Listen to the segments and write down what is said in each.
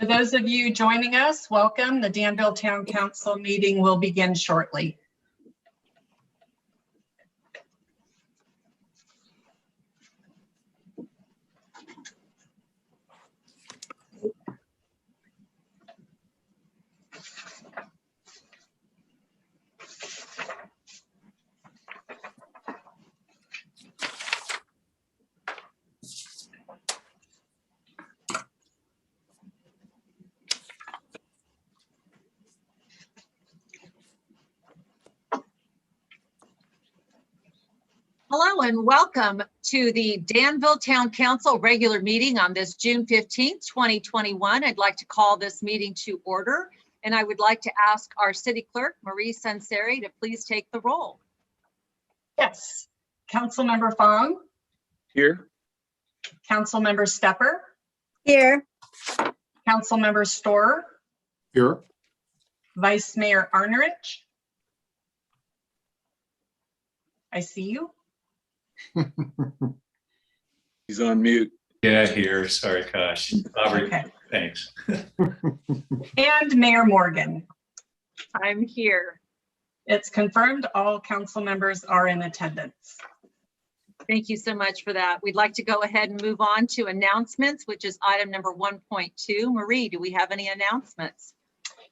For those of you joining us, welcome. The Danville Town Council meeting will begin shortly. Hello and welcome to the Danville Town Council regular meeting on this June 15th, 2021. I'd like to call this meeting to order, and I would like to ask our city clerk, Marie Sanseri, to please take the roll. Yes. Councilmember Fong. Here. Councilmember Stepper. Here. Councilmember Storer. Here. Vice Mayor Arnerich. I see you. He's on mute. Yeah, here. Sorry, Kosh. Robert, Okay. thanks. And Mayor Morgan. I'm here. It's confirmed all council members are in attendance. Thank you so much for that. We'd like to go ahead and move on to announcements, which is item number 1.2. Marie, do we have any announcements?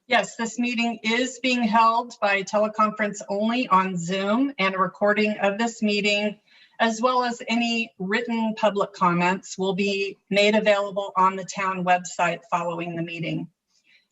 Yes, this meeting is being held by teleconference only on Zoom, and a recording of this meeting, as well as any written public comments, will be made available on the town website following the meeting.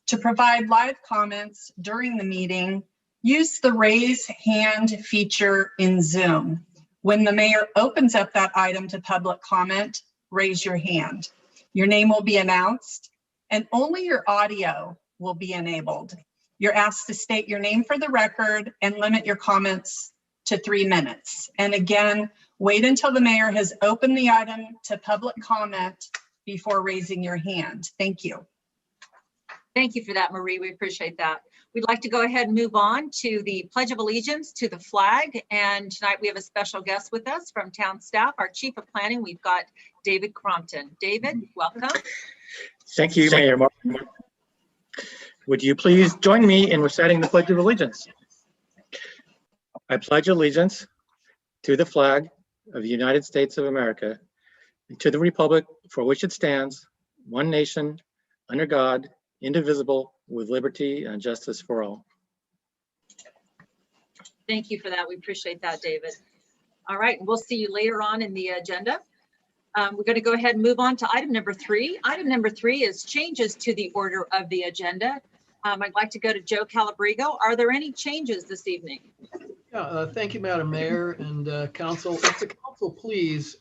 To provide live comments during the meeting, use the raise hand feature in Zoom. When the mayor opens up that item to public comment, raise your hand. Your name will be announced, and only your audio will be enabled. You're asked to state your name for the record and limit your comments to 3 minutes. And again, wait until the mayor has opened the item to public comment before raising your hand. Thank you. Thank you for that, Marie. We appreciate that. We'd like to go ahead and move on to the Pledge of Allegiance to the flag. And tonight we have a special guest with us from town staff, our Chief of Planning. We've got David Crompton. David, welcome. Thank you, Mayor Martin. Would you please join me in reciting the Pledge of Allegiance? I pledge allegiance to the flag of the United States of America and to the republic for which it stands, one nation, under God, indivisible, with liberty and justice for all. Thank you for that. We appreciate that, David. All right, we'll see you later on in the agenda. We're going to go ahead and move on to item number 3. Item number 3 is changes to the order of the agenda. I'd like to go to Joe Calabrigo. Are there any changes this evening? Yeah, thank you, Madam Mayor and Council. If the Council please,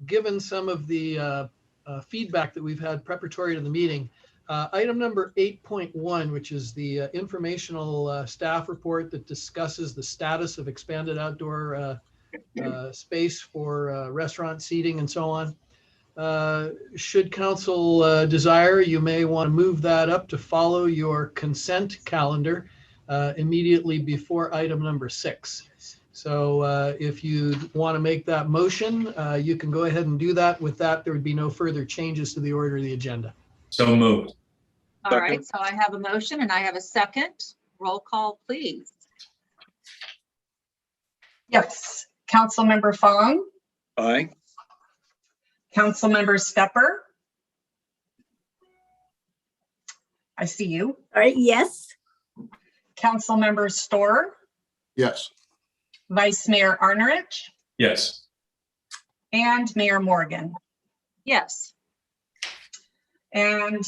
given some of the feedback that we've had preparatory to the meeting, item number 8.1, which is the informational staff report that discusses the status of expanded outdoor space for restaurant seating and so on. Should Council desire, you may want to move that up to follow your consent calendar immediately before item number 6. So if you want to make that motion, you can go ahead and do that. With that, there would be no further changes to the order of the agenda. So moved. All right, so I have a motion and I have a second. Roll call, please. Yes. Councilmember Fong. Aye. Councilmember Stepper. I see you. All right, yes. Councilmember Storer. Yes. Vice Mayor Arnerich. Yes. And Mayor Morgan. Yes. And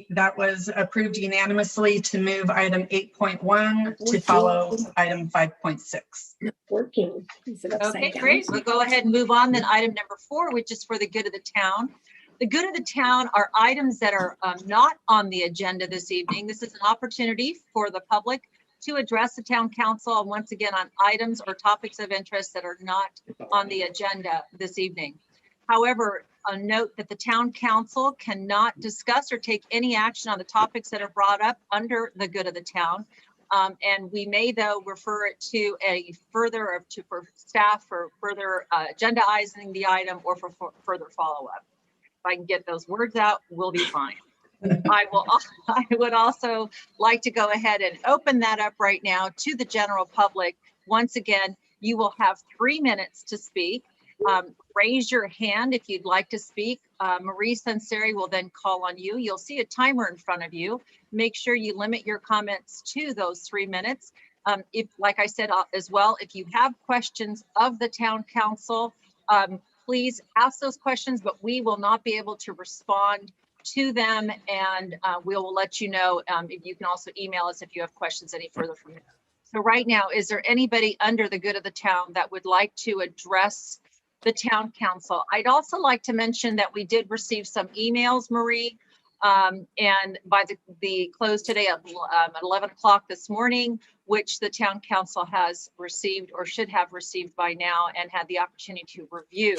that was approved unanimously to move item 8.1 to follow item 5.6. Working. Is it upside Okay, down? great. We'll go ahead and move on then item number 4, which is for the good of the town. The good of the town are items that are not on the agenda this evening. This is an opportunity for the public to address the town council once again on items or topics of interest that are not on the agenda this evening. However, a note that the town council cannot discuss or take any action on the topics that are brought up under the good of the town. And we may, though, refer it to a further for staff for further agendaizing the item or for further follow-up. If I can get those words out, we'll be fine. I would also like to go ahead and open that up right now to the general public. Once again, you will have 3 minutes to speak. Raise your hand if you'd like to speak. Marie Sanseri will then call on you. You'll see a timer in front of you. Make sure you limit your comments to those 3 minutes. If, like I said as well, if you have questions of the town council, please ask those questions, but we will not be able to respond to them, and we will let you know. If you can also email us if you have questions any further from there. So right now, is there anybody under the good of the town that would like to address the town council? I'd also like to mention that we did receive some emails, Marie, and by the close today at 11 o'clock this morning, which the town council has received or should have received by now and had the opportunity to review.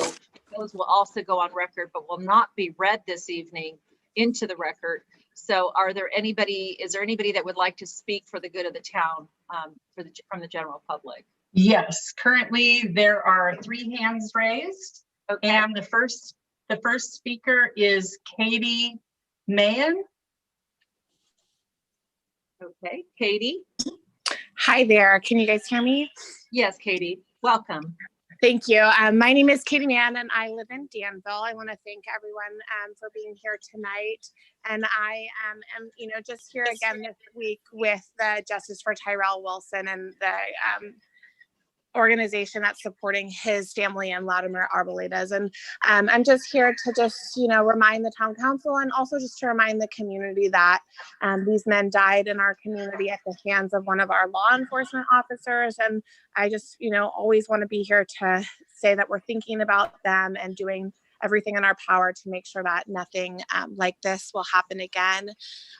Those will also go on record, but will not be read this evening into the record. So is there anybody that would like to speak for the good of the town from the general public? Yes, currently there are 3 hands raised. Okay. And the first speaker is Katie Mahan. Okay, Katie. Hi there. Can you guys hear me? Yes, Katie. Welcome. Thank you. My name is Katie Mann and I live in Danville. I want to thank everyone for being here tonight. And I am, just here again this week with the Justice for Tyrell Wilson and the organization that's supporting his family in Latimer Arboladas. And I'm just here to remind the town council and also just to remind the community that these men died in our community at the hands of one of our law enforcement officers. And I just, always want to be here to say that we're thinking about them and doing everything in our power to make sure that nothing like this will happen again.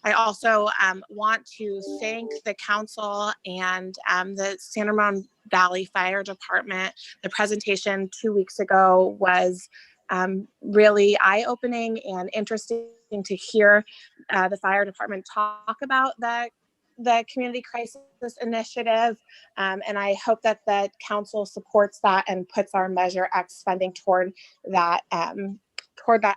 I also want to thank the council and the San Ramon Valley Fire Department. The presentation 2 weeks ago was really eye-opening and interesting to hear the fire department talk about the Community Crisis Initiative. And I hope that the council supports that and puts our Measure X funding toward that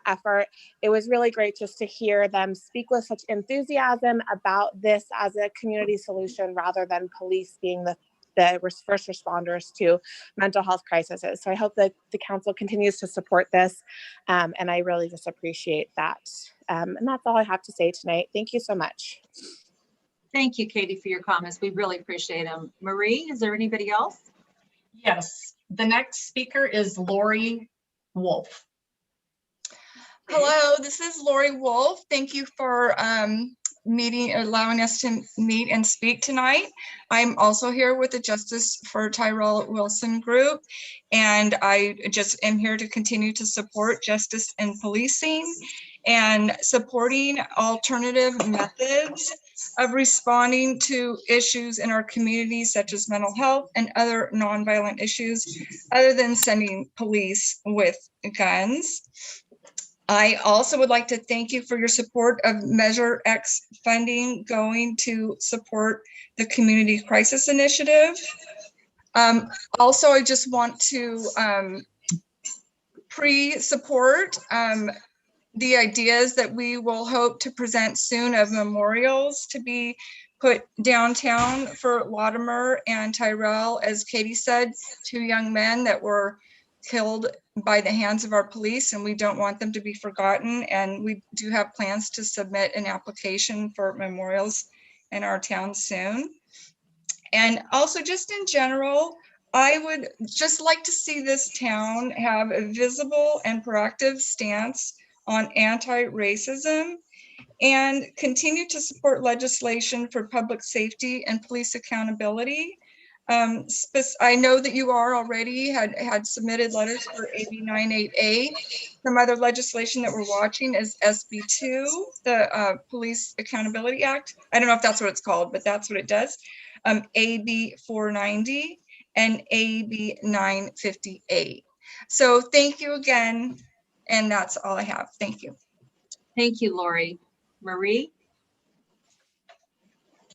effort. It was really great just to hear them speak with such enthusiasm about this as a community solution rather than police being the first responders to mental health crises. So I hope that the council continues to support this. And I really just appreciate that. And that's all I have to say tonight. Thank you so much. Thank you, Katie, for your comments. We really appreciate them. Marie, is there anybody else? Yes, the next speaker is Lori Wolf. Hello, this is Lori Wolf. Thank you for allowing us to meet and speak tonight. I'm also here with the Justice for Tyrell Wilson group, and I just am here to continue to support justice and policing and supporting alternative methods of responding to issues in our community, such as mental health and other nonviolent issues, other than sending police with guns. I also would like to thank you for your support of Measure X funding going to support the Community Crisis Initiative. Also, I just want to pre-support the ideas that we will hope to present soon of memorials to be put downtown for Latimer and Tyrell, as Katie said, 2 young men that were killed by the hands of our police, and we don't want them to be forgotten. And we do have plans to submit an application for memorials in our town soon. And also, just in general, I would just like to see this town have a visible and proactive stance on anti-racism and continue to support legislation for public safety and police accountability. I know that you are already had submitted letters for AB 98A. Some other legislation that we're watching is SB2, the Police Accountability Act. I don't know if that's what it's called, but that's what it does. AB 490 and AB 958. So thank you again. And that's all I have. Thank you. Thank you, Lori. Marie?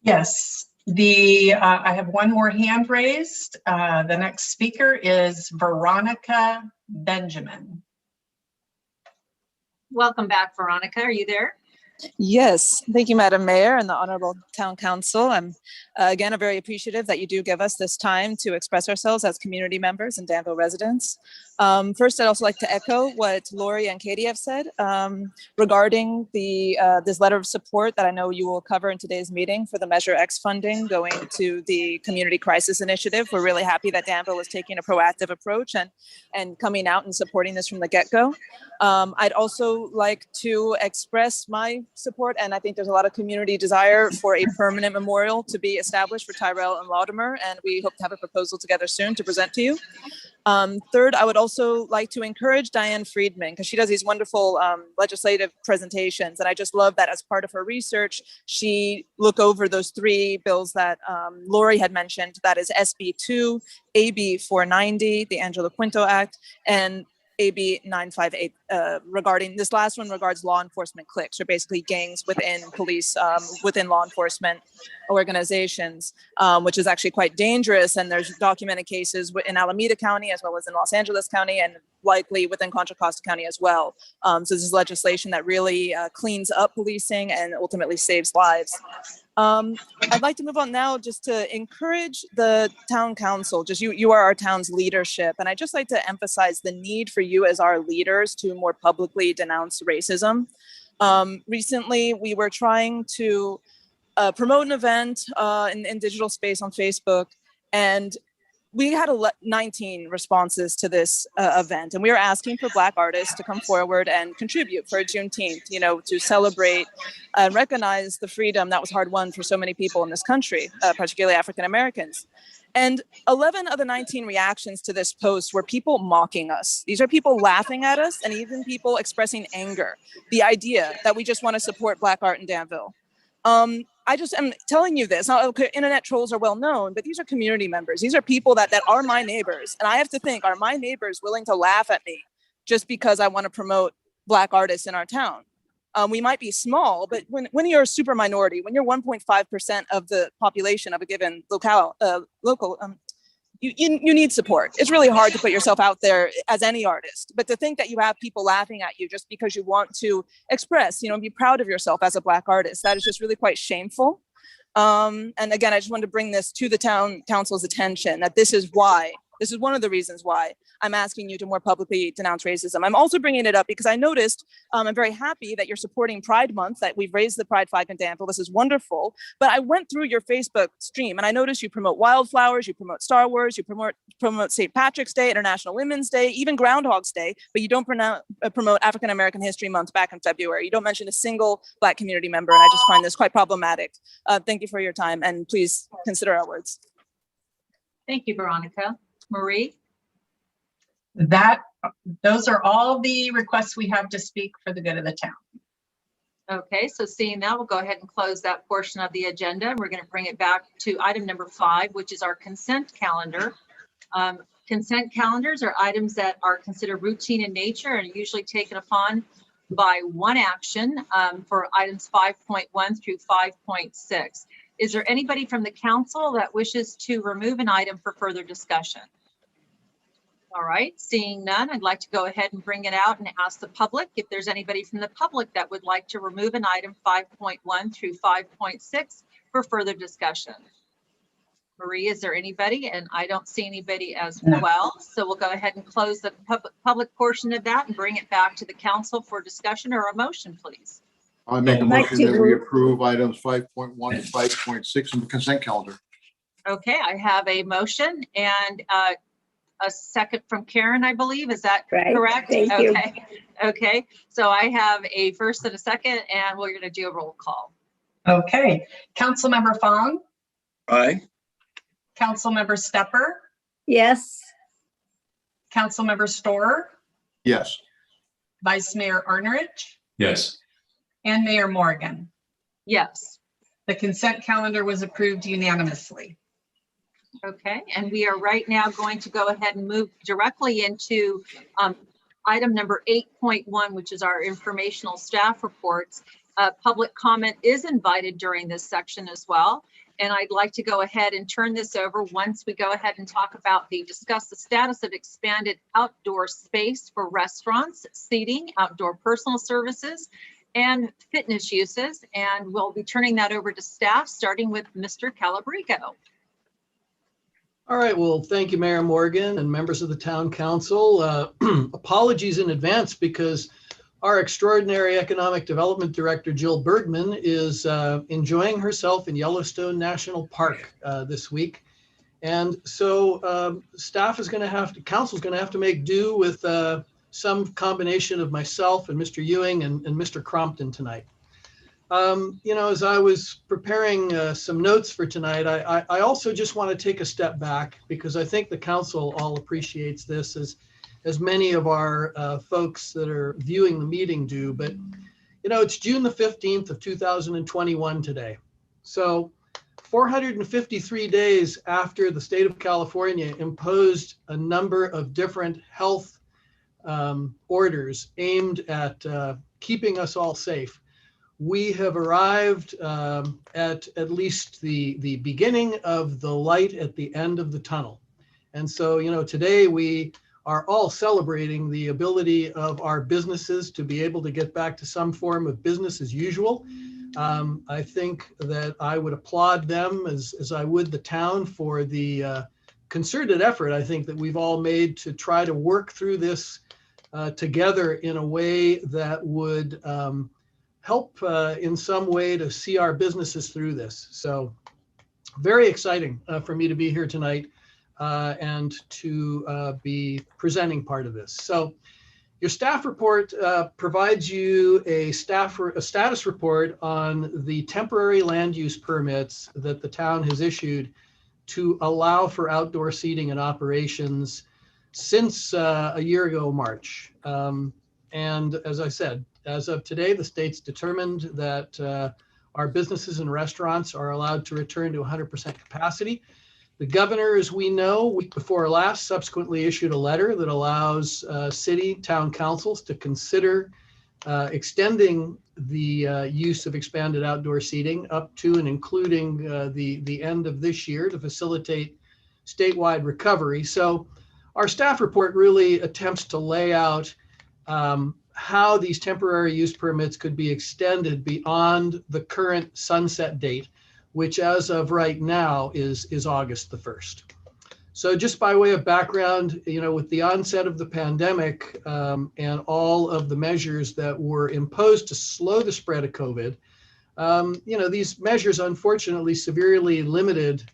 Yes, I have one more hand raised. The next speaker is Veronica Benjamin. Welcome back, Veronica. Are you there? Yes, thank you, Madam Mayor and the Honorable Town Council. I'm again very appreciative that you do give us this time to express ourselves as community members and Danville residents. First, I'd also like to echo what Lori and Katie have said regarding this letter of support that I know you will cover in today's meeting for the Measure X funding going to the Community Crisis Initiative. We're really happy that Danville is taking a proactive approach and coming out and supporting this from the get-go. I'd also like to express my support, and I think there's a lot of community desire for a permanent memorial to be established for Tyrell and Latimer, and we hope to have a proposal together soon to present to you. Third, I would also like to encourage Diane Friedman, because she does these wonderful legislative presentations, and I just love that as part of her research, she look over those 3 bills that Lori had mentioned, that is SB 2, AB 490, the Angelo Quinto Act, and AB 958 regarding this last one regards law enforcement cliques, or basically gangs within police, within law enforcement organizations, which is actually quite dangerous. And there's documented cases in Alameda County as well as in Los Angeles County, and likely within Contra Costa County as well. So this is legislation that really cleans up policing and ultimately saves lives. I'd like to move on now just to encourage the town council. Just you are our town's leadership. And I'd just like to emphasize the need for you as our leaders to more publicly denounce racism. Recently, we were trying to promote an event in digital space on Facebook, and we had 19 responses to this event, and we were asking for Black artists to come forward and contribute for Juneteenth, to celebrate and recognize the freedom that was hard won for so many people in this country, particularly African Americans. And 11 of the 19 reactions to this post were people mocking us. These are people laughing at us, and even people expressing anger. The idea that we just want to support Black art in Danville. I just am telling you this. Now, internet trolls are well known, but these are community members. These are people that are my neighbors. And I have to think, are my neighbors willing to laugh at me just because I want to promote Black artists in our town? We might be small, but when you're a super minority, when you're 1.5% of the population of a given local, you need support. It's really hard to put yourself out there as any artist, but to think that you have people laughing at you just because you want to express, be proud of yourself as a Black artist, that is just really quite shameful. And again, I just wanted to bring this to the town council's attention, that this is one of the reasons why I'm asking you to more publicly denounce racism. I'm also bringing it up because I noticed, I'm very happy that you're supporting Pride Month, that we've raised the Pride flag in Danville. This is wonderful. But I went through your Facebook stream and I noticed you promote wildflowers, you promote Star Wars, you promote St. Patrick's Day, International Women's Day, even Groundhog's Day, but you don't promote African American History Month back in February. You don't mention a single Black community member, and I just find this quite problematic. Thank you for your time, and please consider our words. Thank you, Veronica. Marie? Those are all the requests we have to speak for the good of the town. Okay, so seeing that, we'll go ahead and close that portion of the agenda. We're going to bring it back to item number 5, which is our consent calendar. Consent calendars are items that are considered routine in nature and are usually taken upon by one action for items 5.1 through 5.6. Is there anybody from the council that wishes to remove an item for further discussion? All right, seeing none, I'd like to go ahead and bring it out and ask the public if there's anybody from the public that would like to remove an item 5.1 through 5.6 for further discussion. Marie, is there anybody? And I don't see anybody as well. So we'll go ahead and close the public portion of that and bring it back to the council for discussion or a motion, please. I make a I'd like motion to that we move. approve items 5.1 to 5.6 in the consent calendar. Okay, I have a motion and a second from Karen, I believe. Is that Right. correct? Thank you. Okay. Okay. So I have a first and a second, and we're going to do a roll call. Okay, Councilmember Fong, Aye. Councilmember Stepper, Yes. Councilmember Storer, Yes. Vice Mayor Arnerich, Yes. and Mayor Morgan. Yes. The consent calendar was approved unanimously. Okay. And we are right now going to go ahead and move directly into item number 8.1, which is our informational staff reports. Public comment is invited during this section as well. And I'd like to go ahead and turn this over once we go ahead and discuss the status of expanded outdoor space for restaurants, seating, outdoor personal services, and fitness uses. And we'll be turning that over to staff, starting with Mr. Calabrico. All right, well, thank you, Mayor Morgan and members of the Town Council. Apologies in advance because our extraordinary Economic Development Director, Jill Bergman, is enjoying herself in Yellowstone National Park this week. And so staff is going to have to, council is going to have to make do with some combination of myself and Mr. Ewing and Mr. Crompton tonight. You know, as I was preparing some notes for tonight, I also just want to take a step back because I think the council all appreciates this as many of our folks that are viewing the meeting do. But, you know, it's June the 15th of 2021 today. So 453 days after the state of California imposed a number of different health orders aimed at keeping us all safe, we have arrived at least the beginning of the light at the end of the tunnel. And so, you know, today we are all celebrating the ability of our businesses to be able to get back to some form of business as usual. I think that I would applaud them as I would the town for the concerted effort I think that we've all made to try to work through this together in a way that would help in some way to see our businesses through this. So very exciting for me to be here tonight and to be presenting part of this. So your staff report provides you a status report on the temporary land use permits that the town has issued to allow for outdoor seating and operations since a year ago, March. And as I said, as of today, the state's determined that our businesses and restaurants are allowed to return to 100% capacity. The governor, as we know, week before last, subsequently issued a letter that allows city, town councils to consider extending the use of expanded outdoor seating up to and including the end of this year to facilitate statewide recovery. So our staff report really attempts to lay out how these temporary use permits could be extended beyond the current sunset date, which as of right now is August the 1st. So just by way of background, you know, with the onset of the pandemic and all of the measures that were imposed to slow the spread of COVID, you know, these measures unfortunately severely limited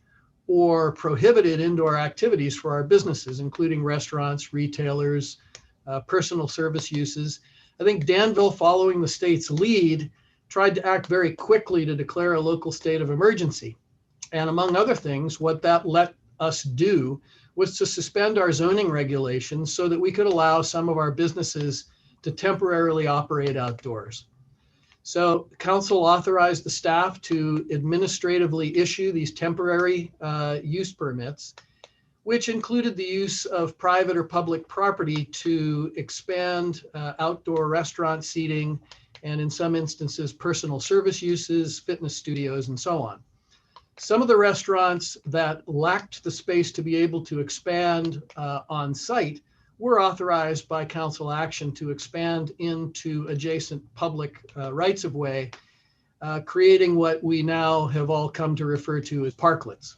or prohibited indoor activities for our businesses, including restaurants, retailers, personal service uses. I think Danville, following the state's lead, tried to act very quickly to declare a local state of emergency. And among other things, what that let us do was to suspend our zoning regulations so that we could allow some of our businesses to temporarily operate outdoors. So council authorized the staff to administratively issue these temporary use permits, which included the use of private or public property to expand outdoor restaurant seating, and in some instances, personal service uses, fitness studios, and so on. Some of the restaurants that lacked the space to be able to expand on site were authorized by council action to expand into adjacent public rights of way, creating what we now have all come to refer to as parklets.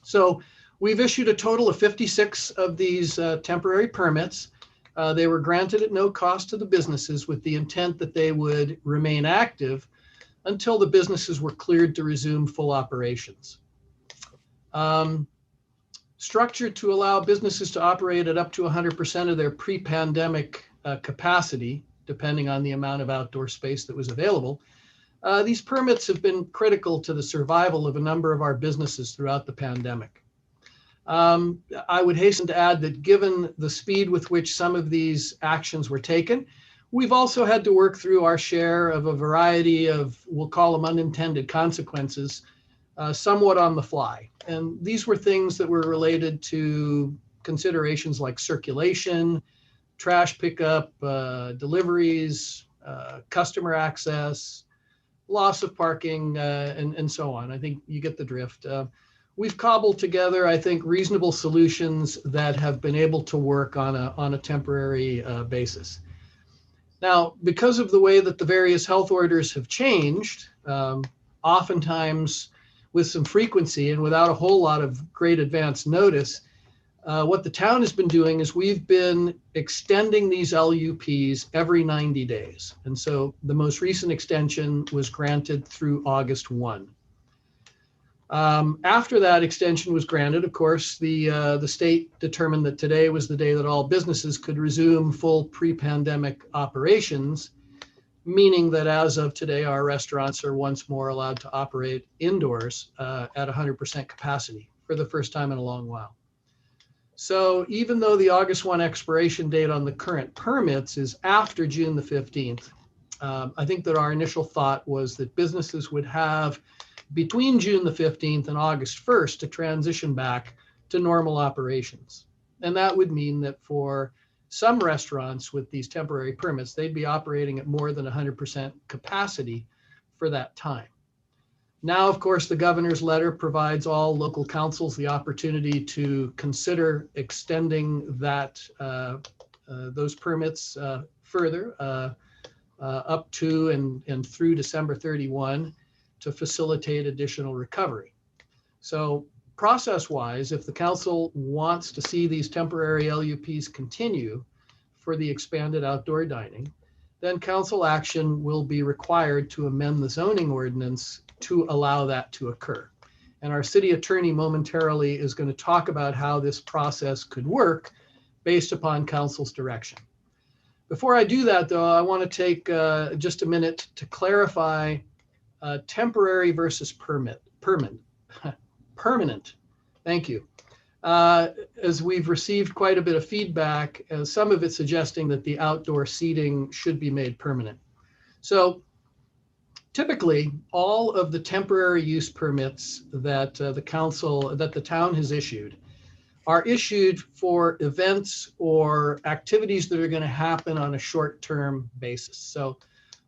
So we've issued a total of 56 of these temporary permits. They were granted at no cost to the businesses with the intent that they would remain active until the businesses were cleared to resume full operations. Structured to allow businesses to operate at up to 100% of their pre-pandemic capacity, depending on the amount of outdoor space that was available, these permits have been critical to the survival of a number of our businesses throughout the pandemic. I would hasten to add that given the speed with which some of these actions were taken, we've also had to work through our share of a variety of, we'll call them unintended consequences, somewhat on the fly. And these were things that were related to considerations like circulation, trash pickup, deliveries, customer access, loss of parking, and so on. I think you get the drift. We've cobbled together, I think, reasonable solutions that have been able to work on a temporary basis. Now, because of the way that the various health orders have changed, oftentimes with some frequency and without a whole lot of great advance notice, what the town has been doing is we've been extending these LUPs every 90 days. And so the most recent extension was granted through August 1. After that extension was granted, of course, the state determined that today was the day that all businesses could resume full pre-pandemic operations, meaning that as of today, our restaurants are once more allowed to operate indoors at 100% capacity for the first time in a long while. So even though the August 1 expiration date on the current permits is after June the 15th, I think that our initial thought was that businesses would have between June the 15th and August 1st to transition back to normal operations. And that would mean that for some restaurants with these temporary permits, they'd be operating at more than 100% capacity for that time. Now, of course, the governor's letter provides all local councils the opportunity to consider extending that those permits further up to and through December 31 to facilitate additional recovery. So process-wise, if the council wants to see these temporary LUPs continue for the expanded outdoor dining, then council action will be required to amend the zoning ordinance to allow that to occur. And our city attorney momentarily is going to talk about how this process could work based upon council's direction. Before I do that, though, I want to take just a minute to clarify temporary versus permanent. Thank you. As we've received quite a bit of feedback, some of it suggesting that the outdoor seating should be made permanent. So typically, all of the temporary use permits that the town has issued are issued for events or activities that are going to happen on a short-term basis. So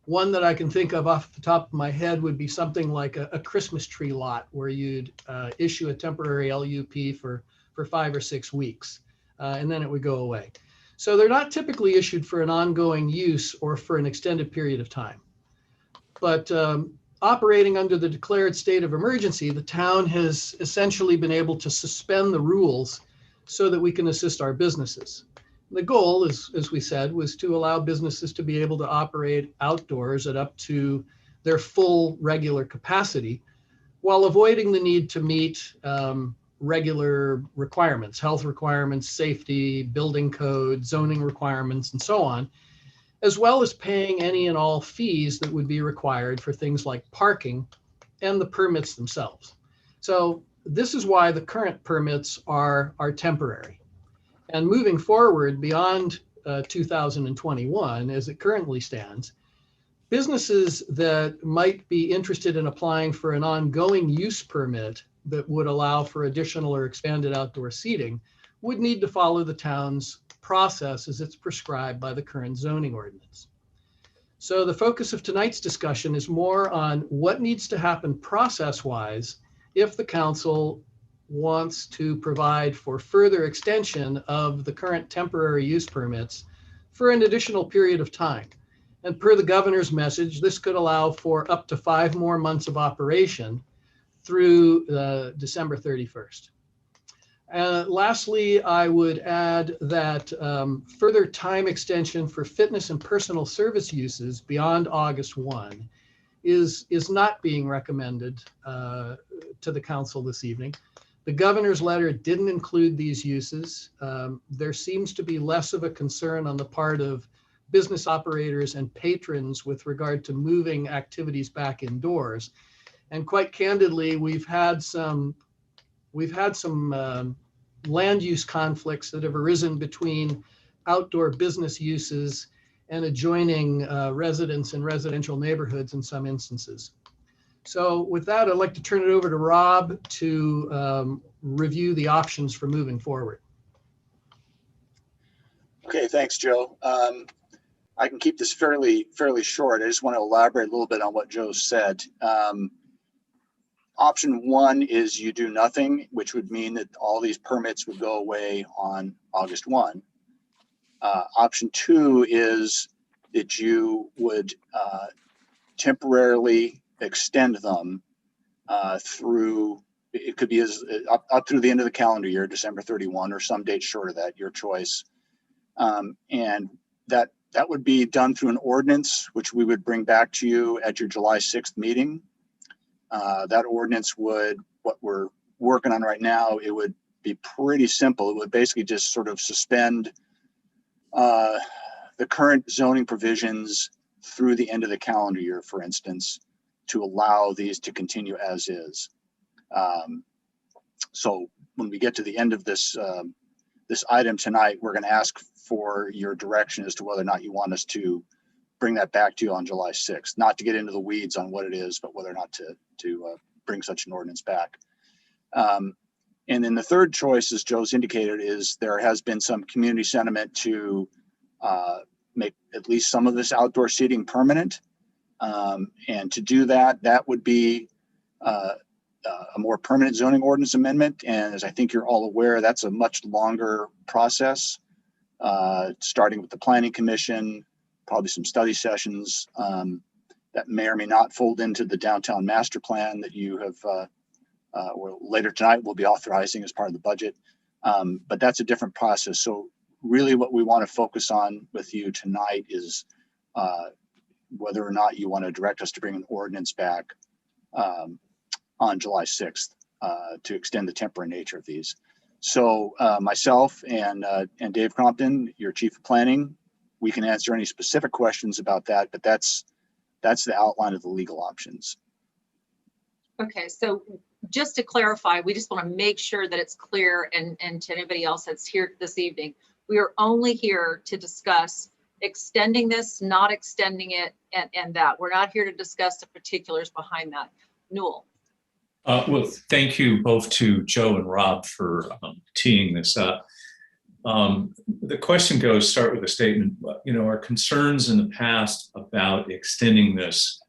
one that I can think of off the top of my head would be something like a Christmas tree lot where you'd issue a temporary LUP for 5 or 6 weeks, and then it would go away. So they're not typically issued for an ongoing use or for an extended period of time. But operating under the declared state of emergency, the town has essentially been able to suspend the rules so that we can assist our businesses. The goal, as we said, was to allow businesses to be able to operate outdoors at up to their full regular capacity while avoiding the need to meet regular requirements, health requirements, safety, building code, zoning requirements, and so on, as well as paying any and all fees that would be required for things like parking and the permits themselves. So this is why the current permits are temporary. And moving forward beyond 2021, as it currently stands, businesses that might be interested in applying for an ongoing use permit that would allow for additional or expanded outdoor seating would need to follow the town's process as it's prescribed by the current zoning ordinance. So the focus of tonight's discussion is more on what needs to happen process-wise if the council wants to provide for further extension of the current temporary use permits for an additional period of time. And per the governor's message, this could allow for up to 5 more months of operation through December 31st. Lastly, I would add that further time extension for fitness and personal service uses beyond August 1 is not being recommended to the council this evening. The governor's letter didn't include these uses. There seems to be less of a concern on the part of business operators and patrons with regard to moving activities back indoors. And quite candidly, we've had some land use conflicts that have arisen between outdoor business uses and adjoining residents in residential neighborhoods in some instances. So with that, I'd like to turn it over to Rob to review the options for moving forward. Okay, thanks, Joe. I can keep this fairly short. I just want to elaborate a little bit on what Joe said. Option 1 is you do nothing, which would mean that all these permits would go away on August 1. Option 2 is that you would temporarily extend them through, it could be up through the end of the calendar year, December 31, or some date short of that, your choice. And that would be done through an ordinance, which we would bring back to you at your July 6th meeting. That ordinance would, what we're working on right now, it would be pretty simple. It would basically just sort of suspend the current zoning provisions through the end of the calendar year, for instance, to allow these to continue as is. So when we get to the end of this this item tonight, we're going to ask for your direction as to whether or not you want us to bring that back to you on July 6th. Not to get into the weeds on what it is, but whether or not to bring such an ordinance back. And then the third choice, as Joe's indicated, is there has been some community sentiment to make at least some of this outdoor seating permanent. And to do that, that would be a more permanent zoning ordinance amendment. And as I think you're all aware, that's a much longer process, starting with the Planning Commission, probably some study sessions that may or may not fold into the downtown master plan that you have, or later tonight we'll be authorizing as part of the budget. But that's a different process. So really what we want to focus on with you tonight is whether or not you want to direct us to bring an ordinance back on July 6th to extend the temporary nature of these. So myself and Dave Crompton, your Chief of Planning, we can answer any specific questions about that, but that's the outline of the legal options. Okay, so just to clarify, we just want to make sure that it's clear and to anybody else that's here this evening, we are only here to discuss extending this, not extending it, and that. We're not here to discuss the particulars behind that. Newell. Well, thank you both to Joe and Rob for teeing this up. The question goes, start with a statement, you know, our concerns in the past about extending this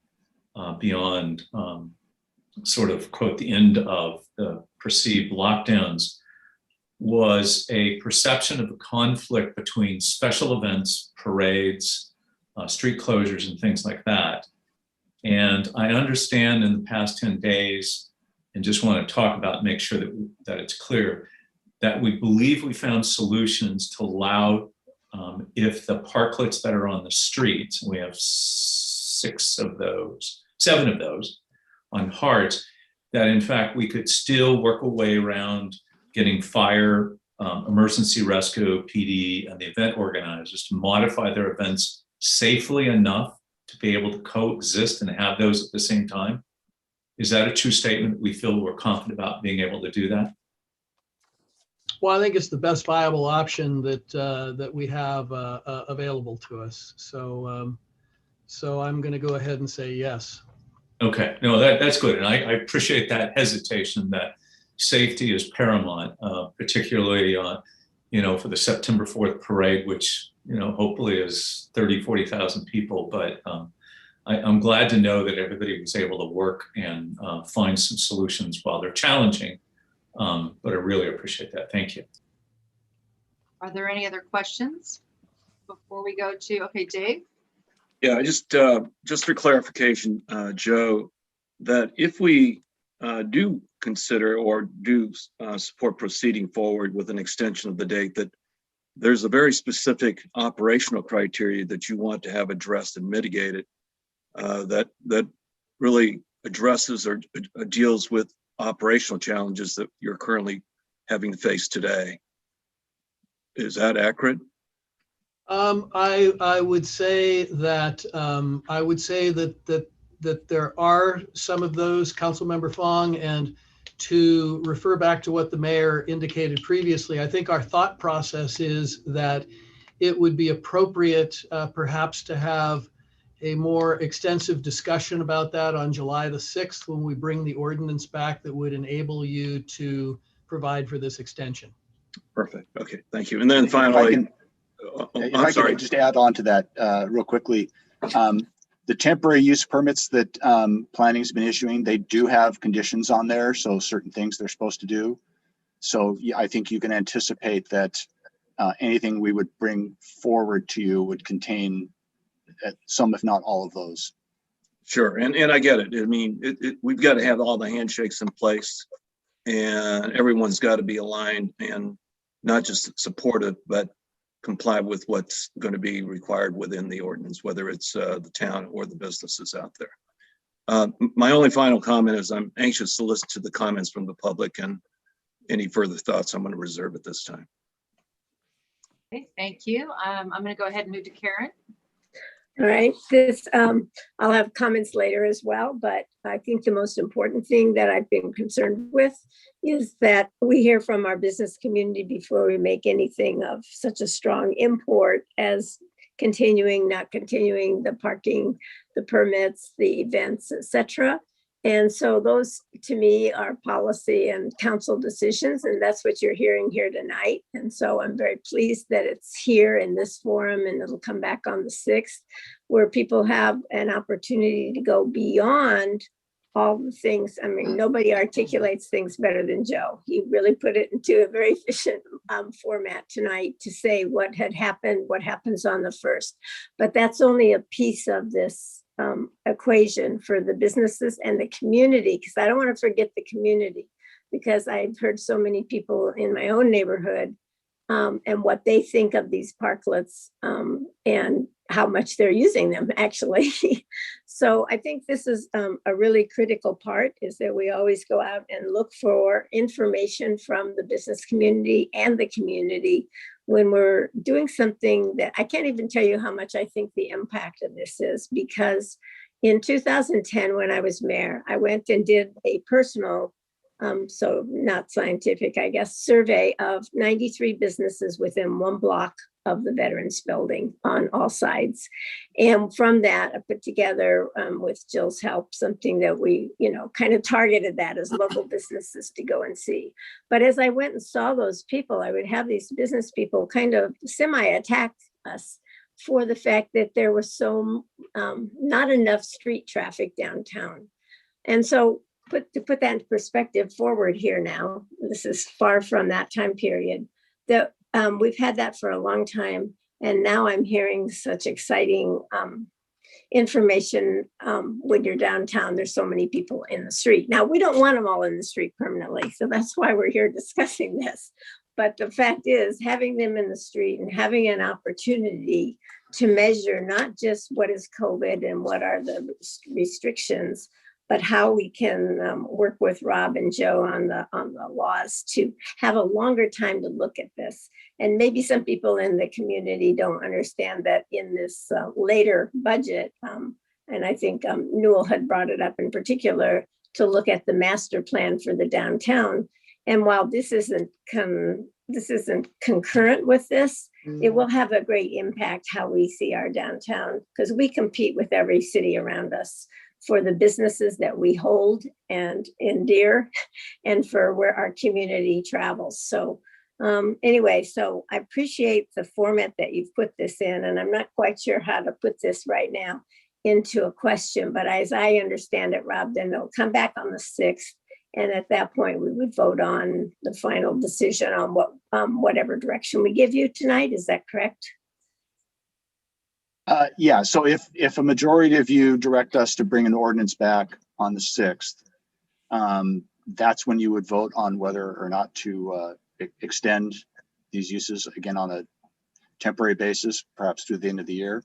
beyond sort of, quote, the end of the perceived lockdowns was a perception of a conflict between special events, parades, street closures, and things like that. And I understand in the past 10 days, and just want to talk about, make sure that it's clear, that we believe we found solutions to allow, if the parklets that are on the streets, we have 7 of those on Harts, that in fact we could still work a way around getting fire, emergency rescue, PD, and the event organizers to modify their events safely enough to be able to coexist and have those at the same time. Is that a true statement? We feel we're confident about being able to do that? Well, I think it's the best viable option that we have available to us. So I'm going to go ahead and say yes. Okay, no, that's good. And I appreciate that hesitation, that safety is paramount, particularly, you know, for the September 4th parade, which, you know, hopefully is 30, 40,000 people. But I'm glad to know that everybody was able to work and find some solutions while they're challenging. But I really appreciate that. Thank you. Are there any other questions before we go to, okay, Dave? Yeah, just for clarification, Joe, that if we do consider or do support proceeding forward with an extension of the date, that there's a very specific operational criteria that you want to have addressed and mitigated that really addresses or deals with operational challenges that you're currently having to face today. Is that accurate? I would say that that there are some of those, Councilmember Fong, and to refer back to what the mayor indicated previously, I think our thought process is that it would be appropriate perhaps to have a more extensive discussion about that on July the 6th when we bring the ordinance back that would enable you to provide for this extension. Perfect. Okay, thank you. And then finally, if I can just add on to that real quickly. The temporary use permits that planning has been issuing, they do have conditions on there, so certain things they're supposed to do. So yeah, I think you can anticipate that anything we would bring forward to you would contain at some, if not all of those. Sure, and I get it. I mean, we've got to have all the handshakes in place, and everyone's got to be aligned and not just supportive, but comply with what's going to be required within the ordinance, whether it's the town or the businesses out there. My only final comment is I'm anxious to listen to the comments from the public, and any further thoughts I'm going to reserve at this time. Okay, thank you. I'm going to go ahead and move to Karen. All right, I'll have comments later as well, but I think the most important thing that I've been concerned with is that we hear from our business community before we make anything of such a strong import as continuing, not continuing, the parking, the permits, the events, etc. And so those, to me, are policy and council decisions, and that's what you're hearing here tonight. And so I'm very pleased that it's here in this forum, and it'll come back on the 6th, where people have an opportunity to go beyond all the things. I mean, nobody articulates things better than Joe. He really put it into a very efficient format tonight to say what had happened, what happens on the 1st. But that's only a piece of this equation for the businesses and the community, because I don't want to forget the community, because I've heard so many people in my own neighborhood and what they think of these parklets and how much they're using them actually. So I think this is a really critical part, is that we always go out and look for information from the business community and the community when we're doing something that I can't even tell you how much I think the impact of this is, because in 2010, when I was mayor, I went and did a personal, so not scientific, I guess, survey of 93 businesses within 1 block of the Veterans Building on all sides. And from that, I put together, with Jill's help, something that we, kind of targeted that as local businesses to go and see. But as I went and saw those people, I would have these business people kind of semi-attack us for the fact that there was so not enough street traffic downtown. And so to put that in perspective forward here now, this is far from that time period, that we've had that for a long time. And now I'm hearing such exciting information. When you're downtown, there's so many people in the street. Now, we don't want them all in the street permanently, so that's why we're here discussing this. But the fact is, having them in the street and having an opportunity to measure not just what is COVID and what are the restrictions, but how we can work with Rob and Joe on the laws to have a longer time to look at this. And maybe some people in the community don't understand that in this later budget, and I think Newell had brought it up in particular, to look at the master plan for the downtown. And while this isn't concurrent with this, it will have a great impact how we see our downtown, because we compete with every city around us for the businesses that we hold and endear, and for where our community travels. So anyway, so I appreciate the format that you've put this in, and I'm not quite sure how to put this right now into a question, but as I understand it, Rob, then it'll come back on the 6th. And at that point, we would vote on the final decision on what whatever direction we give you tonight. Is that correct? Yeah, so if a majority of you direct us to bring an ordinance back on the 6th, that's when you would vote on whether or not to extend these uses again on a temporary basis, perhaps through the end of the year.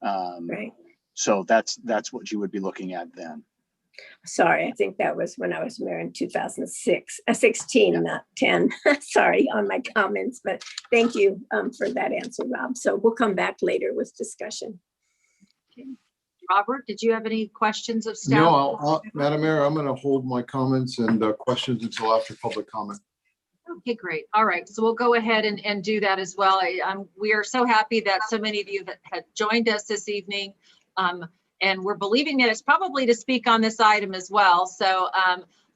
Right. So that's what you would be looking at then. Sorry, I think that was when I was mayor in 2016, yeah. Not 10. Sorry on my comments, but thank you for that answer, Rob. So we'll come back later with discussion. Okay. Robert, did you have any questions of staff? No, Madam Mayor, I'm going to hold my comments and questions until after public comment. Okay, great. All right, so we'll go ahead and do that as well. We are so happy that so many of you had joined us this evening. And we're believing that it's probably to speak on this item as well. So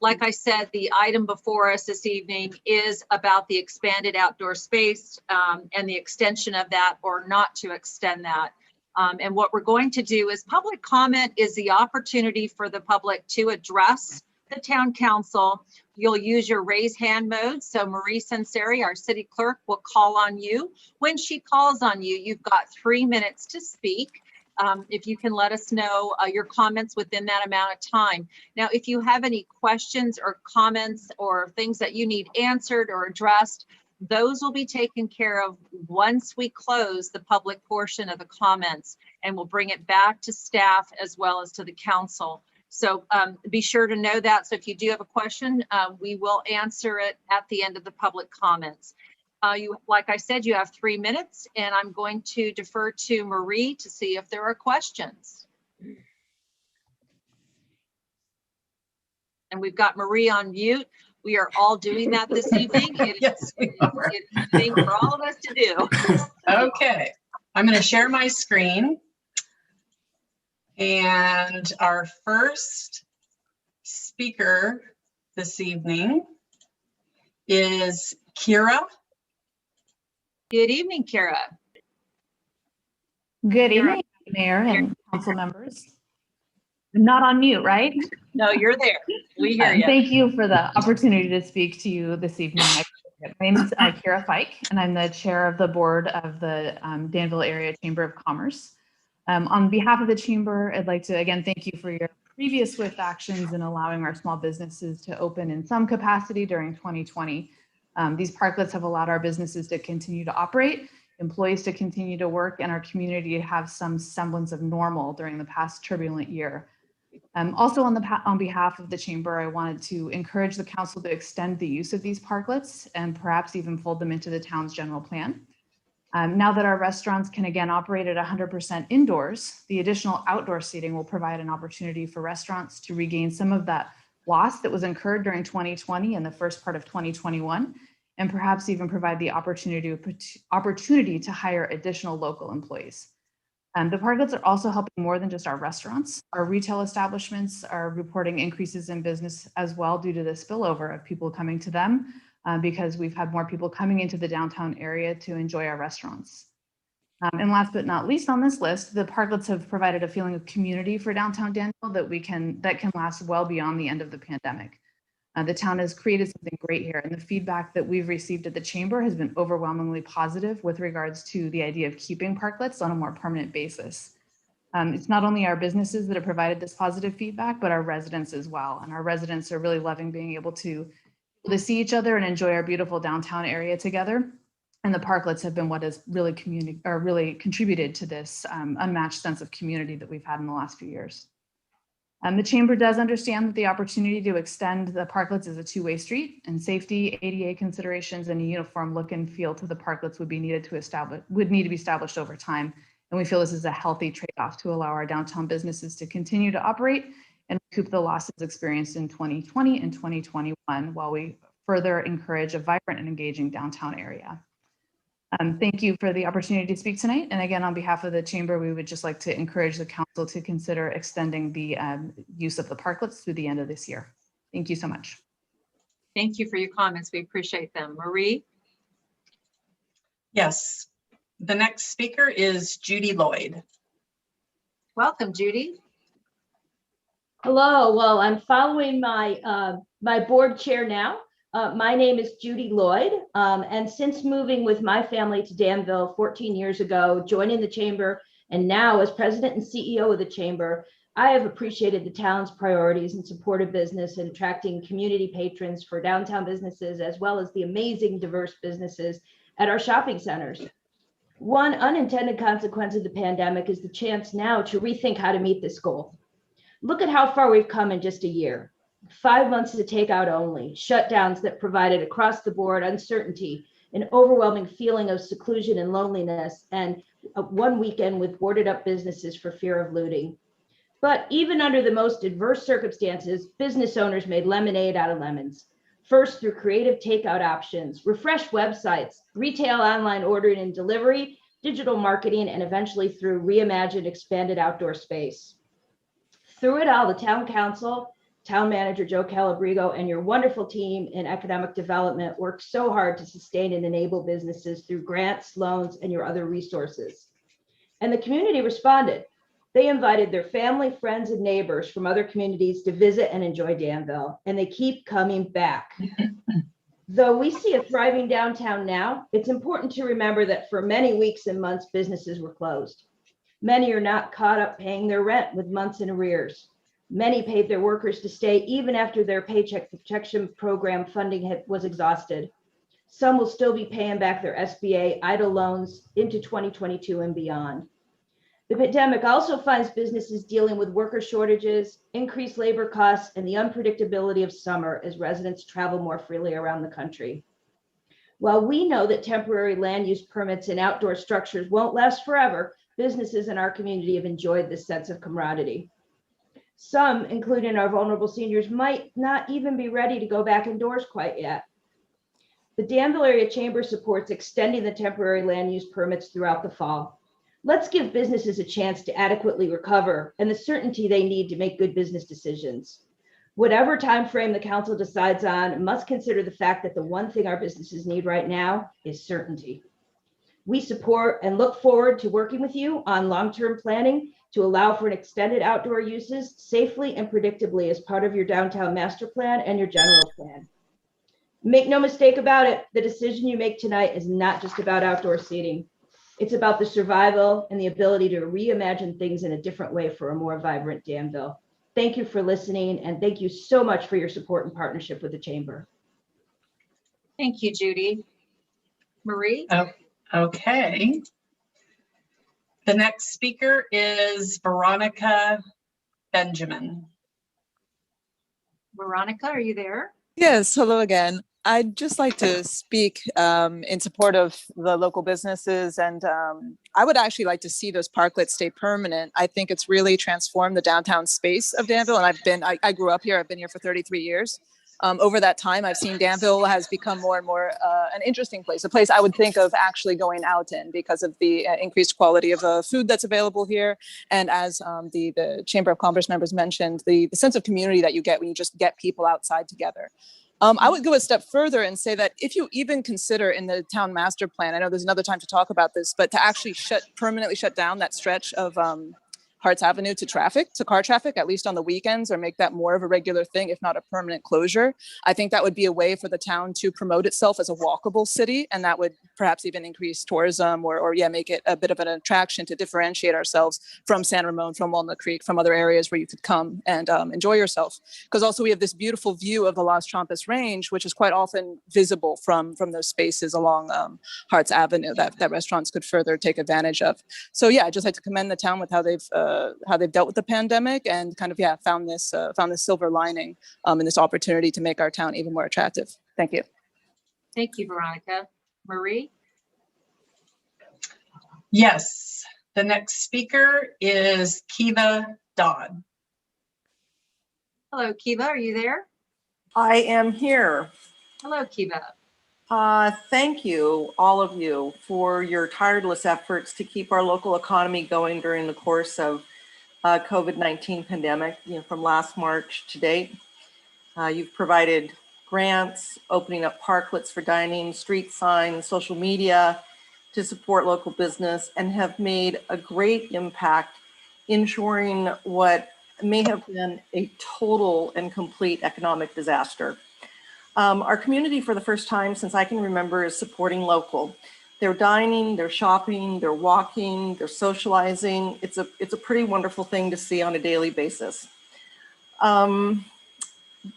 like I said, the item before us this evening is about the expanded outdoor space and the extension of that, or not to extend that. And what we're going to do is public comment is the opportunity for the public to address the town council. You'll use your raise hand mode. So Marie Senseri, our city clerk, will call on you. When she calls on you, you've got 3 minutes to speak. if you can let us know your comments within that amount of time. Now, if you have any questions or comments or things that you need answered or addressed, those will be taken care of once we close the public portion of the comments, and we'll bring it back to staff as well as to the council. So be sure to know that. So if you do have a question, we will answer it at the end of the public comments. Like I said, you have 3 minutes, and I'm going to defer to Marie to see if there are questions. And we've got Marie on mute. We are all doing that this evening. Yes, we are. It's a thing for all of us to do. Okay, I'm going to share my screen. And our first speaker this evening is Kira. Good evening, Kira. Good evening, Mayor and council members. I'm not on mute, right? No, you're there. We hear you. Thank you for the opportunity to speak to you this evening. My name is Kira Fike, and I'm the chair of the board of the Danville Area Chamber of Commerce. On behalf of the chamber, I'd like to again thank you for your previous swift actions in allowing our small businesses to open in some capacity during 2020. These parklets have allowed our businesses to continue to operate, employees to continue to work, and our community to have some semblance of normal during the past turbulent year. Also on behalf of the chamber, I wanted to encourage the council to extend the use of these parklets and perhaps even fold them into the town's general plan. Now that our restaurants can again operate at 100% indoors, the additional outdoor seating will provide an opportunity for restaurants to regain some of that loss that was incurred during 2020 and the first part of 2021, and perhaps even provide the opportunity to hire additional local employees. The parklets are also helping more than just our restaurants. Our retail establishments are reporting increases in business as well due to the spillover of people coming to them because we've had more people coming into the downtown area to enjoy our restaurants. And last but not least on this list, the parklets have provided a feeling of community for downtown Danville that can last well beyond the end of the pandemic. The town has created something great here, and the feedback that we've received at the chamber has been overwhelmingly positive with regards to the idea of keeping parklets on a more permanent basis. It's not only our businesses that have provided this positive feedback, but our residents as well. And our residents are really loving being able to see each other and enjoy our beautiful downtown area together. And the parklets have been what has really contributed to this unmatched sense of community that we've had in the last few years. The chamber does understand that the opportunity to extend the parklets is a two-way street, and safety, ADA considerations, and a uniform look and feel to the parklets would need to be established over time. And we feel this is a healthy trade-off to allow our downtown businesses to continue to operate and recoup the losses experienced in 2020 and 2021 while we further encourage a vibrant and engaging downtown area. Thank you for the opportunity to speak tonight. And again, on behalf of the chamber, we would just like to encourage the council to consider extending the use of the parklets through the end of this year. Thank you so much. Thank you for your comments. We appreciate them. Marie? Yes, the next speaker is Judy Lloyd. Welcome, Judy. Hello. Well, I'm following my my board chair now. My name is Judy Lloyd, and since moving with my family to Danville 14 years ago, joining the chamber, and now as president and CEO of the chamber, I have appreciated the town's priorities and support of business and attracting community patrons for downtown businesses, as well as the amazing diverse businesses at our shopping centers. One unintended consequence of the pandemic is the chance now to rethink how to meet this goal. Look at how far we've come in just a year. 5 months of takeout only, shutdowns that provided across the board uncertainty, an overwhelming feeling of seclusion and loneliness, and one weekend with boarded up businesses for fear of looting. But even under the most adverse circumstances, business owners made lemonade out of lemons. First through creative takeout options, refreshed websites, retail online ordering and delivery, digital marketing, and eventually through reimagined expanded outdoor space. Through it all, the town council, Town Manager Joe Calabrigo, and your wonderful team in economic development worked so hard to sustain and enable businesses through grants, loans, and your other resources. And the community responded. They invited their family, friends, and neighbors from other communities to visit and enjoy Danville, and they keep coming back. Though we see a thriving downtown now, it's important to remember that for many weeks and months, businesses were closed. Many are not caught up paying their rent with months in arrears. Many paid their workers to stay even after their paycheck protection program funding was exhausted. Some will still be paying back their SBA EIDL loans into 2022 and beyond. The pandemic also finds businesses dealing with worker shortages, increased labor costs, and the unpredictability of summer as residents travel more freely around the country. While we know that temporary land use permits and outdoor structures won't last forever, businesses in our community have enjoyed this sense of camaraderie. Some, including our vulnerable seniors, might not even be ready to go back indoors quite yet. The Danville Area Chamber supports extending the temporary land use permits throughout the fall. Let's give businesses a chance to adequately recover and the certainty they need to make good business decisions. Whatever time frame the council decides on must consider the fact that the one thing our businesses need right now is certainty. We support and look forward to working with you on long-term planning to allow for an extended outdoor uses safely and predictably as part of your downtown master plan and your general plan. Make no mistake about it, the decision you make tonight is not just about outdoor seating. It's about the survival and the ability to reimagine things in a different way for a more vibrant Danville. Thank you for listening, and thank you so much for your support and partnership with the Chamber. Thank you, Judy. Marie? Okay. The next speaker is Veronica Benjamin. Veronica, are you there? Yes, hello again. I'd just like to speak in support of the local businesses, and I would actually like to see those parklets stay permanent. I think it's really transformed the downtown space of Danville, and I grew up here. I've been here for 33 years. Over that time, I've seen Danville has become more and more an interesting place, a place I would think of actually going out in because of the increased quality of food that's available here. And as the Chamber of Commerce members mentioned, the sense of community that you get when you just get people outside together. I would go a step further and say that if you even consider in the town master plan, I know there's another time to talk about this, but to actually permanently shut down that stretch of Harts Avenue to car traffic, at least on the weekends, or make that more of a regular thing, if not a permanent closure. I think that would be a way for the town to promote itself as a walkable city, and that would perhaps even increase tourism or make it a bit of an attraction to differentiate ourselves from San Ramon, from Walnut Creek, from other areas where you could come and enjoy yourself. Because also we have this beautiful view of the Las Trampas Range, which is quite often visible from those spaces along Harts Avenue that restaurants could further take advantage of. So yeah, I'd just like to commend the town with how they've dealt with the pandemic and kind of found this silver lining and this opportunity to make our town even more attractive. Thank you. Thank you, Veronica. Marie? Yes, the next speaker is Kiva Dodd. Hello, Kiva, are you there? I am here. Hello, Kiva. Thank you, all of you, for your tireless efforts to keep our local economy going during the course of COVID-19 pandemic, from last March to date. You've provided grants, opening up parklets for dining, street signs, social media to support local business, and have made a great impact ensuring what may have been a total and complete economic disaster. Our community, for the first time since I can remember, is supporting local. They're dining, they're shopping, they're walking, they're socializing. It's a pretty wonderful thing to see on a daily basis.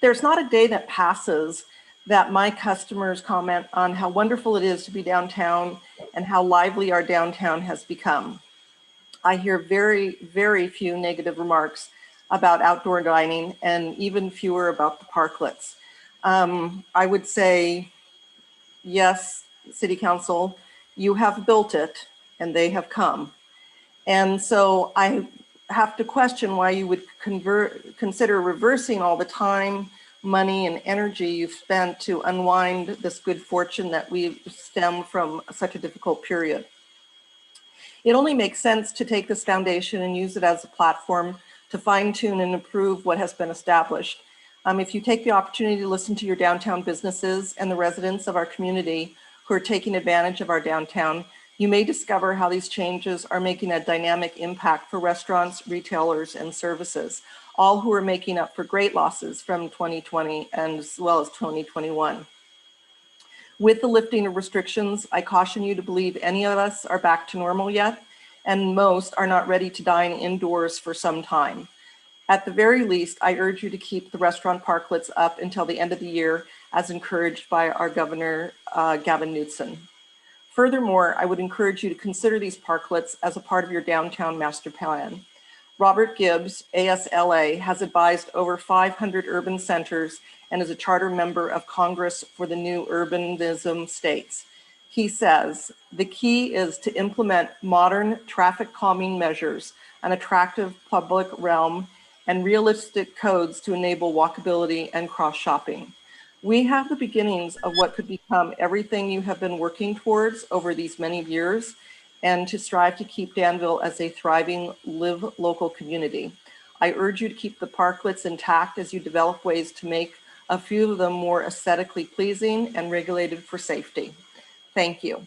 There's not a day that passes that my customers comment on how wonderful it is to be downtown and how lively our downtown has become. I hear very, very few negative remarks about outdoor dining and even fewer about the parklets. I would say, yes, City Council, you have built it and they have come. And so I have to question why you would consider reversing all the time, money, and energy you've spent to unwind this good fortune that we've stemmed from such a difficult period. It only makes sense to take this foundation and use it as a platform to fine-tune and improve what has been established. If you take the opportunity to listen to your downtown businesses and the residents of our community who are taking advantage of our downtown, you may discover how these changes are making a dynamic impact for restaurants, retailers, and services, all who are making up for great losses from 2020 and as well as 2021. With the lifting of restrictions, I caution you to believe any of us are back to normal yet, and most are not ready to dine indoors for some time. At the very least, I urge you to keep the restaurant parklets up until the end of the year, as encouraged by our Governor, Gavin Newsom. Furthermore, I would encourage you to consider these parklets as a part of your downtown master plan. Robert Gibbs, ASLA, has advised over 500 urban centers and is a charter member of Congress for the new urbanism states. He says, the key is to implement modern traffic calming measures, an attractive public realm, and realistic codes to enable walkability and cross-shopping. We have the beginnings of what could become everything you have been working towards over these many years, and to strive to keep Danville as a thriving live local community. I urge you to keep the parklets intact as you develop ways to make a few of them more aesthetically pleasing and regulated for safety. Thank you.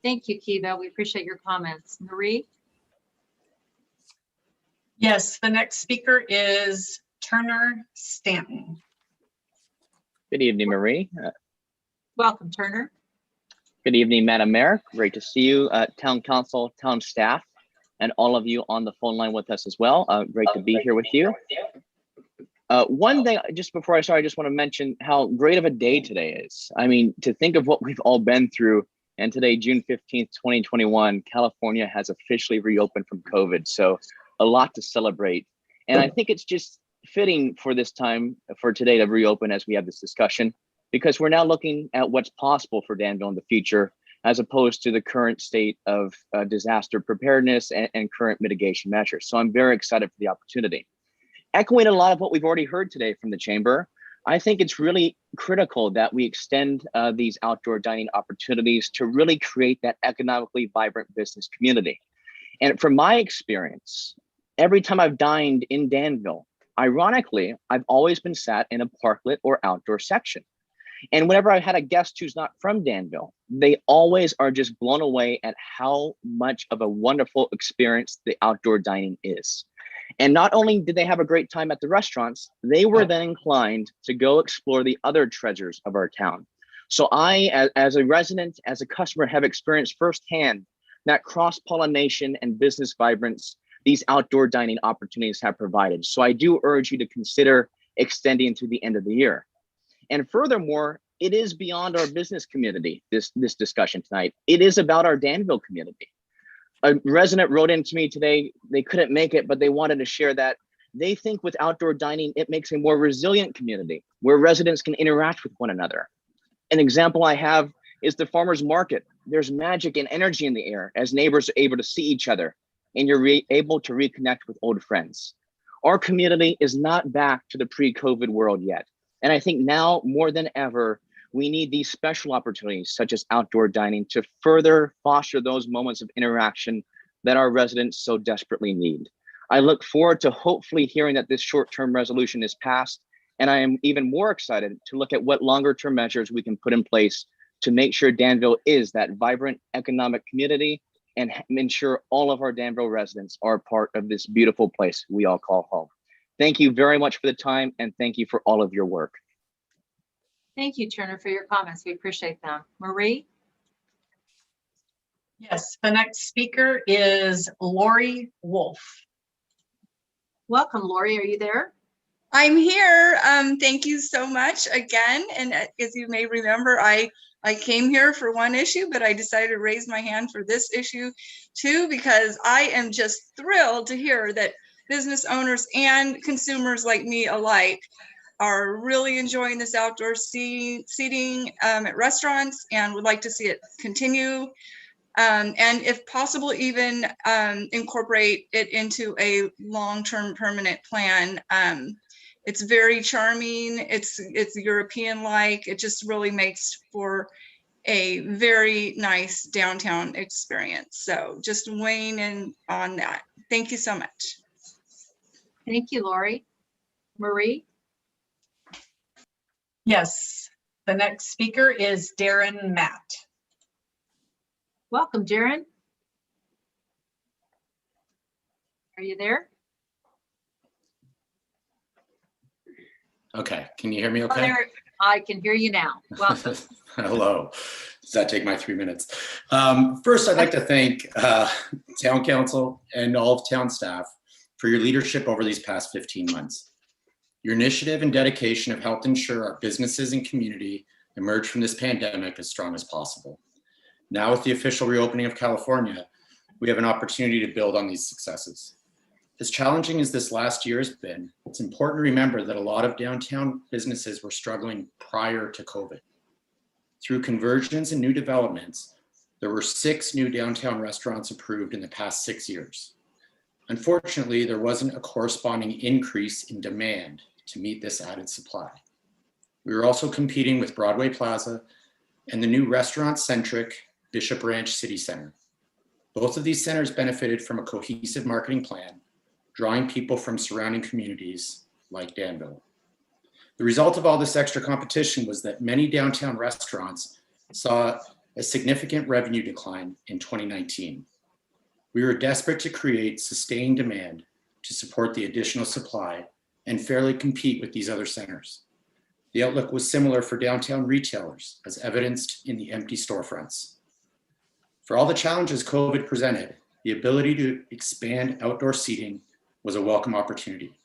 Thank you, Kiva. We appreciate your comments. Marie? Yes, the next speaker is Turner Stanton. Good evening, Marie. Welcome, Turner. Good evening, Madam Mayor. Great to see you, Town Council, town staff, and all of you on the phone line with us as well. Great to be here with you. One thing, just before I start, I just want to mention how great of a day today is. I mean, to think of what we've all been through, and today, June 15th, 2021, California has officially reopened from COVID. So a lot to celebrate. And I think it's just fitting for this time, for today to reopen as we have this discussion, because we're now looking at what's possible for Danville in the future, as opposed to the current state of disaster preparedness and current mitigation measures. So I'm very excited for the opportunity. Echoing a lot of what we've already heard today from the Chamber, I think it's really critical that we extend these outdoor dining opportunities to really create that economically vibrant business community. And from my experience, every time I've dined in Danville, ironically, I've always been sat in a parklet or outdoor section. And whenever I've had a guest who's not from Danville, they always are just blown away at how much of a wonderful experience the outdoor dining is. And not only did they have a great time at the restaurants, they were then inclined to go explore the other treasures of our town. So I, as a resident, as a customer, have experienced firsthand that cross-pollination and business vibrance these outdoor dining opportunities have provided. So I do urge you to consider extending to the end of the year. And furthermore, it is beyond our business community, this discussion tonight. It is about our Danville community. A resident wrote into me today, they couldn't make it, but they wanted to share that they think with outdoor dining, it makes a more resilient community where residents can interact with one another. An example I have is the farmer's market. There's magic and energy in the air as neighbors are able to see each other and you're able to reconnect with old friends. Our community is not back to the pre-COVID world yet. And I think now more than ever, we need these special opportunities such as outdoor dining to further foster those moments of interaction that our residents so desperately need. I look forward to hopefully hearing that this short-term resolution is passed, and I am even more excited to look at what longer-term measures we can put in place to make sure Danville is that vibrant economic community and ensure all of our Danville residents are part of this beautiful place we all call home. Thank you very much for the time, and thank you for all of your work. Thank you, Turner, for your comments. We appreciate them. Marie? Yes, the next speaker is Lori Wolf. Welcome, Lori. Are you there? I'm here. Thank you so much again. And as you may remember, I came here for one issue, but I decided to raise my hand for this issue too, because I am just thrilled to hear that business owners and consumers like me alike are really enjoying this outdoor seating at restaurants and would like to see it continue. And if possible, even incorporate it into a long-term permanent plan. It's very charming. It's European-like. It just really makes for a very nice downtown experience. So just weighing in on that. Thank you so much. Thank you, Lori. Marie? Yes, the next speaker is Darren Matt. Welcome, Darren. Are you there? Okay, can you hear me okay? Oh, there, I can hear you now. Welcome. Hello. Does that take my 3 minutes? First, I'd like to thank Town Council and all of town staff for your leadership over these past 15 months. Your initiative and dedication have helped ensure our businesses and community emerge from this pandemic as strong as possible. Now, with the official reopening of California, we have an opportunity to build on these successes. As challenging as this last year has been, it's important to remember that a lot of downtown businesses were struggling prior to COVID. Through conversions and new developments, there were 6 new downtown restaurants approved in the past 6 years. Unfortunately, there wasn't a corresponding increase in demand to meet this added supply. We were also competing with Broadway Plaza and the new restaurant-centric Bishop Ranch City Center. Both of these centers benefited from a cohesive marketing plan, drawing people from surrounding communities like Danville. The result of all this extra competition was that many downtown restaurants saw a significant revenue decline in 2019. We were desperate to create sustained demand to support the additional supply and fairly compete with these other centers. The outlook was similar for downtown retailers, as evidenced in the empty storefronts. For all the challenges COVID presented, the ability to expand outdoor seating was a welcome opportunity.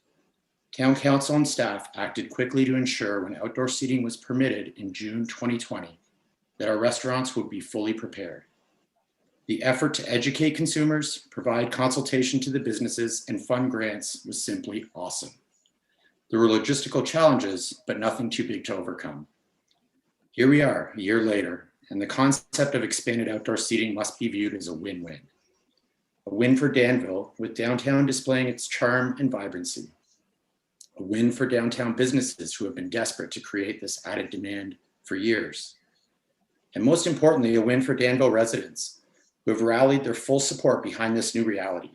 Town Council and staff acted quickly to ensure when outdoor seating was permitted in June 2020, that our restaurants would be fully prepared. The effort to educate consumers, provide consultation to the businesses, and fund grants was simply awesome. There were logistical challenges, but nothing too big to overcome. Here we are, a year later, and the concept of expanded outdoor seating must be viewed as a win-win. A win for Danville, with downtown displaying its charm and vibrancy. A win for downtown businesses who have been desperate to create this added demand for years. And most importantly, a win for Danville residents who have rallied their full support behind this new reality.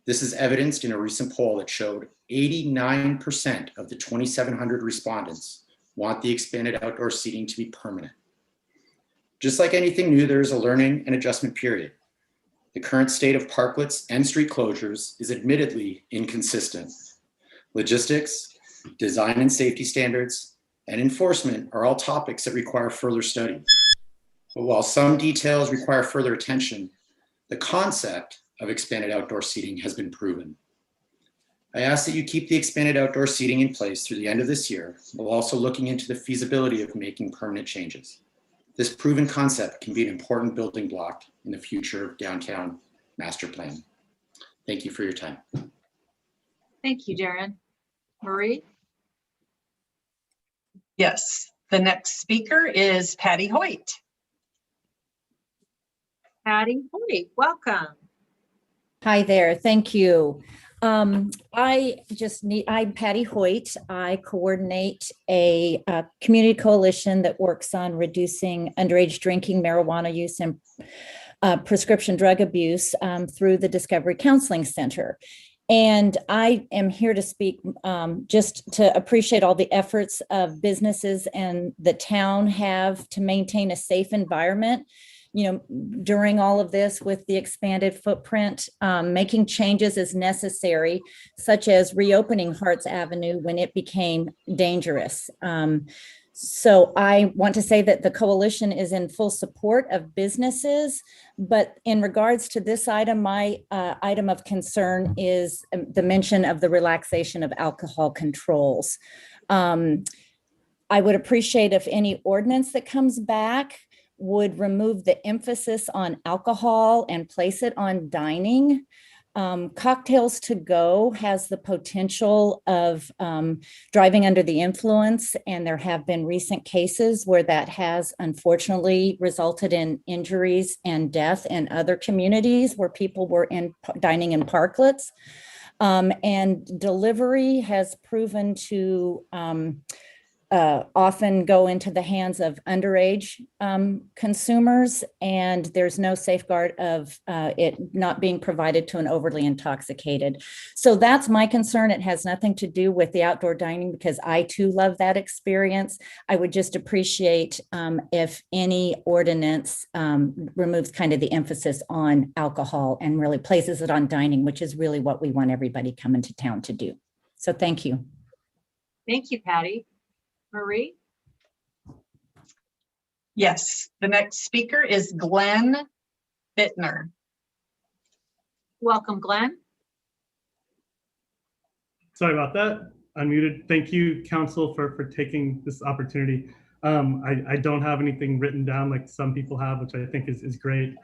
This is evidenced in a recent poll that showed 89% of the 2,700 respondents want the expanded outdoor seating to be permanent. Just like anything new, there is a learning and adjustment period. The current state of parklets and street closures is admittedly inconsistent. Logistics, design and safety standards, and enforcement are all topics that require further study. But while some details require further attention, the concept of expanded outdoor seating has been proven. I ask that you keep the expanded outdoor seating in place through the end of this year, while also looking into the feasibility of making permanent changes. This proven concept can be an important building block in the future downtown master plan. Thank you for your time. Thank you, Darren. Marie? Yes, the next speaker is Patty Hoyt. Patty Hoyt, welcome. Hi there, thank you. I'm Patty Hoyt. I coordinate a community coalition that works on reducing underage drinking, marijuana use, and prescription drug abuse through the Discovery Counseling Center. And I am here to speak just to appreciate all the efforts of businesses and the town have to maintain a safe environment. You know, during all of this with the expanded footprint, making changes as necessary, such as reopening Harts Avenue when it became dangerous. So I want to say that the coalition is in full support of businesses, but in regards to this item, my item of concern is the mention of the relaxation of alcohol controls. I would appreciate if any ordinance that comes back would remove the emphasis on alcohol and place it on dining. Cocktails to go has the potential of driving under the influence, and there have been recent cases where that has unfortunately resulted in injuries and death in other communities where people were dining in parklets. And delivery has proven to often go into the hands of underage consumers, and there's no safeguard of it not being provided to an overly intoxicated. So that's my concern. It has nothing to do with the outdoor dining because I too love that experience. I would just appreciate if any ordinance removes kind of the emphasis on alcohol and really places it on dining, which is really what we want everybody coming to town to do. So thank you. Thank you, Patty. Marie? Yes, the next speaker is Glenn Bittner. Welcome, Glenn. Sorry about that. Unmuted. Thank you, council, for taking this opportunity. I don't have anything written down like some people have, which I think is great.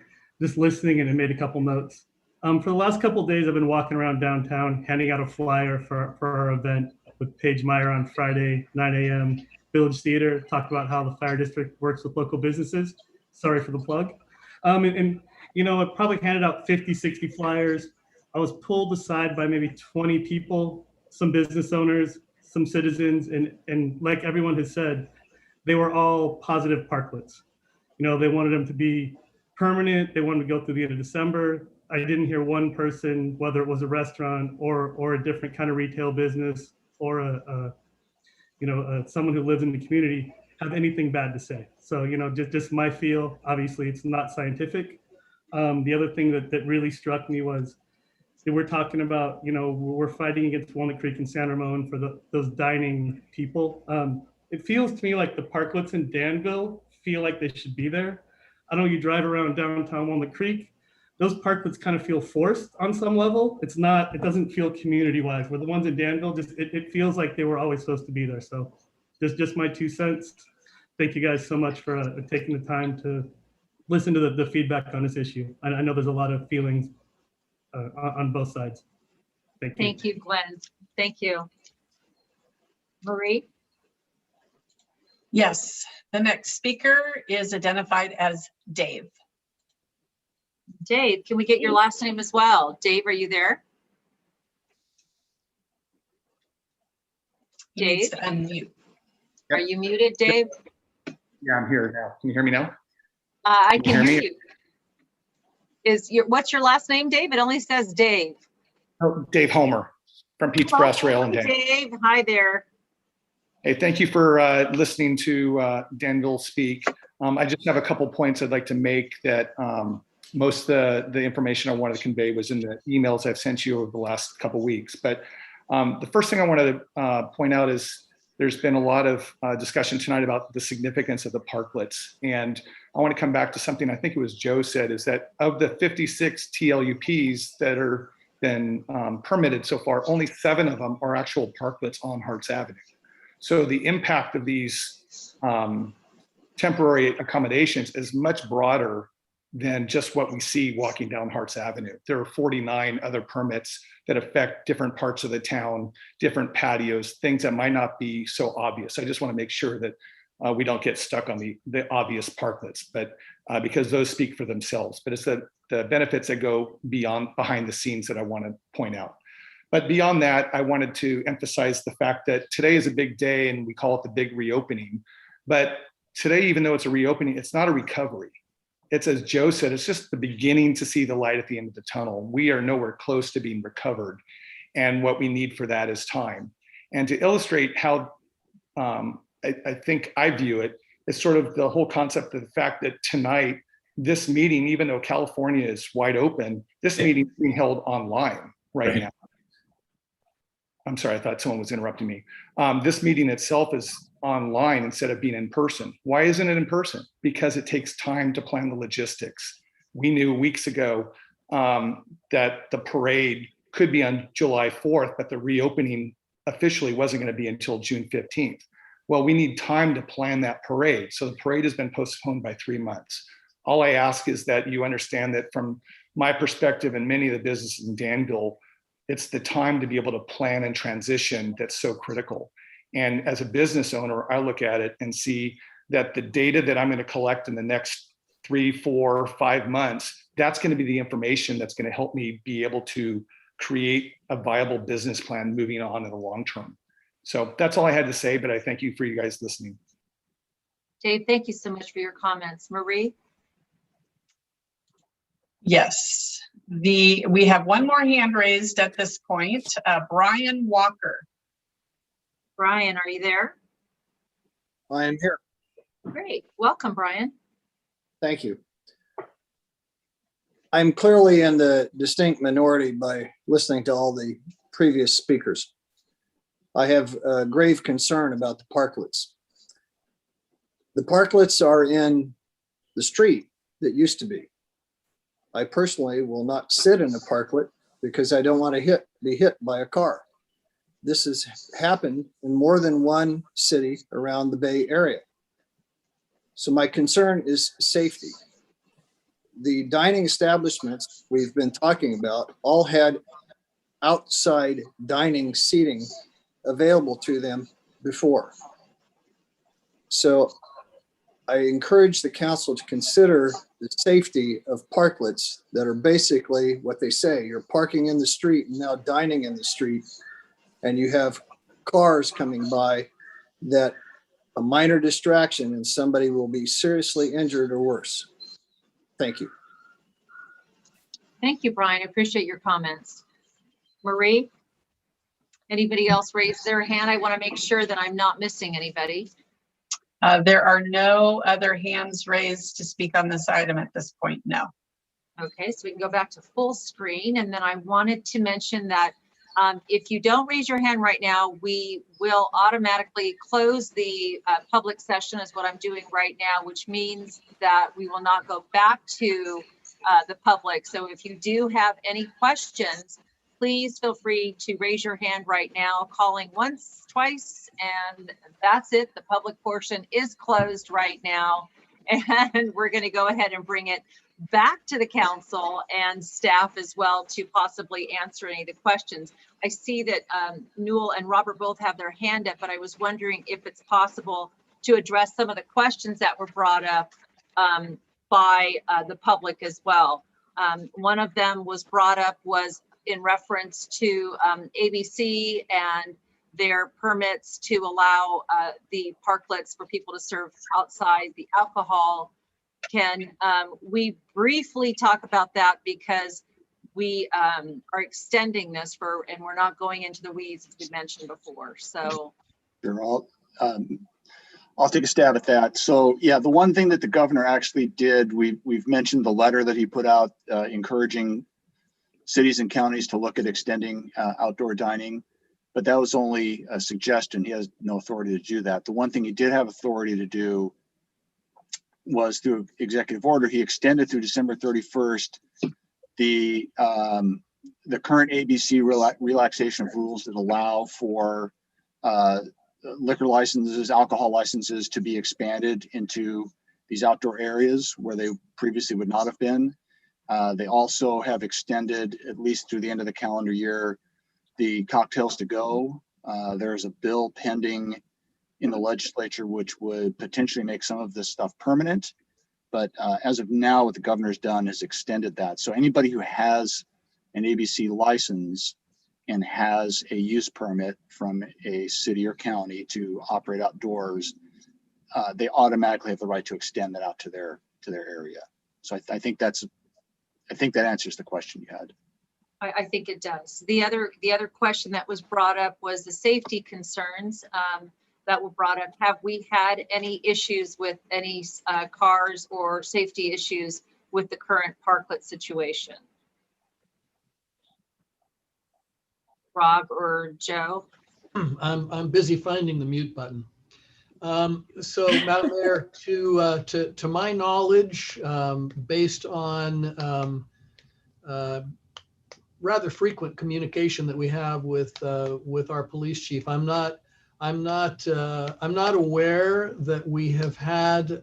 Just listening and I made a couple notes. For the last couple of days, I've been walking around downtown, handing out a flyer for our event with Paige Meyer on Friday, 9 a.m. Village Theater, talked about how the fire district works with local businesses. Sorry for the plug. You know, I probably handed out 50, 60 flyers. I was pulled aside by maybe 20 people, some business owners, some citizens, and like everyone has said, they were all positive parklets. You know, they wanted them to be permanent. They wanted to go through the end of December. I didn't hear one person, whether it was a restaurant or a different kind of retail business or someone who lives in the community, have anything bad to say. So, you know, just my feel. Obviously, it's not scientific. The other thing that really struck me was that we're talking about, you know, we're fighting against Walnut Creek and San Ramon for those dining people. It feels to me like the parklets in Danville feel like they should be there. I know you drive around downtown Walnut Creek, those parklets kind of feel forced on some level. It doesn't feel community wise, where the ones in Danville, it feels like they were always supposed to be there. So just my 2 cents. Thank you guys so much for taking the time to listen to the feedback on this issue. I know there's a lot of feelings on both sides. Thank you. Thank you, Glenn. Thank you. Marie? Yes, the next speaker is identified as Dave. Dave, can we get your last name as well? Dave, are you there? Dave? Unmute. Are you muted, Dave? Yeah, I'm here now. Can you hear me now? I can hear me? you. What's your last name, Dave? It only says Dave. Oh, Dave Homer from Pete's Brass Rail and Danville. Dave, hi there. Hey, thank you for listening to Danville speak. I just have a couple points I'd like to make that most of the information I wanted to convey was in the emails I've sent you over the last couple weeks. But the first thing I wanted to point out is there's been a lot of discussion tonight about the significance of the parklets. And I want to come back to something I think it was Joe said, is that of the 56 TLUPs that are been permitted so far, only 7 of them are actual parklets on Harts Avenue. So the impact of these temporary accommodations is much broader than just what we see walking down Harts Avenue. There are 49 other permits that affect different parts of the town, different patios, things that might not be so obvious. I just want to make sure that we don't get stuck on the obvious parklets, but because those speak for themselves. But it's the benefits that go behind the scenes that I want to point out. But beyond that, I wanted to emphasize the fact that today is a big day and we call it the big reopening. But today, even though it's a reopening, it's not a recovery. It's, as Joe said, it's just the beginning to see the light at the end of the tunnel. We are nowhere close to being recovered. And what we need for that is time. And to illustrate how I think I view it, is sort of the whole concept of the fact that tonight, this meeting, even though California is wide open, this meeting is being held online right now. I'm sorry, I thought someone was interrupting me. This meeting itself is online instead of being in person. Why isn't it in person? Because it takes time to plan the logistics. We knew weeks ago that the parade could be on July 4th, but the reopening officially wasn't going to be until June 15th. Well, we need time to plan that parade. So the parade has been postponed by 3 months. All I ask is that you understand that from my perspective and many of the businesses in Danville, it's the time to be able to plan and transition that's so critical. And as a business owner, I look at it and see that the data that I'm going to collect in the next 3, 4, 5 months, that's going to be the information that's going to help me be able to create a viable business plan moving on in the long term. So that's all I had to say, but I thank you for you guys listening. Dave, thank you so much for your comments. Marie? Yes, we have one more hand raised at this point, Brian Walker. Brian, are you there? I am here. Great. Welcome, Brian. Thank you. I'm clearly in the distinct minority by listening to all the previous speakers. I have a grave concern about the parklets. The parklets are in the street that used to be. I personally will not sit in a parklet because I don't want to be hit by a car. This has happened in more than one city around the Bay Area. So my concern is safety. The dining establishments we've been talking about all had outside dining seating available to them before. So I encourage the council to consider the safety of parklets that are basically what they say. You're parking in the street and now dining in the street, and you have cars coming by that a minor distraction and somebody will be seriously injured or worse. Thank you. Thank you, Brian. I appreciate your comments. Marie? Anybody else raise their hand? I want to make sure that I'm not missing anybody. There are no other hands raised to speak on this item at this point, no. Okay, so we can go back to full screen. And then I wanted to mention that if you don't raise your hand right now, we will automatically close the public session is what I'm doing right now, which means that we will not go back to the public. So if you do have any questions, please feel free to raise your hand right now, calling once, twice, and that's it. The public portion is closed right now. And we're going to go ahead and bring it back to the council and staff as well to possibly answer any of the questions. I see that Newell and Robert both have their hand up, but I was wondering if it's possible to address some of the questions that were brought up by the public as well. One of them was brought up was in reference to ABC and their permits to allow the parklets for people to serve outside the alcohol. Can we briefly talk about that, because we are extending this and we're not going into the weeds as we mentioned before. So Sure, I'll take a stab at that. So yeah, the one thing that the governor actually did, we've mentioned the letter that he put out encouraging cities and counties to look at extending outdoor dining, but that was only a suggestion. He has no authority to do that. The one thing he did have authority to do was through executive order. He extended through December 31st the current ABC relaxation of rules that allow for liquor licenses, alcohol licenses to be expanded into these outdoor areas where they previously would not have been. They also have extended, at least through the end of the calendar year, the cocktails to go. There's a bill pending in the legislature which would potentially make some of this stuff permanent. But as of now, what the governor's done is extended that. So anybody who has an ABC license and has a use permit from a city or county to operate outdoors, they automatically have the right to extend that out to their area. So I think that answers the question you had. I think it does. The other question that was brought up was the safety concerns that were brought up. Have we had any issues with any cars or safety issues with the current parklet situation? Rob or Joe? I'm busy finding the mute button. So, Madam Mayor, to my knowledge, based on rather frequent communication that we have with our police chief, I'm not aware that we have had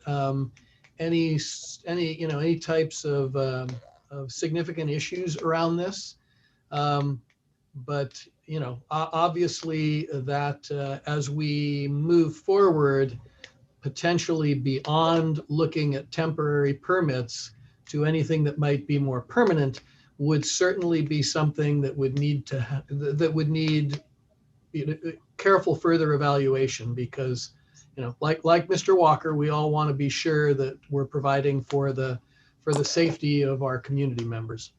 any types of significant issues around this. But obviously that as we move forward, potentially beyond looking at temporary permits to anything that might be more permanent, would certainly be something that would need careful further evaluation, because like Mr. Walker, we all want to be sure that we're providing for the safety of our community members.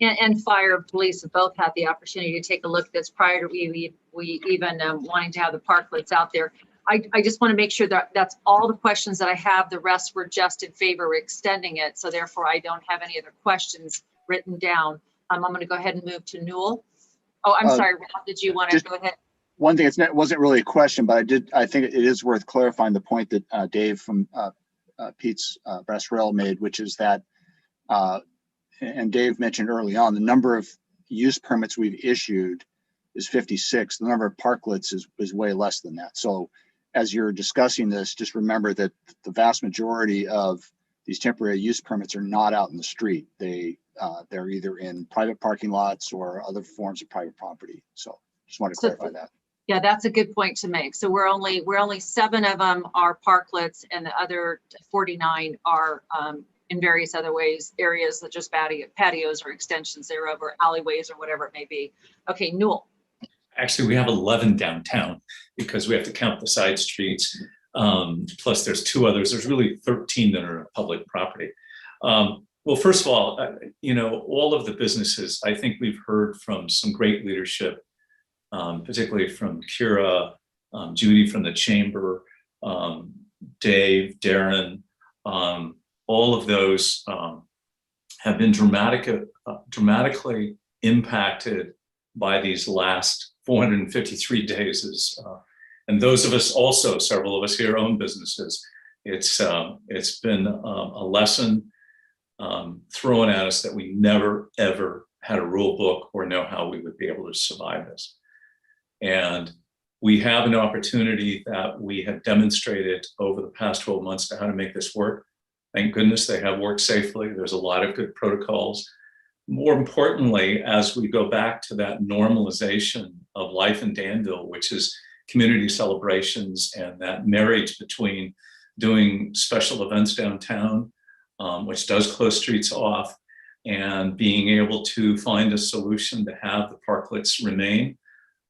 And fire and police have both had the opportunity to take a look at this prior to we even wanting to have the parklets out there. I just want to make sure that that's all the questions that I have. The rest were just in favor of extending it. So therefore, I don't have any other questions written down. I'm going to go ahead and move to Newell. Oh, I'm sorry, Rob, did you want to go ahead? one thing, wasn't really a question, but I think it is worth clarifying the point that Dave from Pete's Brass Rail made, which is that, and Dave mentioned early on, the number of use permits we've issued is 56. The number of parklets is way less than that. So as you're discussing this, just remember that the vast majority of these temporary use permits are not out in the street. They're either in private parking lots or other forms of private property. So just want to clarify that. Yeah, that's a good point to make. So we're only 7 of them are parklets, and the other 49 are in various other ways, areas such as patios or extensions thereof, or alleyways or whatever it may be. Okay, Newell. Actually, we have 11 downtown because we have to count the side streets. Plus there's 2 others. There's really 13 that are public property. Well, first of all, all of the businesses, I think we've heard from some great leadership, particularly from Kira, Judy from the Chamber, Dave, Darren, all of those have been dramatically impacted by these last 453 days. And those of us also, several of us here own businesses. It's been a lesson thrown at us that we never, ever had a rule book or know how we would be able to survive this. And we have an opportunity that we have demonstrated over the past 12 months to how to make this work. Thank goodness they have worked safely. There's a lot of good protocols. More importantly, as we go back to that normalization of life in Danville, which is community celebrations and that marriage between doing special events downtown, which does close streets off, and being able to find a solution to have the parklets remain.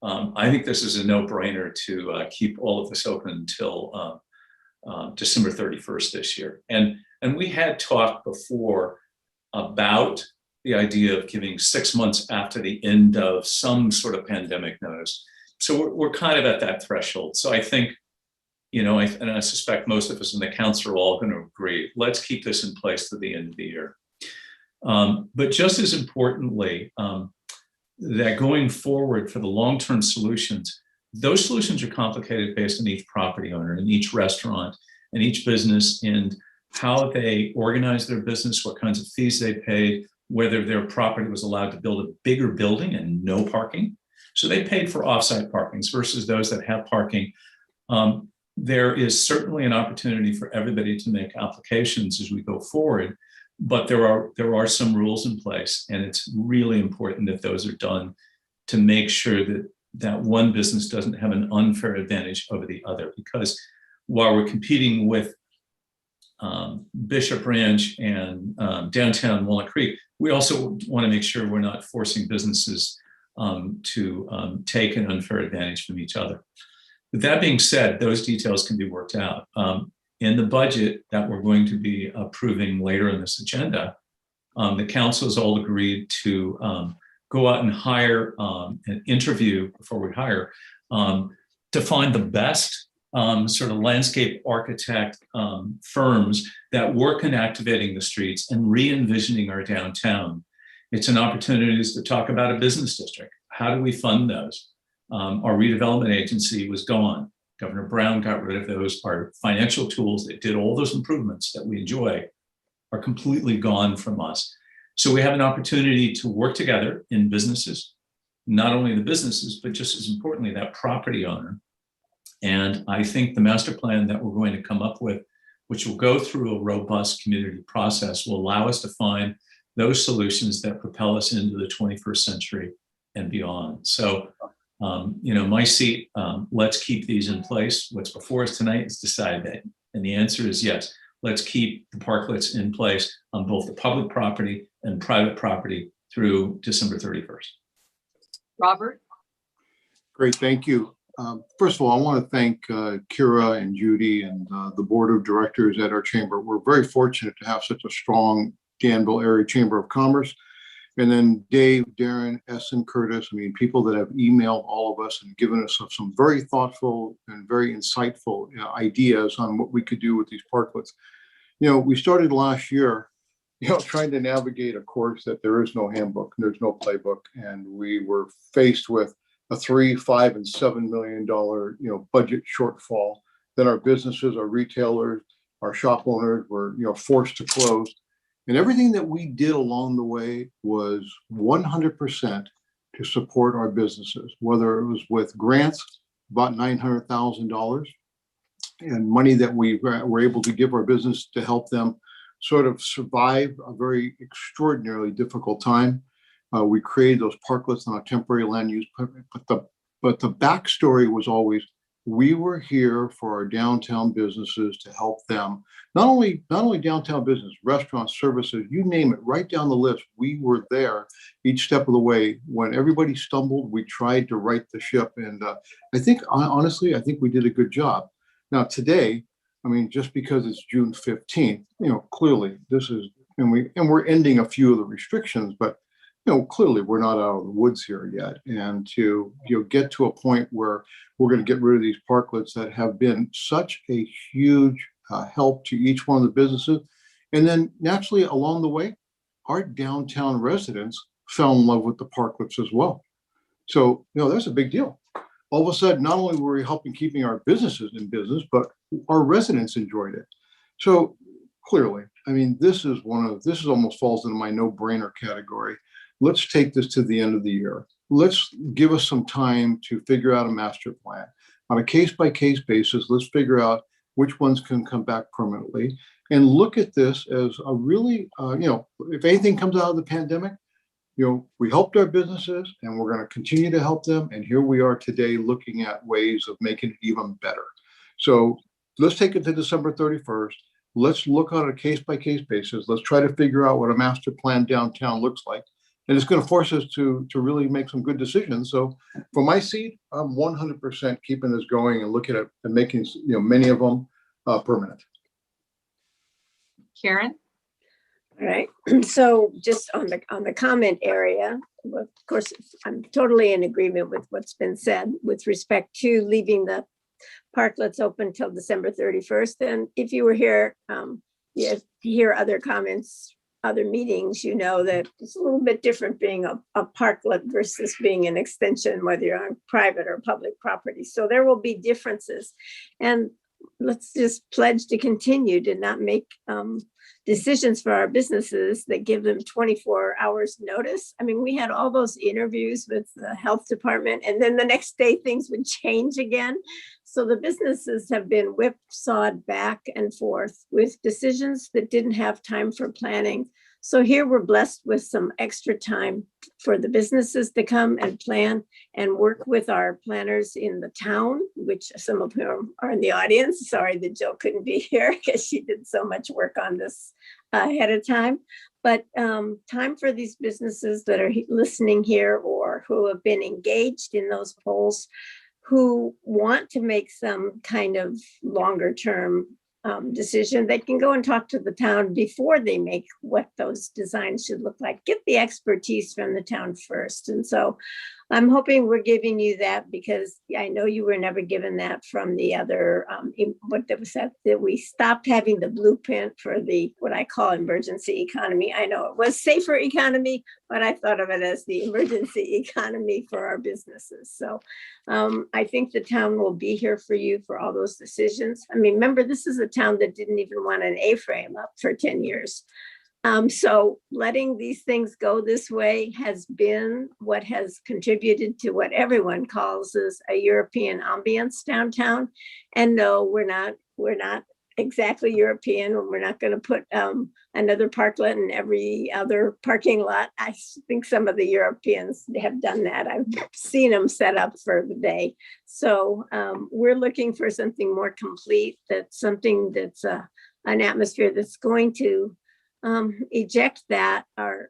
I think this is a no-brainer to keep all of this open until December 31st this year. And we had talked before about the idea of giving 6 months after the end of some sort of pandemic notice. So we're kind of at that threshold. So I think, and I suspect most of us in the council are all going to agree, let's keep this in place to the end of the year. But just as importantly, that going forward for the long-term solutions, those solutions are complicated based on each property owner and each restaurant and each business and how they organize their business, what kinds of fees they paid, whether their property was allowed to build a bigger building and no parking. So they paid for offsite parkings versus those that have parking. There is certainly an opportunity for everybody to make applications as we go forward, but there are some rules in place, and it's really important that those are done to make sure that one business doesn't have an unfair advantage over the other. Because while we're competing with Bishop Ranch and downtown Walnut Creek, we also want to make sure we're not forcing businesses to take an unfair advantage from each other. With that being said, those details can be worked out. In the budget that we're going to be approving later in this agenda, the council has all agreed to go out and hire an interview before we hire to find the best sort of landscape architect firms that work in activating the streets and re-envisioning our downtown. It's an opportunity to talk about a business district. How do we fund those? Our redevelopment agency was gone. Governor Brown got rid of those. Our financial tools that did all those improvements that we enjoy are completely gone from us. So we have an opportunity to work together in businesses, not only the businesses, but just as importantly, that property owner. And I think the master plan that we're going to come up with, which will go through a robust community process, will allow us to find those solutions that propel us into the 21st century and beyond. So, my seat, let's keep these in place. What's before us tonight is decide that. And the answer is yes, let's keep the parklets in place on both the public property and private property through December 31st. Robert? Great, thank you. First of all, I want to thank Kira and Judy and the board of directors at our chamber. We're very fortunate to have such a strong Danville Area Chamber of Commerce. And then Dave, Darren, Essen, Curtis, people that have emailed all of us and given us some very thoughtful and very insightful ideas on what we could do with these parklets. We started last year, trying to navigate a course that there is no handbook, there's no playbook, and we were faced with a $3, $5, and $7 million budget shortfall. Then our businesses, our retailers, our shop owners were forced to close. And everything that we did along the way was 100% to support our businesses, whether it was with grants, about $900,000, and money that we were able to give our business to help them sort of survive a very extraordinarily difficult time. We created those parklets on a temporary land use permit, but the backstory was always, we were here for our downtown businesses to help them. Not only downtown business, restaurants, services, you name it, right down the list. We were there each step of the way. When everybody stumbled, we tried to right the ship. And I think, honestly, I think we did a good job. Now today, I mean, just because it's June 15th, clearly this is, and we're ending a few of the restrictions, but clearly we're not out of the woods here yet. And to get to a point where we're going to get rid of these parklets that have been such a huge help to each one of the businesses. And then naturally along the way, our downtown residents fell in love with the parklets as well. So, that's a big deal. All of a sudden, not only were we helping keeping our businesses in business, but our residents enjoyed it. So clearly, I mean, this almost falls into my no-brainer category. Let's take this to the end of the year. Let's give us some time to figure out a master plan. On a case-by-case basis, let's figure out which ones can come back permanently and look at this as a really, if anything comes out of the pandemic, we helped our businesses and we're going to continue to help them. And here we are today looking at ways of making it even better. So let's take it to December 31st. Let's look on a case-by-case basis. Let's try to figure out what a master plan downtown looks like. And it's going to force us to really make some good decisions. So for my seat, I'm 100% keeping this going and looking at and making many of them permanent. Karen? All right. So just on the comment area, of course, I'm totally in agreement with what's been said with respect to leaving the parklets open till December 31st. And if you were here, you hear other comments, other meetings, that it's a little bit different being a parklet versus being an extension, whether you're on private or public property. So there will be differences. And let's just pledge to continue to not make decisions for our businesses that give them 24 hours notice. I mean, we had all those interviews with the health department, and then the next day things would change again. So the businesses have been whipsawed back and forth with decisions that didn't have time for planning. So here we're blessed with some extra time for the businesses to come and plan and work with our planners in the town, which some of whom are in the audience. Sorry that Jill couldn't be here because she did so much work on this ahead of time. But time for these businesses that are listening here or who have been engaged in those polls, who want to make some kind of longer term decision, they can go and talk to the town before they make what those designs should look like. Get the expertise from the town first. And so I'm hoping we're giving you that, because I know you were never given that from the other, what that was that we stopped having the blueprint for the, what I call emergency economy. I know it was safer economy, but I thought of it as the emergency economy for our businesses. So I think the town will be here for you for all those decisions. I mean, remember, this is a town that didn't even want an A-frame up for 10 years. So letting these things go this way has been what has contributed to what everyone calls is a European ambience downtown. And no, we're not exactly European. We're not going to put another parklet in every other parking lot. I think some of the Europeans have done that. I've seen them set up for the day. So we're looking for something more complete, that's something that's an atmosphere that's going to eject that or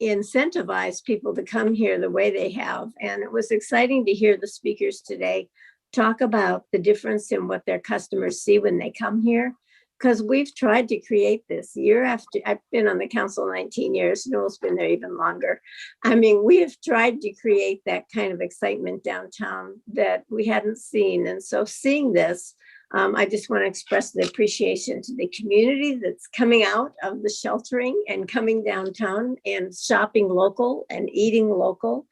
incentivize people to come here the way they have. And it was exciting to hear the speakers today talk about the difference in what their customers see when they come here, because we've tried to create this year after. I've been on the council 19 years. Noel's been there even longer. I mean, we have tried to create that kind of excitement downtown that we hadn't seen. And so seeing this, I just want to express the appreciation to the community that's coming out of the sheltering and coming downtown and shopping local and eating local.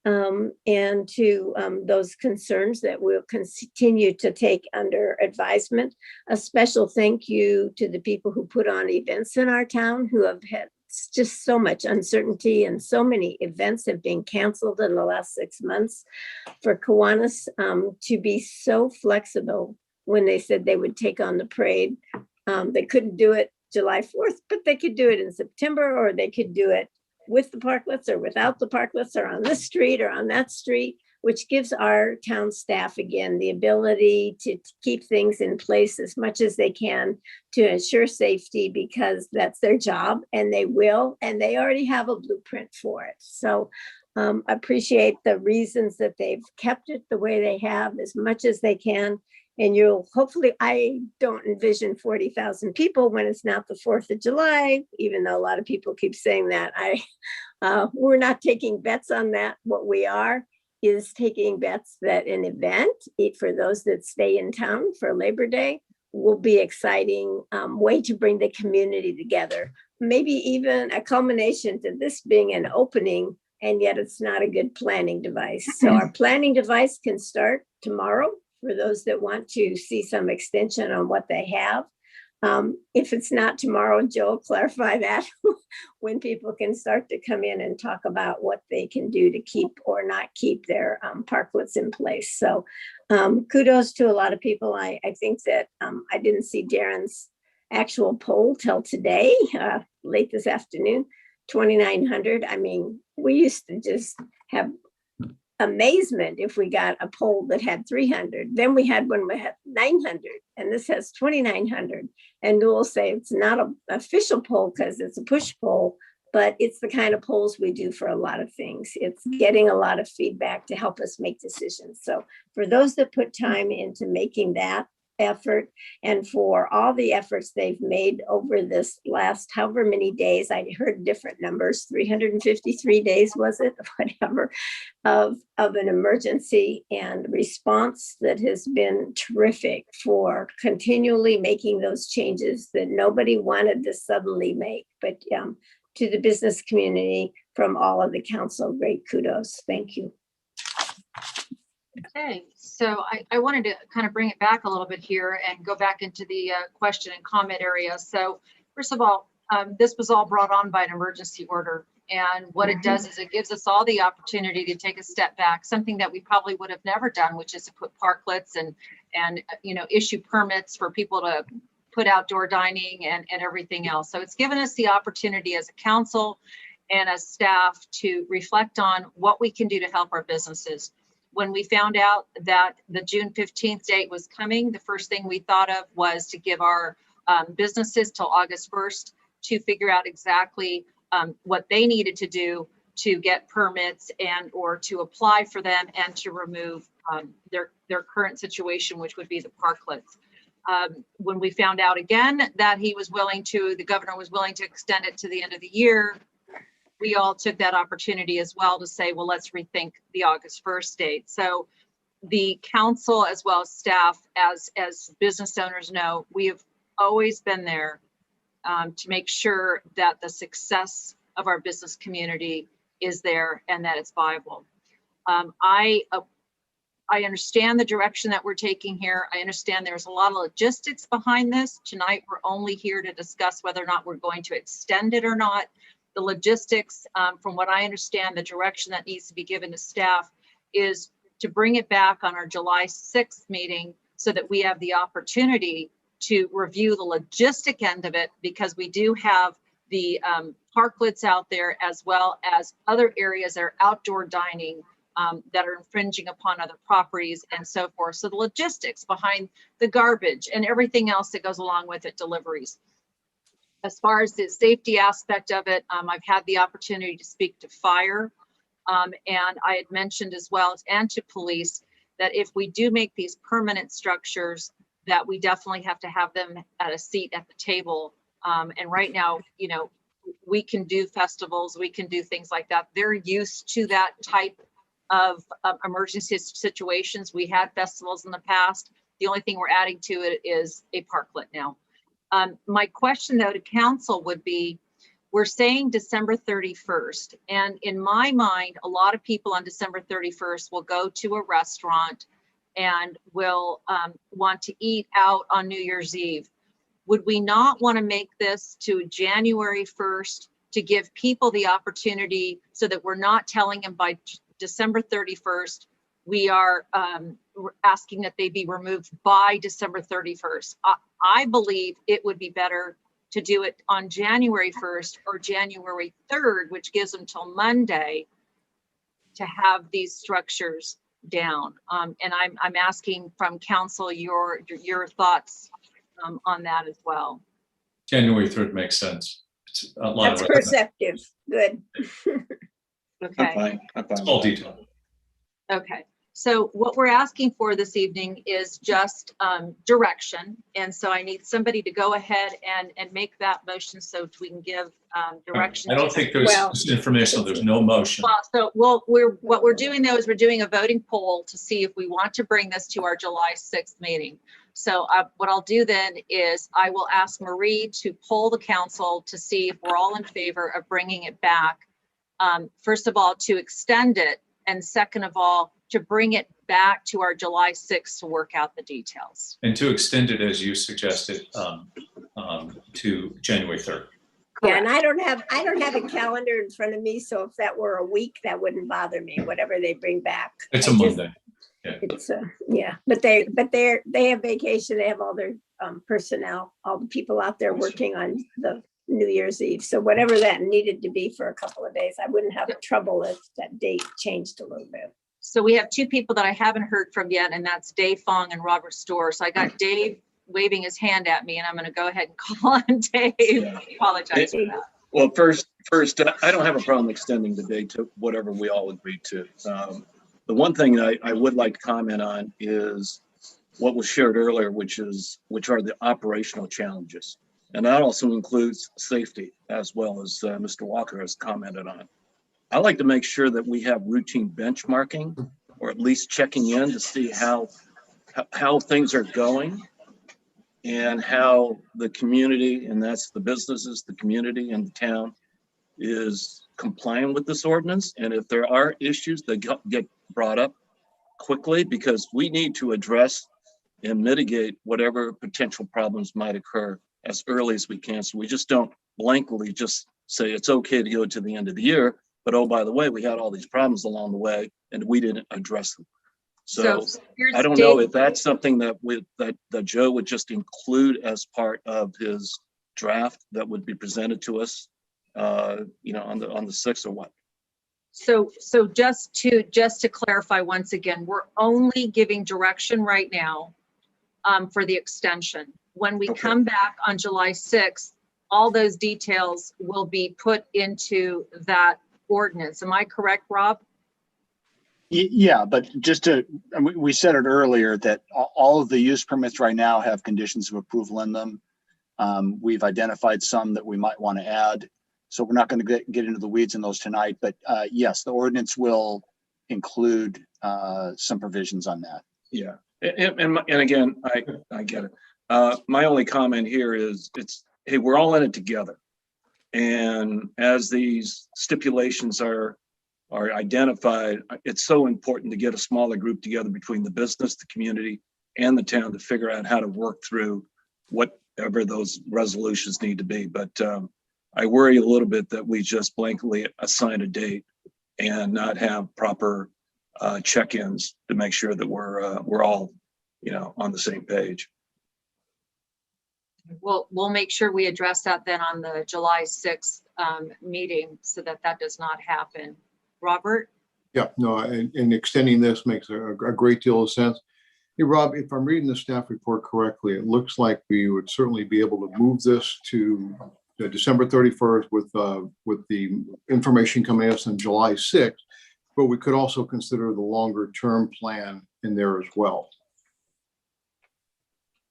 and to those concerns that we'll continue to take under advisement. A special thank you to the people who put on events in our town, who have had just so much uncertainty, and so many events have been canceled in the last 6 months. For Kiwanis to be so flexible when they said they would take on the parade. They couldn't do it July 4th, but they could do it in September, or they could do it with the parklets or without the parklets, or on this street or on that street, which gives our town staff, again, the ability to keep things in place as much as they can to ensure safety, because that's their job, and they will, and they already have a blueprint for it. So appreciate the reasons that they've kept it the way they have as much as they can. And you'll hopefully, I don't envision 40,000 people when it's not the 4th of July, even though a lot of people keep saying that. We're not taking bets on that. What we are is taking bets that an event, for those that stay in town for Labor Day, will be exciting way to bring the community together. Maybe even a culmination to this being an opening, and yet it's not a good planning device. So our planning device can start tomorrow for those that want to see some extension on what they have. If it's not tomorrow, Joe will clarify that when people can start to come in and talk about what they can do to keep or not keep their parklets in place. So kudos to a lot of people. I think that I didn't see Darren's actual poll till today, late this afternoon, 2,900. I mean, we used to just have amazement if we got a poll that had 300. Then we had one that had 900, and this has 2,900. And we'll say it's not an official poll because it's a push poll, but it's the kind of polls we do for a lot of things. It's getting a lot of feedback to help us make decisions. So for those that put time into making that effort, and for all the efforts they've made over this last however many days, I heard different numbers, 353 days was it, whatever, of an emergency and response that has been terrific, for continually making those changes that nobody wanted to suddenly make. But to the business community from all of the council, great kudos. Thank you. Okay, so I wanted to kind of bring it back a little bit here and go back into the question and comment area. So first of all, this was all brought on by an emergency order. And what it does is it gives us all the opportunity to take a step back, something that we probably would have never done, which is to put parklets and issue permits for people to put outdoor dining and everything else. So it's given us the opportunity as a council and as staff to reflect on what we can do to help our businesses. When we found out that the June 15th date was coming, the first thing we thought of was to give our businesses till August 1st to figure out exactly what they needed to do to get permits and or to apply for them and to remove their current situation, which would be the parklets. When we found out again that the governor was willing to extend it to the end of the year, we all took that opportunity as well to say, well, let's rethink the August 1st date. So the council, as well as staff, as business owners know, we have always been there to make sure that the success of our business community is there and that it's viable. I understand the direction that we're taking here. I understand there's a lot of logistics behind this. Tonight, we're only here to discuss whether or not we're going to extend it or not. The logistics, from what I understand, the direction that needs to be given to staff is to bring it back on our July 6th meeting so that we have the opportunity to review the logistic end of it, because we do have the parklets out there as well as other areas that are outdoor dining that are infringing upon other properties and so forth. So the logistics behind the garbage and everything else that goes along with it, deliveries. As far as the safety aspect of it, I've had the opportunity to speak to fire, and I had mentioned as well, and to police, that if we do make these permanent structures, that we definitely have to have them at a seat at the table. And right now, we can do festivals, we can do things like that. They're used to that type of emergency situations. We had festivals in the past. The only thing we're adding to it is a parklet now. My question though to council would be, we're saying December 31st. And in my mind, a lot of people on December 31st will go to a restaurant and will want to eat out on New Year's Eve. Would we not want to make this to January 1st to give people the opportunity so that we're not telling them by December 31st, we are asking that they be removed by December 31st. I believe it would be better to do it on January 1st or January 3rd, which gives them till Monday to have these structures down. And I'm asking from council your thoughts on that as well. January 3rd makes sense. It's a lot That's of perceptive. Good. Okay. I'm fine. It's all detail. Okay. So what we're asking for this evening is just direction. And so I need somebody to go ahead and make that motion so we can give direction. I don't think there's it's informational. There's no motion. What we're doing though is we're doing a voting poll to see if we want to bring this to our July 6th meeting. So what I'll do then is I will ask Marie to poll the council to see if we're all in favor of bringing it back. First of all, to extend it, and second of all, to bring it back to our July 6th to work out the details. And to extend it, as you suggested, to January 3rd. Yeah, and I don't have a calendar in front of me, so if that were a week, that wouldn't bother me, whatever they bring back. It's a Monday. Yeah. It's yeah, but they have vacation, they have all their personnel, all the people out there working on the New Year's Eve. So whatever that needed to be for a couple of days, I wouldn't have trouble if that date changed a little bit. So we have two people that I haven't heard from yet, and that's Dave Fong and Robert Storr. So I got Dave waving his hand at me, and I'm going to go ahead and call on Dave. Yeah. I apologize for that. Well, first, I don't have a problem extending the date to whatever we all agree to. The one thing that I would like to comment on is what was shared earlier, which are the operational challenges. And that also includes safety, as well as Mr. Walker has commented on. I like to make sure that we have routine benchmarking, or at least checking in to see how things are going and how the community, and that's the businesses, the community and the town, is complying with this ordinance. And if there are issues that get brought up quickly, because we need to address and mitigate whatever potential problems might occur as early as we can. So we just don't blankly just say it's okay to go to the end of the year, but oh, by the way, we had all these problems along the way and we didn't address them. So I don't know if that's something that that Joe would just include as part of his draft that would be presented to us, on the 6th or what. So just to clarify once again, we're only giving direction right now for the extension. When we come back on July 6th, all those details will be put into that ordinance. Am I correct, Rob? Yeah, but we said it earlier that all of the use permits right now have conditions of approval in them. We've identified some that we might want to add. So we're not going to get into the weeds in those tonight, but yes, the ordinance will include some provisions on that. Yeah, and again, I get it. My only comment here is hey, we're all in it together. And as these stipulations are identified, it's so important to get a smaller group together between the business, the community, and the town to figure out how to work through whatever those resolutions need to be. But I worry a little bit that we just blankly assign a date and not have proper check-ins to make sure that we're all, on the same page. We'll make sure we address that then on the July 6th meeting so that does not happen. Robert? Yeah, no, and extending this makes a great deal of sense. Hey, Rob, if I'm reading the staff report correctly, it looks like we would certainly be able to move this to December 31st with the information coming us on July 6th, but we could also consider the longer term plan in there as well.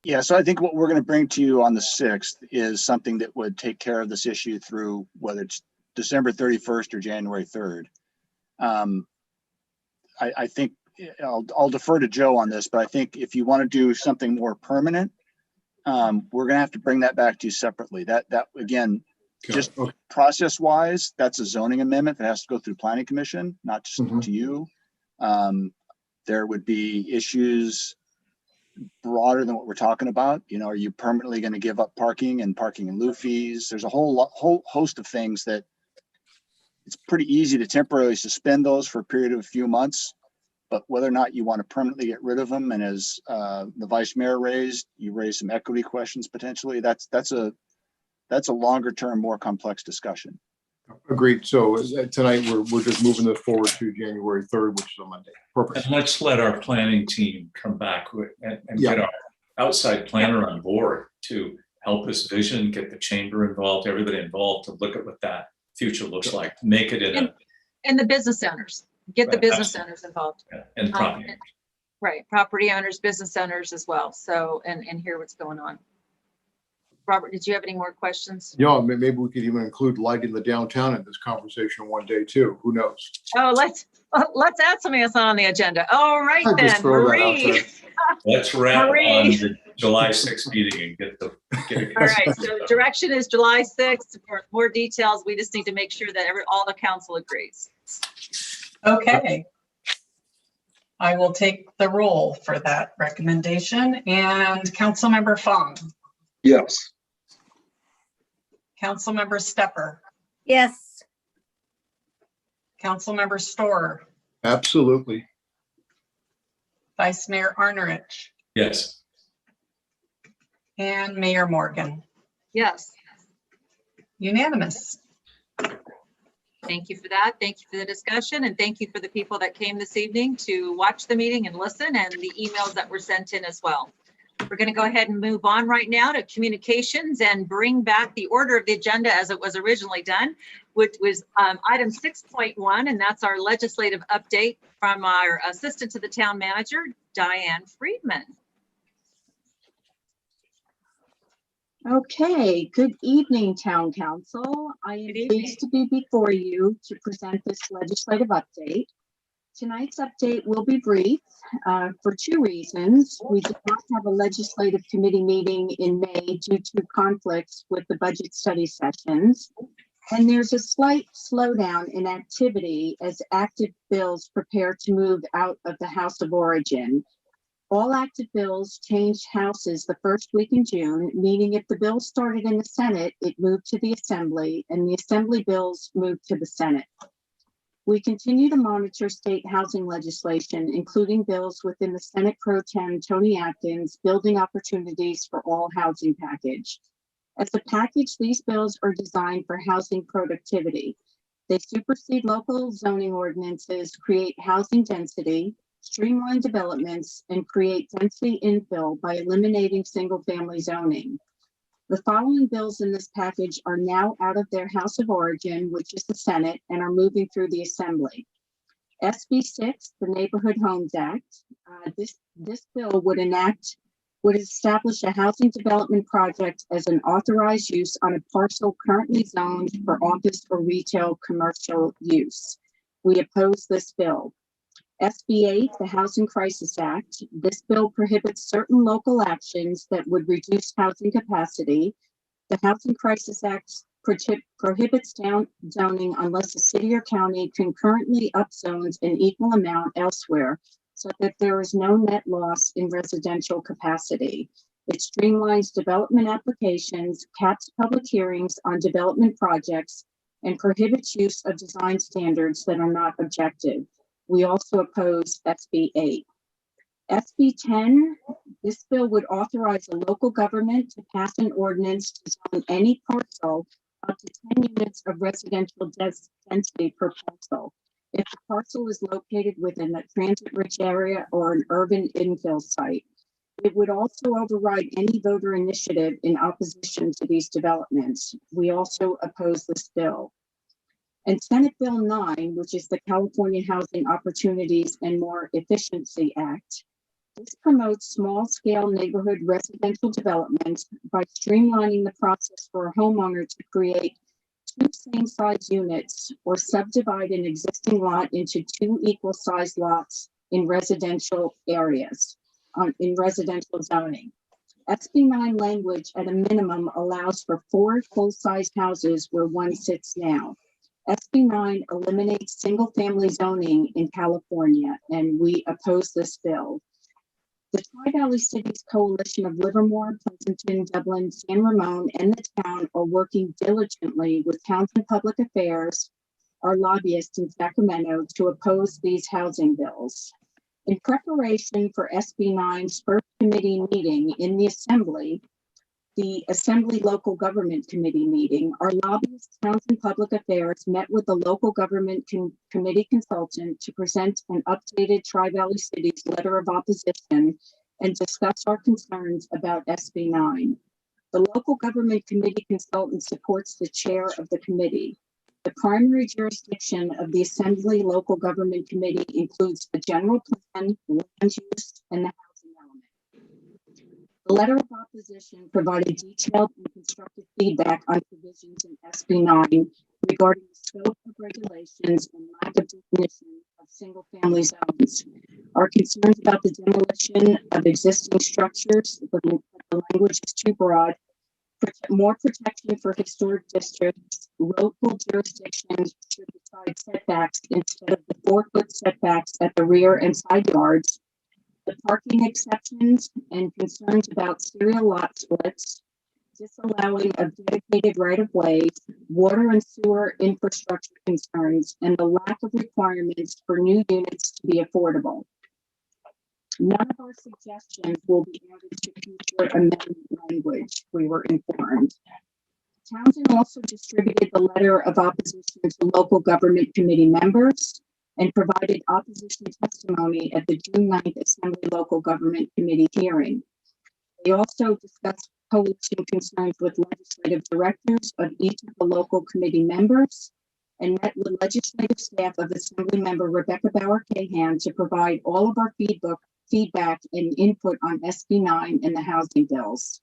Yeah, so I think what we're going to bring to you on the 6th is something that would take care of this issue through whether it's December 31st or January 3rd. I think I'll defer to Joe on this, but I think if you want to do something more permanent, we're going to have to bring that back to you separately. That again, Just process wise, that's a zoning amendment that has to go through planning commission, not just to you. There would be issues broader than what we're talking about. You know, are you permanently going to give up parking and lieu fees? There's a whole host of things that it's pretty easy to temporarily suspend those for a period of a few months, but whether or not you want to permanently get rid of them, and as the vice mayor raised, you raised some equity questions potentially. That's a longer term, more complex discussion. Agreed. So tonight we're just moving this forward to January 3rd, which is a Monday. Perfect. And let's let our planning team come back and get our outside planner on board to help us vision, get the chamber involved, everybody involved to look at what that future looks like, make it in and the business owners, get the Right, business owners involved. and property. Right, property owners, business owners as well. So, and hear what's going on. Robert, did you have any more questions? Yeah, maybe we could even include lighting the downtown in this conversation one day too. Who knows? Oh, let's add something that's not on the agenda. All right I'll just then, throw that out Marie. there. Let's wrap Marie. on the July 6th meeting and get it. All right, so direction is July 6th. For more details, we just need to make sure that all the council agrees. Okay. I will take the roll for that recommendation. And Councilmember Fong. Yes. Councilmember Stepper. Yes. Councilmember Storer. Absolutely. Vice Mayor Arnerich. Yes. And Mayor Morgan. Yes. Unanimous. Thank you for that. Thank you for the discussion, and thank you for the people that came this evening to watch the meeting and listen, and the emails that were sent in as well. We're going to go ahead and move on right now to communications and bring back the order of the agenda as it was originally done, which was item 6.1, and that's our legislative update from our assistant to the town manager, Diane Friedman. Okay, good evening, Town Council. I am pleased to be before you to present this legislative update. Tonight's update will be brief for two reasons. We did not have a legislative committee meeting in May due to conflicts with the budget study sessions. And there's a slight slowdown in activity as active bills prepare to move out of the House of Origin. All active bills changed houses the first week in June, meaning if the bill started in the Senate, it moved to the Assembly, and the Assembly bills moved to the Senate. We continue to monitor state housing legislation, including bills within the Senate Pro Tem Tony Atkins Building Opportunities for All housing package. As a package, these bills are designed for housing productivity. They supersede local zoning ordinances, create housing density, streamline developments, and create density infill by eliminating single-family zoning. The following bills in this package are now out of their House of Origin, which is the Senate, and are moving through the Assembly. SB 6, the Neighborhood Homes Act. This bill would establish a housing development project as an authorized use on a parcel currently zoned for office or retail commercial use. We oppose this bill. SB 8, the Housing Crisis Act. This bill prohibits certain local actions that would reduce housing capacity. The Housing Crisis Act prohibits down zoning unless a city or county concurrently upzones an equal amount elsewhere, so that there is no net loss in residential capacity. It streamlines development applications, caps public hearings on development projects, and prohibits use of design standards that are not objective. We also oppose SB 8. SB 10, this bill would authorize a local government to pass an ordinance to zone any parcel up to 10 units of residential density per parcel, if the parcel is located within a transit-rich area or an urban infill site. It would also override any voter initiative in opposition to these developments. We also oppose this bill. And Senate Bill 9, which is the California Housing Opportunities and More Efficiency Act, this promotes small-scale neighborhood residential development by streamlining the process for a homeowner to create two same-size units or subdivide an existing lot into two equal-sized lots in residential areas, in residential zoning. SB 9 language at a minimum allows for 4 full-size houses where one sits now. SB 9 eliminates single-family zoning in California, and we oppose this bill. The Tri-Valley Cities Coalition of Livermore, Pleasanton, Dublin, San Ramon, and the town are working diligently with Townsend Public Affairs, our lobbyists in Sacramento, to oppose these housing bills. In preparation for SB 9's first committee meeting in the Assembly, the Assembly Local Government Committee meeting, our lobbyist, Townsend Public Affairs, met with the local government committee consultant to present an updated Tri-Valley Cities letter of opposition and discuss our concerns about SB 9. The local government committee consultant supports the chair of the committee. The primary jurisdiction of the Assembly Local Government Committee includes the general plan, land use, and the housing element. The letter of opposition provided detailed and constructive feedback on provisions in SB 9 regarding the scope of regulations and lack of definition of single-family zones. Our concerns about the demolition of existing structures, the language is too broad, more protection for historic districts, local jurisdictions should decide setbacks instead of the 4-foot setbacks at the rear and side yards, the parking exceptions and concerns about serial lot splits, disallowing of dedicated right-of-ways, water and sewer infrastructure concerns, and the lack of requirements for new units to be affordable. None of our suggestions will be added to future amendment language, we were informed. Townsend also distributed the letter of opposition to local government committee members and provided opposition testimony at the June 9th Assembly Local Government Committee hearing. They also discussed coalition concerns with legislative directors of each of the local committee members and met with legislative staff of Assembly Member Rebecca Bauer-Cahan to provide all of our feedback and input on SB 9 and the housing bills.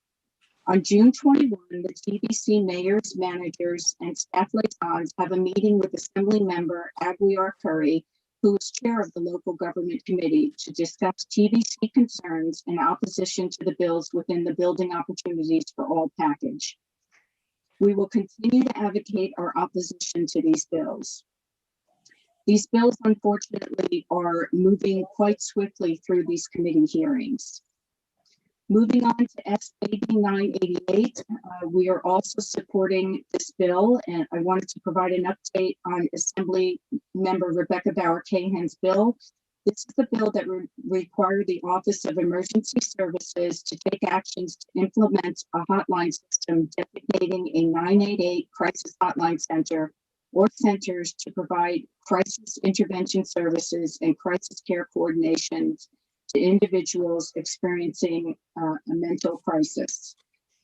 On June 21, the TVC mayors, managers, and staff liaisons have a meeting with Assembly Member Aguiar Curry, who is chair of the local government committee, to discuss TVC concerns and opposition to the bills within the Building Opportunities for All package. We will continue to advocate our opposition to these bills. These bills, unfortunately, are moving quite swiftly through these committee hearings. Moving on to SB 988, we are also supporting this bill, and I wanted to provide an update on Assembly Member Rebecca Bauer-Cahan's bill. This is the bill that require the Office of Emergency Services to take actions to implement a hotline system designating a 988 crisis hotline center or centers to provide crisis intervention services and crisis care coordination to individuals experiencing a mental crisis.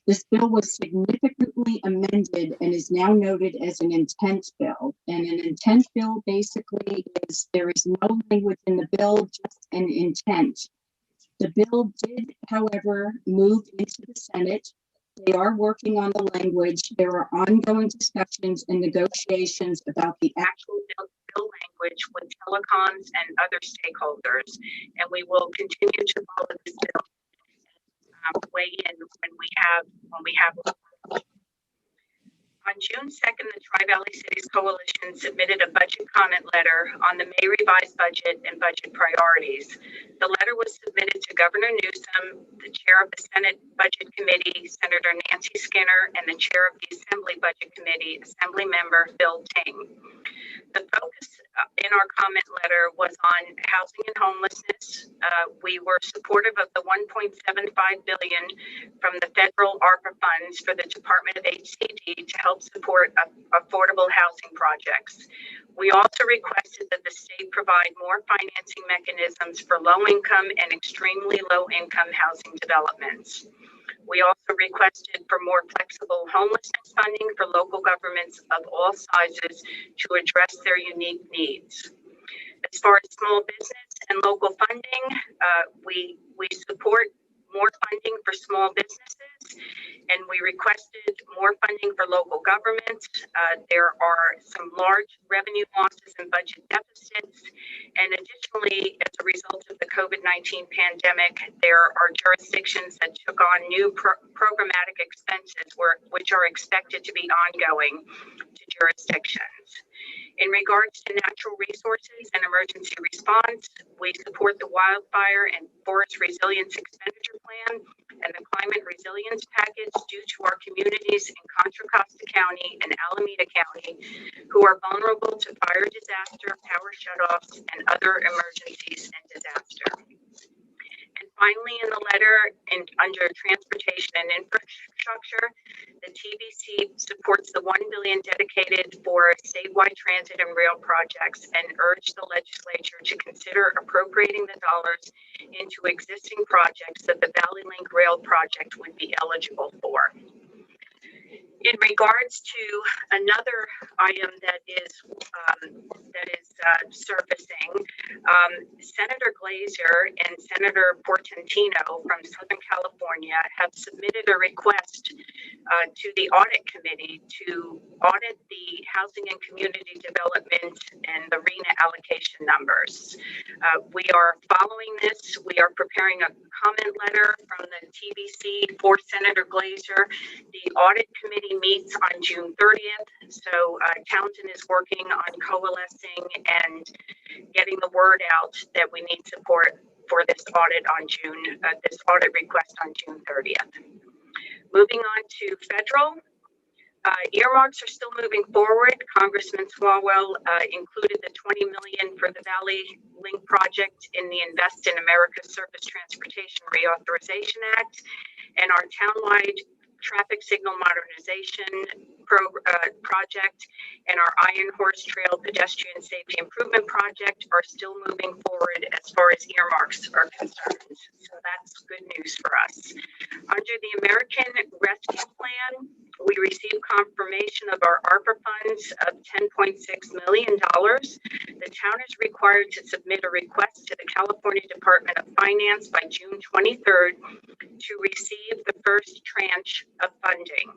This bill was significantly amended and is now noted as an intent bill. And an intent bill basically is there is no language in the bill, just an intent. The bill did, however, move into the Senate. They are working on the language. There are ongoing discussions and negotiations about the actual bill language with telecoms and other stakeholders. And we will continue to follow this bill, weigh in when we have. On June 2nd, the Tri-Valley Cities Coalition submitted a budget comment letter on the May revised budget and budget priorities. The letter was submitted to Governor Newsom, the chair of the Senate Budget Committee, Senator Nancy Skinner, and the chair of the Assembly Budget Committee, Assembly Member Bill Ting. The focus in our comment letter was on housing and homelessness. We were supportive of the $1.75 billion from the federal ARPA funds for the Department of HCD to help support affordable housing projects. We also requested that the state provide more financing mechanisms for low-income and extremely low-income housing developments. We also requested for more flexible homelessness funding for local governments of all sizes to address their unique needs. As far as small business and local funding, we support more funding for small businesses, and we requested more funding for local governments. There are some large revenue losses and budget deficits, and additionally, as a result of the COVID-19 pandemic, there are jurisdictions that took on new programmatic expenses which are expected to be ongoing to jurisdictions. In regards to natural resources and emergency response, we support the wildfire and forest resilience expenditure plan and the climate resilience package due to our communities in Contra Costa County and Alameda County who are vulnerable to fire disaster, power shutoffs, and other emergencies and disaster. And finally, in the letter and under transportation and infrastructure, the TBC supports the $1 billion dedicated for statewide transit and rail projects and urge the legislature to consider appropriating the dollars into existing projects that the Valley Link Rail project would be eligible for. In regards to another item that is surfacing, Senator Glazer and Senator Portantino from Southern California have submitted a request to the audit committee to audit the housing and community development and the RENA allocation numbers. We are following this. We are preparing a comment letter from the TBC for Senator Glazer. The audit committee meets on June 30th. So Townsend is working on coalescing and getting the word out that we need support for this audit on this audit request on June 30th. Moving on to federal. Earmarks are still moving forward. Congressman Swalwell included the $20 million for the Valley Link project in the Invest in America Surface Transportation Reauthorization Act, and our townwide traffic signal modernization project and our Iron Horse Trail pedestrian safety improvement project are still moving forward as far as earmarks are concerned. So that's good news for us. Under the American Rescue Plan, we received confirmation of our ARPA funds of $10.6 million. The town is required to submit a request to the California Department of Finance by June 23rd to receive the first tranche of funding.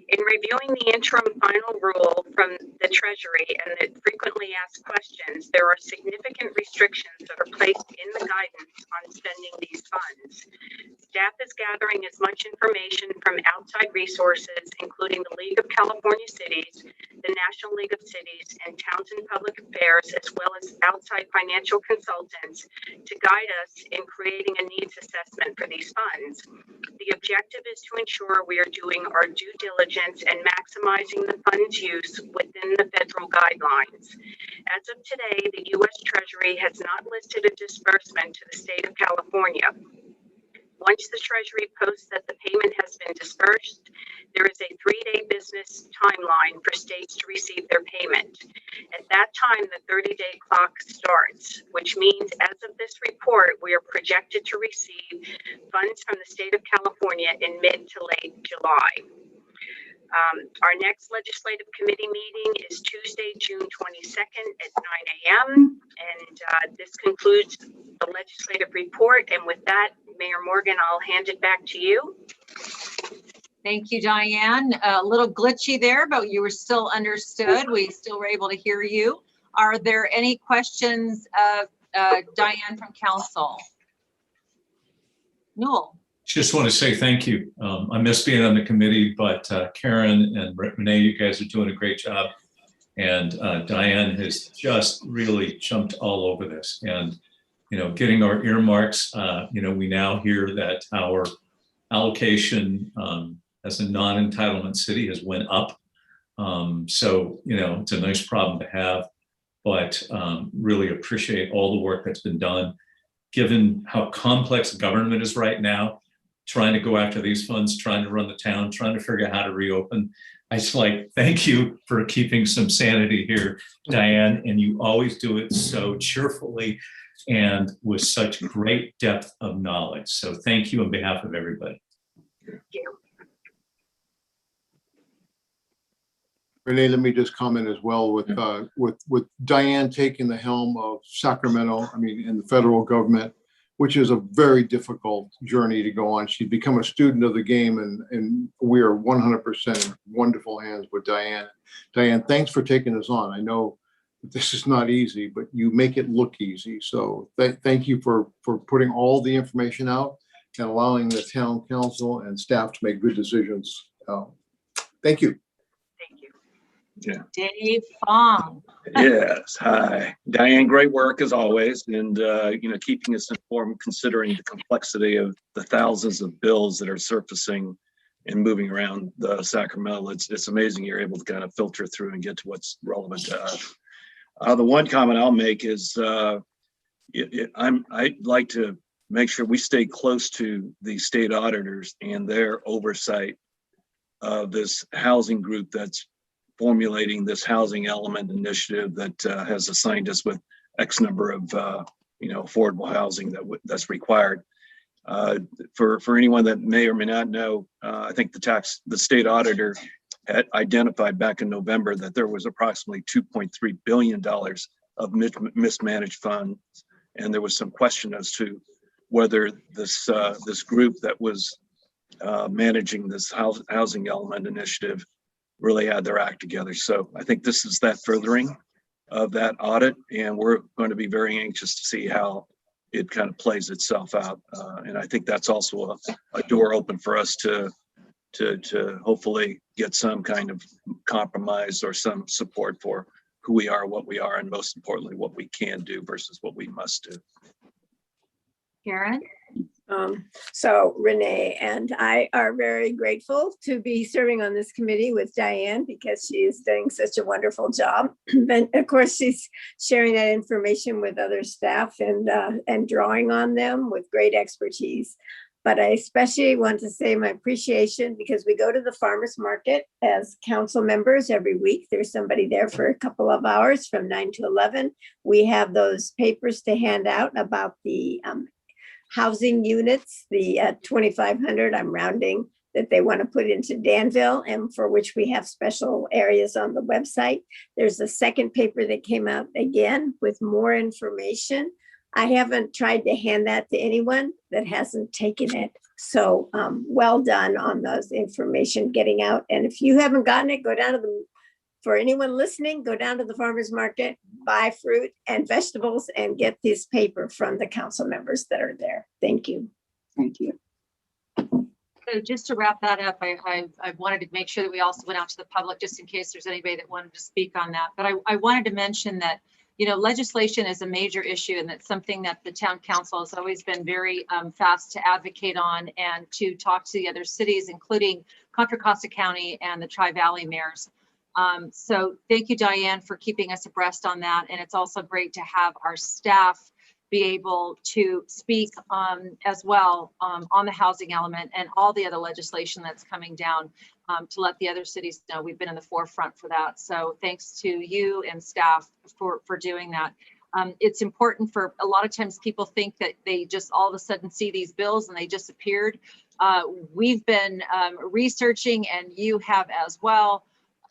In reviewing the interim final rule from the Treasury and the frequently asked questions, there are significant restrictions that are placed in the guidance on spending these funds. Staff is gathering as much information from outside resources, including the League of California Cities, the National League of Cities, and Townsend Public Affairs, as well as outside financial consultants to guide us in creating a needs assessment for these funds. The objective is to ensure we are doing our due diligence and maximizing the funds use within the federal guidelines. As of today, the U.S. Treasury has not listed a disbursement to the state of California. Once the Treasury posts that the payment has been dispersed, there is a 3-day business timeline for states to receive their payment. At that time, the 30-day clock starts, which means as of this report, we are projected to receive funds from the state of California in mid to late July. Our next legislative committee meeting is Tuesday, June 22nd at 9 a.m. And this concludes the legislative report. And with that, Mayor Morgan, I'll hand it back to you. Thank you, Diane. A little glitchy there, but you were still understood. We still were able to hear you. Are there any questions of Diane from council? Noel. Just want to say thank you. I miss being on the committee, but Karen and Renee, you guys are doing a great job. And Diane has just really jumped all over this. And, you know, getting our earmarks, you know, we now hear that our allocation as a non-entitlement city has went up. So, you know, it's a nice problem to have, but really appreciate all the work that's been done. Given how complex government is right now, trying to go after these funds, trying to run the town, trying to figure out how to reopen. I just like, thank you for keeping some sanity here, Diane, and you always do it so cheerfully and with such great depth of knowledge. So thank you on behalf of everybody. Thank you. Renee, let me just comment as well with Diane taking the helm of Sacramento, I mean, in the federal government. which is a very difficult journey to go on. She's become a student of the game, and we are 100% in wonderful hands with Diane. Diane, thanks for taking us on. I know this is not easy, but you make it look easy. So thank you for putting all the information out and allowing the town council and staff to make good decisions. Thank you. Thank you. Yeah. Dave Fong. Yes. Hi, Diane. Great work as always, and keeping us informed, considering the complexity of the thousands of bills that are surfacing and moving around the Sacramento. It's amazing you're able to kind of filter through and get to what's relevant to us. The one comment I'll make is I'd like to make sure we stay close to the state auditors and their oversight of this housing group that's formulating this housing element initiative that has assigned us with X number of affordable housing that's required. For anyone that may or may not know, I think the state auditor had identified back in November that there was approximately $2.3 billion of mismanaged funds, and there was some question as to whether this group that was managing this housing element initiative really had their act together. So I think this is that furthering of that audit, and we're going to be very anxious to see how it kind of plays itself out. And I think that's also a door open for us to hopefully get some kind of compromise or some support for who we are, what we are, and most importantly, what we can do versus what we must do. Karen? So Renee and I are very grateful to be serving on this committee with Diane because she is doing such a wonderful job. And of course, she's sharing that information with other staff and drawing on them with great expertise. But I especially want to say my appreciation because we go to the farmers market as council members every week. There's somebody there for a couple of hours from 9 to 11. We have those papers to hand out about the housing units, the 2,500, I'm rounding, that they want to put into Danville and for which we have special areas on the website. There's a second paper that came out again with more information. I haven't tried to hand that to anyone that hasn't taken it. So well done on those information getting out. And if you haven't gotten it, go down to for anyone listening, go down to the farmers market, buy fruit and vegetables and get this paper from the council members that are there. Thank you. Thank you. So just to wrap that up, I wanted to make sure that we also went out to the public just in case there's anybody that wanted to speak on that. But I wanted to mention that, legislation is a major issue and that's something that the town council has always been very fast to advocate on and to talk to the other cities, including Contra Costa County and the Tri-Valley mayors. So thank you, Diane, for keeping us abreast on that. And it's also great to have our staff be able to speak as well on the housing element and all the other legislation that's coming down to let the other cities know we've been in the forefront for that. So thanks to you and staff for doing that. It's important for a lot of times people think that they just all of a sudden see these bills and they disappeared. We've been researching and you have as well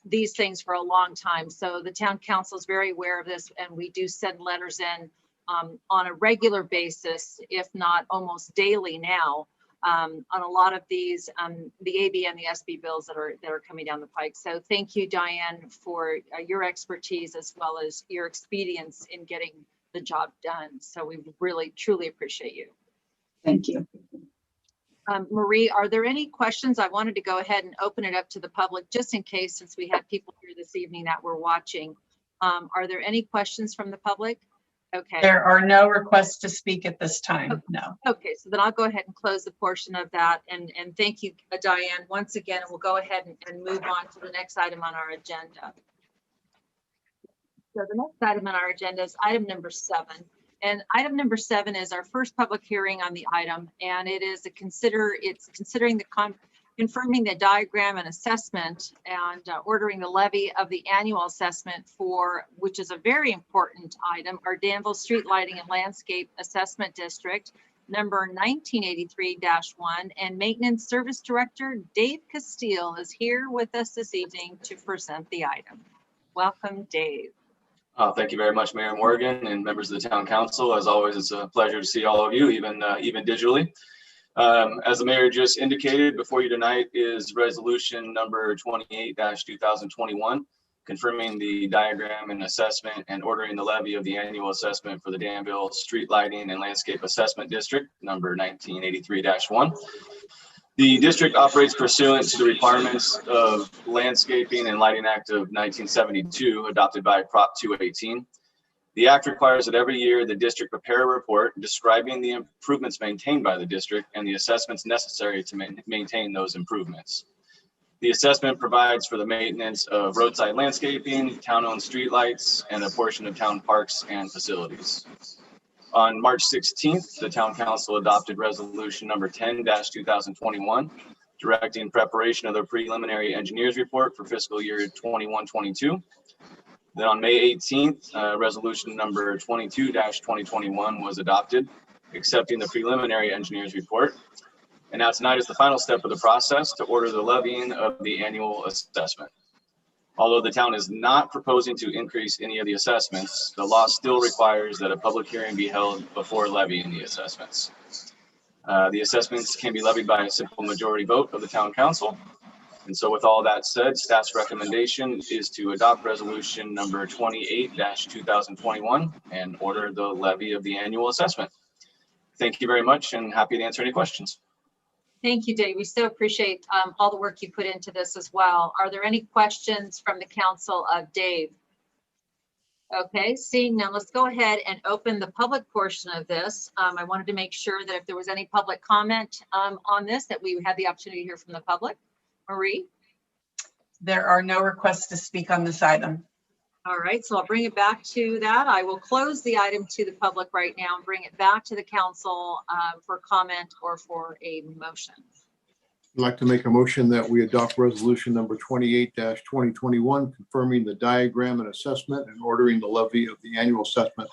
these things for a long time. So the town council is very aware of this and we do send letters in on a regular basis, if not almost daily now, on a lot of these, the AB and the SB bills that are coming down the pike. So thank you, Diane, for your expertise as well as your expedience in getting the job done. So we really, truly appreciate you. Thank you. Marie, are there any questions? I wanted to go ahead and open it up to the public just in case, since we had people here this evening that were watching. Are there any questions from the public? Okay. There are no requests to speak at this time. Okay. No. Okay, so then I'll go ahead and close the portion of that. And thank you, Diane, once again, and we'll go ahead and move on to the next item on our agenda. So the next item on our agenda is item number 7. And item number 7 is our first public hearing on the item, and it is considering confirming the diagram and assessment and ordering the levy of the annual assessment for, which is a very important item, our Danville Street Lighting and Landscape Assessment District, number 1983-1, and Maintenance Service Director Dave Castile is here with us this evening to present the item. Welcome, Dave. Thank you very much, Mayor Morgan and members of the Town Council. As always, it's a pleasure to see all of you, even digitally. As the mayor just indicated, before you tonight is resolution number 28-2021, confirming the diagram and assessment and ordering the levy of the annual assessment for the Danville Street Lighting and Landscape Assessment District, number 1983-1. The district operates pursuant to the requirements of Landscaping and Lighting Act of 1972, adopted by Prop 218. The act requires that every year the district prepare a report describing the improvements maintained by the district and the assessments necessary to maintain those improvements. The assessment provides for the maintenance of roadside landscaping, town-owned streetlights, and a portion of town parks and facilities. On March 16th, the Town Council adopted resolution number 10-2021, directing preparation of the preliminary engineer's report for fiscal year 21-22. Then on May 18th, resolution number 22-2021 was adopted, accepting the preliminary engineer's report. And now tonight is the final step of the process to order the levying of the annual assessment. Although the town is not proposing to increase any of the assessments, the law still requires that a public hearing be held before levying the assessments. The assessments can be levied by a simple majority vote of the Town Council. And so with all that said, staff's recommendation is to adopt resolution number 28-2021 and order the levy of the annual assessment. Thank you very much and happy to answer any questions. Thank you, Dave. We so appreciate all the work you put into this as well. Are there any questions from the council of Dave? Okay, seeing none, let's go ahead and open the public portion of this. I wanted to make sure that if there was any public comment on this, that we had the opportunity to hear from the public. Marie? There are no requests to speak on this item. All right, so I'll bring it back to that. I will close the item to the public right now and bring it back to the council for comment or for a motion. I'd like to make a motion that we adopt resolution number 28-2021, confirming the diagram and assessment and ordering the levy of the annual assessment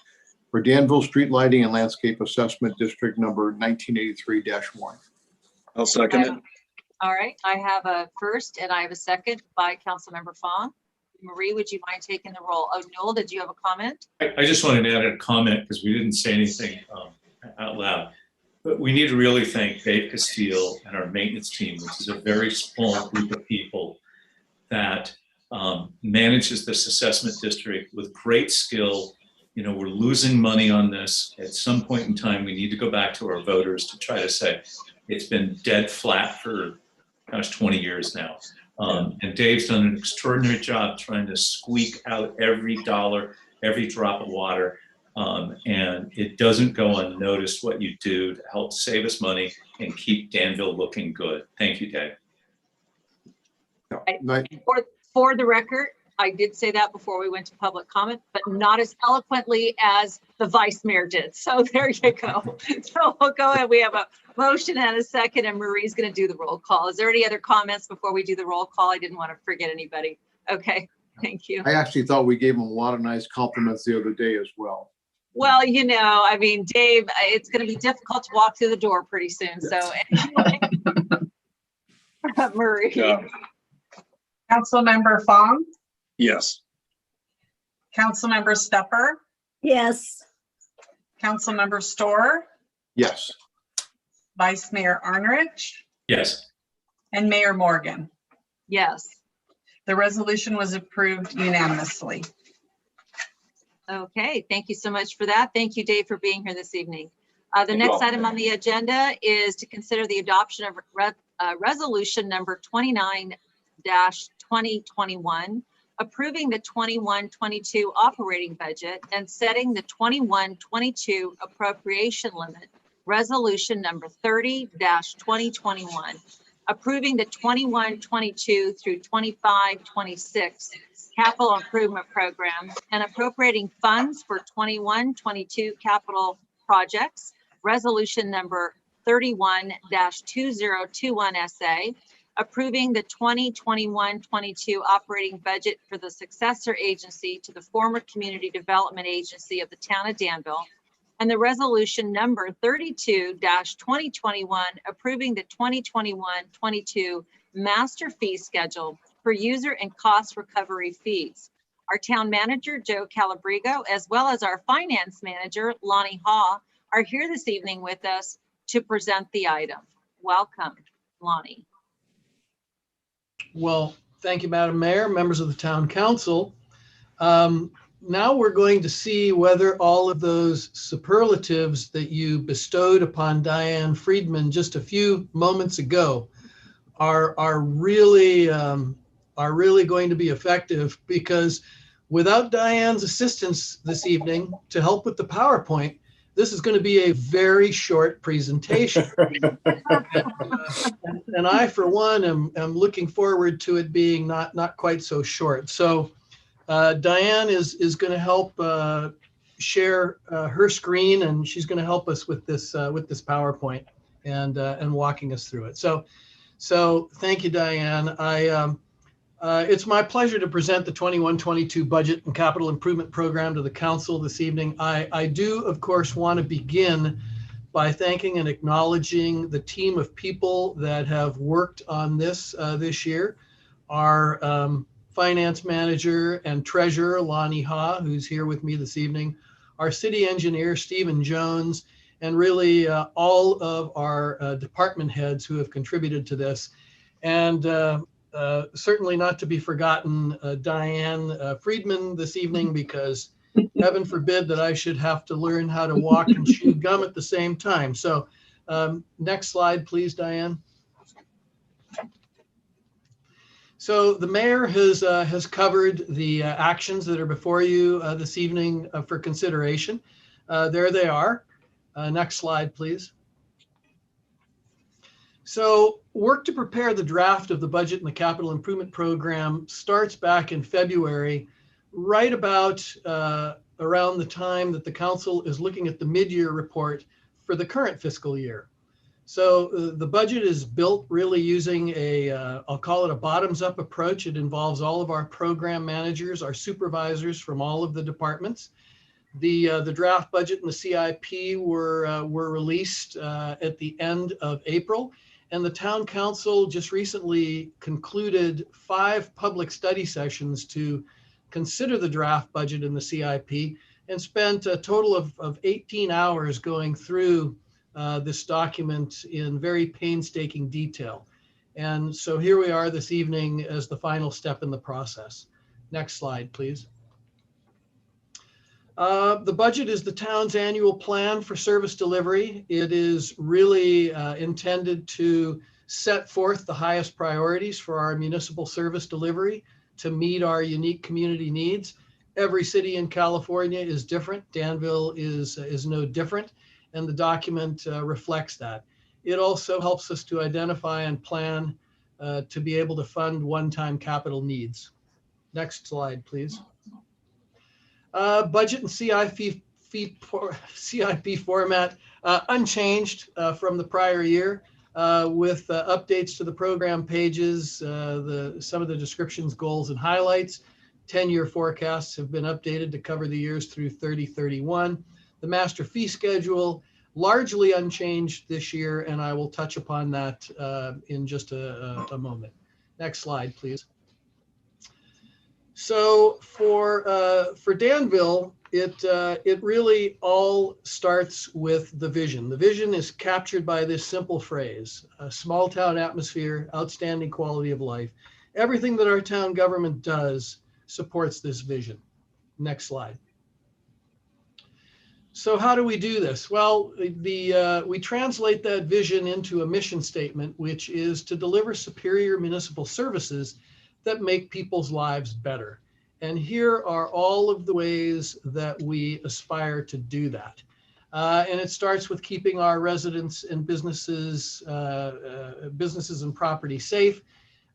for Danville Street Lighting and Landscape Assessment District number 1983-1. I'll second it. All right, I have a first and I have a second by Councilmember Fong. Marie, would you mind taking the roll? Oh, Noel, did you have a comment? I just wanted to add a comment because we didn't say anything out loud. But we need to really thank Dave Castile and our maintenance team, which is a very small group of people that manages this assessment district with great skill. You know, we're losing money on this. At some point in time, we need to go back to our voters to try to say it's been dead flat for, gosh, 20 years now. And Dave's done an extraordinary job trying to squeak out every dollar, every drop of water. And it doesn't go unnoticed what you do to help save us money and keep Danville looking good. Thank you, Dave. For the record, I did say that before we went to public comment, but not as eloquently as the vice mayor did. So there you go. So we'll go ahead. We have a motion and a second, and Marie's going to do the roll call. Is there any other comments before we do the roll call? I didn't want to forget anybody. Okay, thank you. I actually thought we gave him a lot of nice compliments the other day as well. Well, you know, I mean, Dave, it's going to be difficult to walk through the door pretty soon. So anyway. Marie. Yeah. Councilmember Fong? Yes. Councilmember Stepper? Yes. Councilmember Storer? Yes. Vice Mayor Arnerich? Yes. And Mayor Morgan? Yes. The resolution was approved unanimously. Okay, thank you so much for that. Thank you, Dave, for being here this evening. The next item on the agenda is to consider the adoption of resolution number 29-2021, approving the 21-22 operating budget and setting the 21-22 appropriation limit, resolution number 30-2021, approving the 21-22 through 25-26 capital improvement program and appropriating funds for 21-22 capital projects, resolution number 31-2021 SA, approving the 2021-22 operating budget for the successor agency to the former Community Development Agency of the Town of Danville, and the resolution number 32-2021 approving the 2021-22 master fee schedule for user and cost recovery fees. Our town manager, Joe Calabrigo, as well as our finance manager, Lonnie Haw, are here this evening with us to present the item. Welcome, Lonnie. Well, thank you, Madam Mayor, members of the Town Council. Now we're going to see whether all of those superlatives that you bestowed upon Diane Friedman just a few moments ago are really going to be effective, because without Diane's assistance this evening to help with the PowerPoint, this is going to be a very short presentation. and I, for one, am looking forward to it being not quite so short. So Diane is going to help share her screen, and she's going to help us with this PowerPoint and walking us through it. So thank you, Diane. It's my pleasure to present the 21-22 Budget and Capital Improvement Program to the Council this evening. I do, of course, want to begin by thanking and acknowledging the team of people that have worked on this this year. Our finance manager and treasurer, Lonnie Ha, who's here with me this evening, our city engineer, Stephen Jones, and really all of our department heads who have contributed to this. And certainly not to be forgotten, Diane Friedman this evening, because heaven forbid that I should have to learn how to walk and chew gum at the same time. So next slide, please, Diane. So the mayor has covered the actions that are before you this evening for consideration. There they are. Next slide, please. So work to prepare the draft of the budget and the capital improvement program starts back in February, right about around the time that the council is looking at the mid-year report for the current fiscal year. So the budget is built really using I'll call it a bottoms-up approach. It involves all of our program managers, our supervisors from all of the departments. The draft budget and the CIP were released at the end of April. And the town council just recently concluded 5 public study sessions to consider the draft budget and the CIP, and spent a total of 18 hours going through this document in very painstaking detail. And so here we are this evening as the final step in the process. Next slide, please. The budget is the town's annual plan for service delivery. It is really intended to set forth the highest priorities for our municipal service delivery to meet our unique community needs. Every city in California is different. Danville is no different, and the document reflects that. It also helps us to identify and plan to be able to fund one-time capital needs. Next slide, please. Budget and CIP format unchanged from the prior year, with updates to the program pages, some of the descriptions, goals, and highlights. 10-year forecasts have been updated to cover the years through 3031. The master fee schedule largely unchanged this year, and I will touch upon that in just a moment. Next slide, please. So for Danville, it really all starts with the vision. The vision is captured by this simple phrase: a small town atmosphere, outstanding quality of life. Everything that our town government does supports this vision. Next slide. So how do we do this? Well, we translate that vision into a mission statement, which is to deliver superior municipal services that make people's lives better. And here are all of the ways that we aspire to do that. And it starts with keeping our residents and businesses and property safe,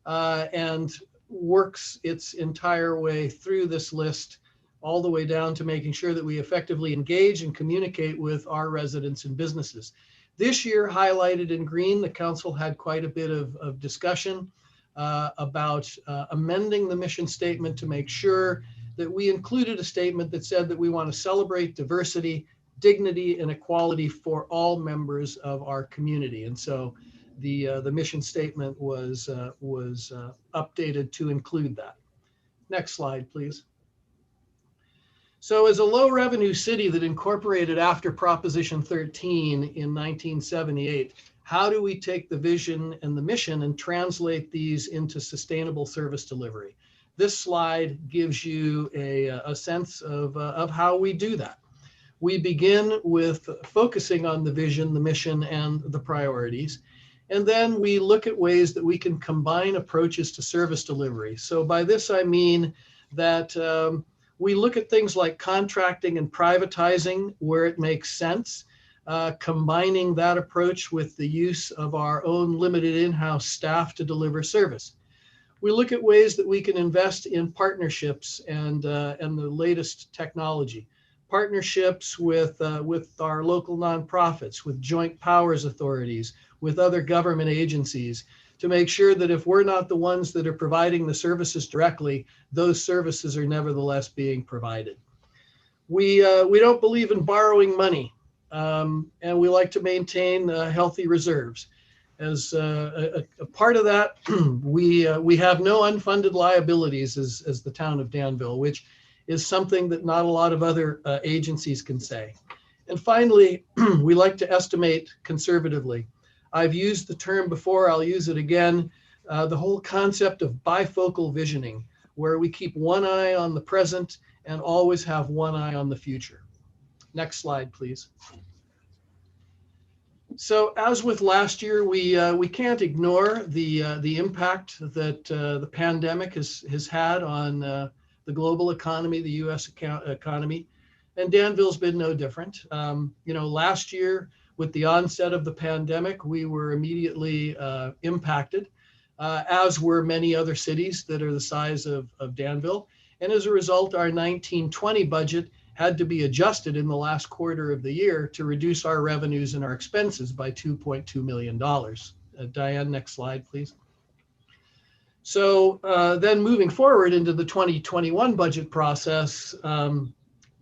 and works its entire way through this list, all the way down to making sure that we effectively engage and communicate with our residents and businesses. This year, highlighted in green, the council had quite a bit of discussion about amending the mission statement to make sure that we included a statement that said that we want to celebrate diversity, dignity, and equality for all members of our community. And so the mission statement was updated to include that. Next slide, please. So as a low revenue city that incorporated after Proposition 13 in 1978, how do we take the vision and the mission and translate these into sustainable service delivery? This slide gives you a sense of how we do that. We begin with focusing on the vision, the mission, and the priorities. And then we look at ways that we can combine approaches to service delivery. So by this, I mean that we look at things like contracting and privatizing where it makes sense, combining that approach with the use of our own limited in-house staff to deliver service. We look at ways that we can invest in partnerships and the latest technology. Partnerships with our local nonprofits, with joint powers authorities, with other government agencies, to make sure that if we're not the ones that are providing the services directly, those services are nevertheless being provided. We don't believe in borrowing money, and we like to maintain healthy reserves. As a part of that, we have no unfunded liabilities as the town of Danville, which is something that not a lot of other agencies can say. And finally, we like to estimate conservatively. I've used the term before, I'll use it again, the whole concept of bifocal visioning, where we keep one eye on the present and always have one eye on the future. Next slide, please. So as with last year, we can't ignore the impact that the pandemic has had on the global economy, the US economy, and Danville's been no different. Last year, with the onset of the pandemic, we were immediately impacted, as were many other cities that are the size of Danville. And as a result, our 19-20 budget had to be adjusted in the last quarter of the year to reduce our revenues and our expenses by $2.2 million. Diane, next slide, please. So then moving forward into the 2021 budget process,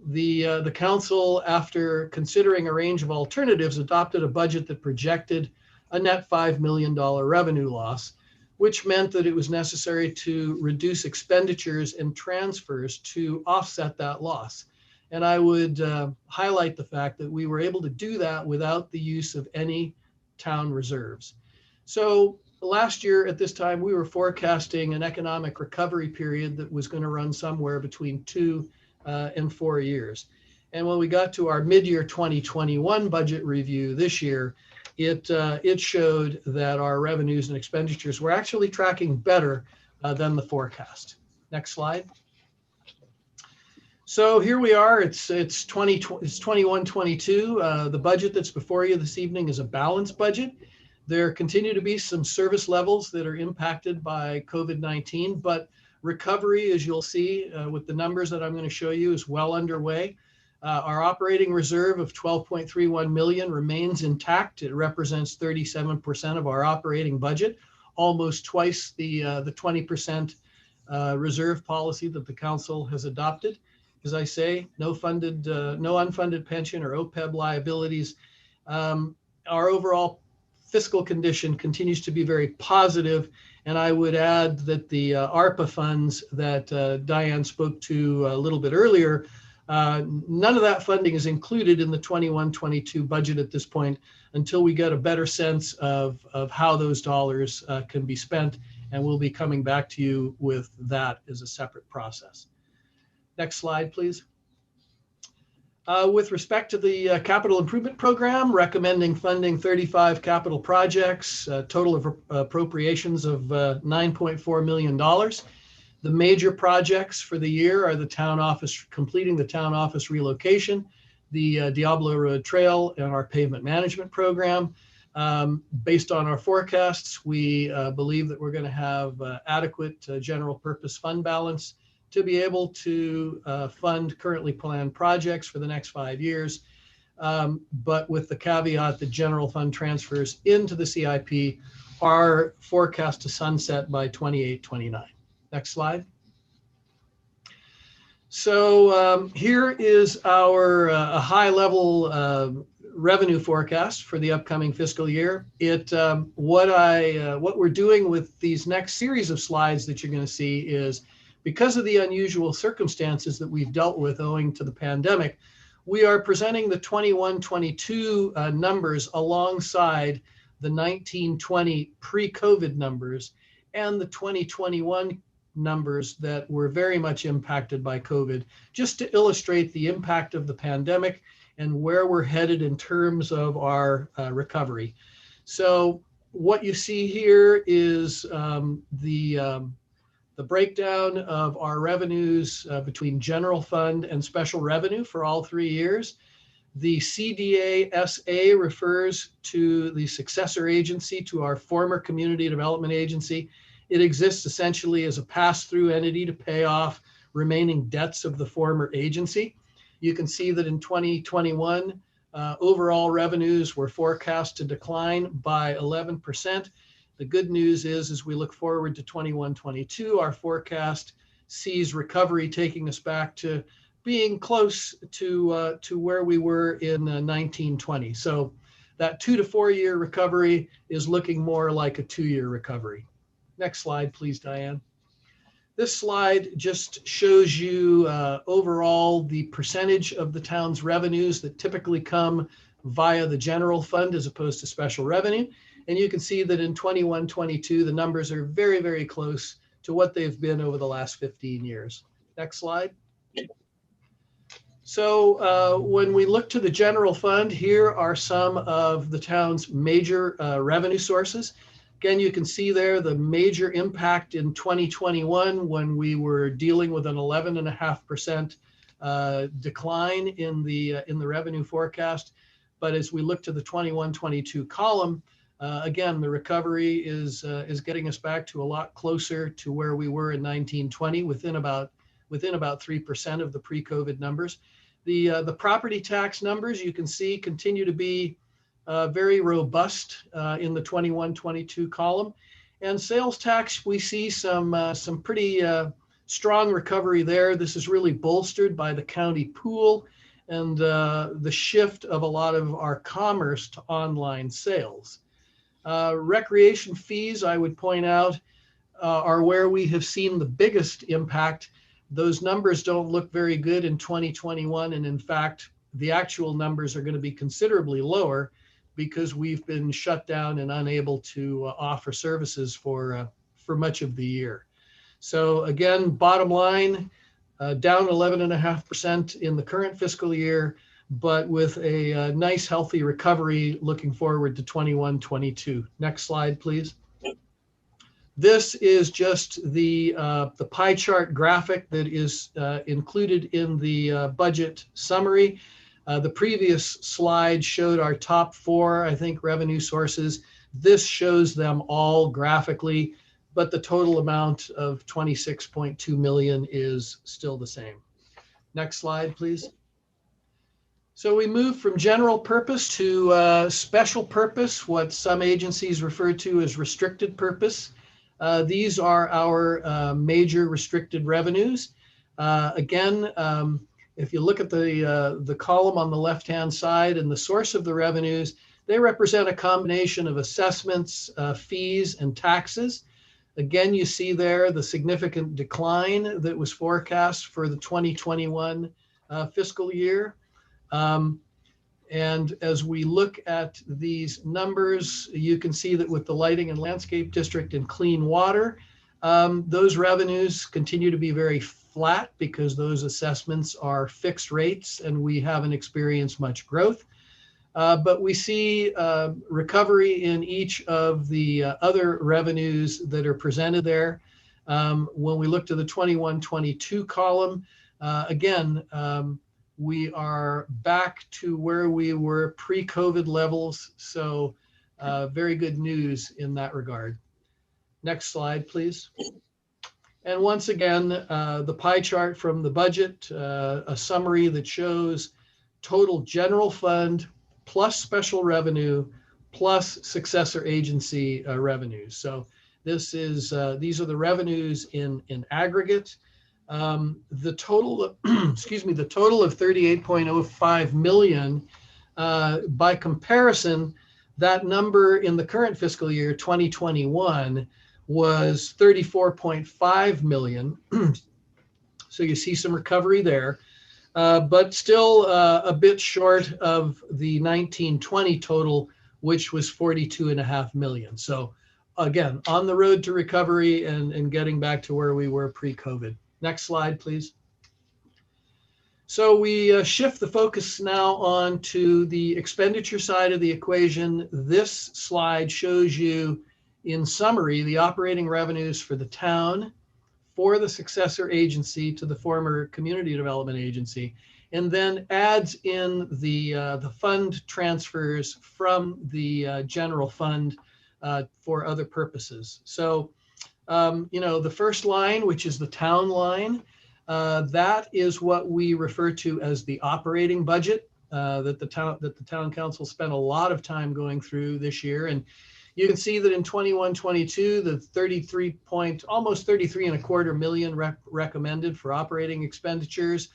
the council, after considering a range of alternatives, adopted a budget that projected a net $5 million revenue loss, which meant that it was necessary to reduce expenditures and transfers to offset that loss. And I would highlight the fact that we were able to do that without the use of any town reserves. So last year at this time, we were forecasting an economic recovery period that was going to run somewhere between 2 and 4 years. And when we got to our mid-year 2021 budget review this year, it showed that our revenues and expenditures were actually tracking better than the forecast. Next slide. So here we are, it's 21-22. The budget that's before you this evening is a balanced budget. There continue to be some service levels that are impacted by COVID-19, but recovery, as you'll see with the numbers that I'm going to show you, is well underway. Our operating reserve of $12.31 million remains intact. It represents 37% of our operating budget, almost twice the 20% reserve policy that the council has adopted. As I say, no unfunded pension or OPEB liabilities. Our overall fiscal condition continues to be very positive. And I would add that the ARPA funds that Diane spoke to a little bit earlier, none of that funding is included in the 21-22 budget at this point until we get a better sense of how those dollars can be spent. And we'll be coming back to you with that as a separate process. Next slide, please. With respect to the capital improvement program, recommending funding 35 capital projects, a total of appropriations of $9.4 million. The major projects for the year are the town office, completing the town office relocation, the Diablo Road Trail, and our pavement management program. Based on our forecasts, we believe that we're going to have adequate general purpose fund balance to be able to fund currently planned projects for the next 5 years, but with the caveat that general fund transfers into the CIP are forecast to sunset by 28-29. Next slide. So here is our high-level revenue forecast for the upcoming fiscal year. What we're doing with these next series of slides that you're going to see is because of the unusual circumstances that we've dealt with owing to the pandemic, we are presenting the 21-22 numbers alongside the 19-20 pre-COVID numbers and the 2021 numbers that were very much impacted by COVID, just to illustrate the impact of the pandemic and where we're headed in terms of our recovery. So what you see here is the breakdown of our revenues between general fund and special revenue for all 3 years. The CDA SA refers to the successor agency to our former community development agency. It exists essentially as a pass-through entity to pay off remaining debts of the former agency. You can see that in 2021, overall revenues were forecast to decline by 11%. The good news is, as we look forward to 21-22, our forecast sees recovery taking us back to being close to where we were in 19-20. So that 2 to 4 year recovery is looking more like a 2-year recovery. Next slide, please, Diane. This slide just shows you overall the percentage of the town's revenues that typically come via the general fund as opposed to special revenue. And you can see that in 21-22, the numbers are very, very close to what they've been over the last 15 years. Next slide. So when we look to the general fund, here are some of the town's major revenue sources. Again, you can see there the major impact in 2021 when we were dealing with an 11.5% decline in the revenue forecast. But as we look to the 21-22 column, again, the recovery is getting us back to a lot closer to where we were in 19-20, within about 3% of the pre-COVID numbers. The property tax numbers you can see continue to be very robust in the 21-22 column, and sales tax we see some pretty strong recovery there. This is really bolstered by the county pool and the shift of a lot of our commerce to online sales. Recreation fees, I would point out, are where we have seen the biggest impact. Those numbers don't look very good in 2021. And in fact, the actual numbers are going to be considerably lower because we've been shut down and unable to offer services for much of the year. So again, bottom line, down 11.5% in the current fiscal year, but with a nice healthy recovery looking forward to 21-22. Next slide, please. This is just the pie chart graphic that is included in the budget summary. The previous slide showed our top 4, I think, revenue sources. This shows them all graphically, but the total amount of 26.2 million is still the same. Next slide, please. So we move from general purpose to special purpose, what some agencies refer to as restricted purpose. These are our major restricted revenues. Again, if you look at the column on the left-hand side and the source of the revenues, they represent a combination of assessments, fees, and taxes. Again, you see there the significant decline that was forecast for the 2021 fiscal year. And as we look at these numbers, you can see that with the lighting and landscape district and clean water, those revenues continue to be very flat because those assessments are fixed rates and we haven't experienced much growth. But we see recovery in each of the other revenues that are presented there. When we look to the 21-22 column, again, we are back to where we were pre-COVID levels. So very good news in that regard. Next slide, please. And once again, the pie chart from the budget, a summary that shows total general fund plus special revenue plus successor agency revenues. So this is these are the revenues in aggregate. The total, excuse me, the total of 38.05 million. By comparison, that number in the current fiscal year, 2021, was 34.5 million. So you see some recovery there, but still a bit short of the 1920 total, which was 42.5 million. So again, on the road to recovery and getting back to where we were pre-COVID. Next slide, please. So we shift the focus now on to the expenditure side of the equation. This slide shows you, in summary, the operating revenues for the town, for the successor agency to the former community development agency, and then adds in the fund transfers from the general fund for other purposes. So, the first line, which is the town line, that is what we refer to as the operating budget that the town council spent a lot of time going through this year. And you can see that in 21-22, the almost 33.25 million recommended for operating expenditures.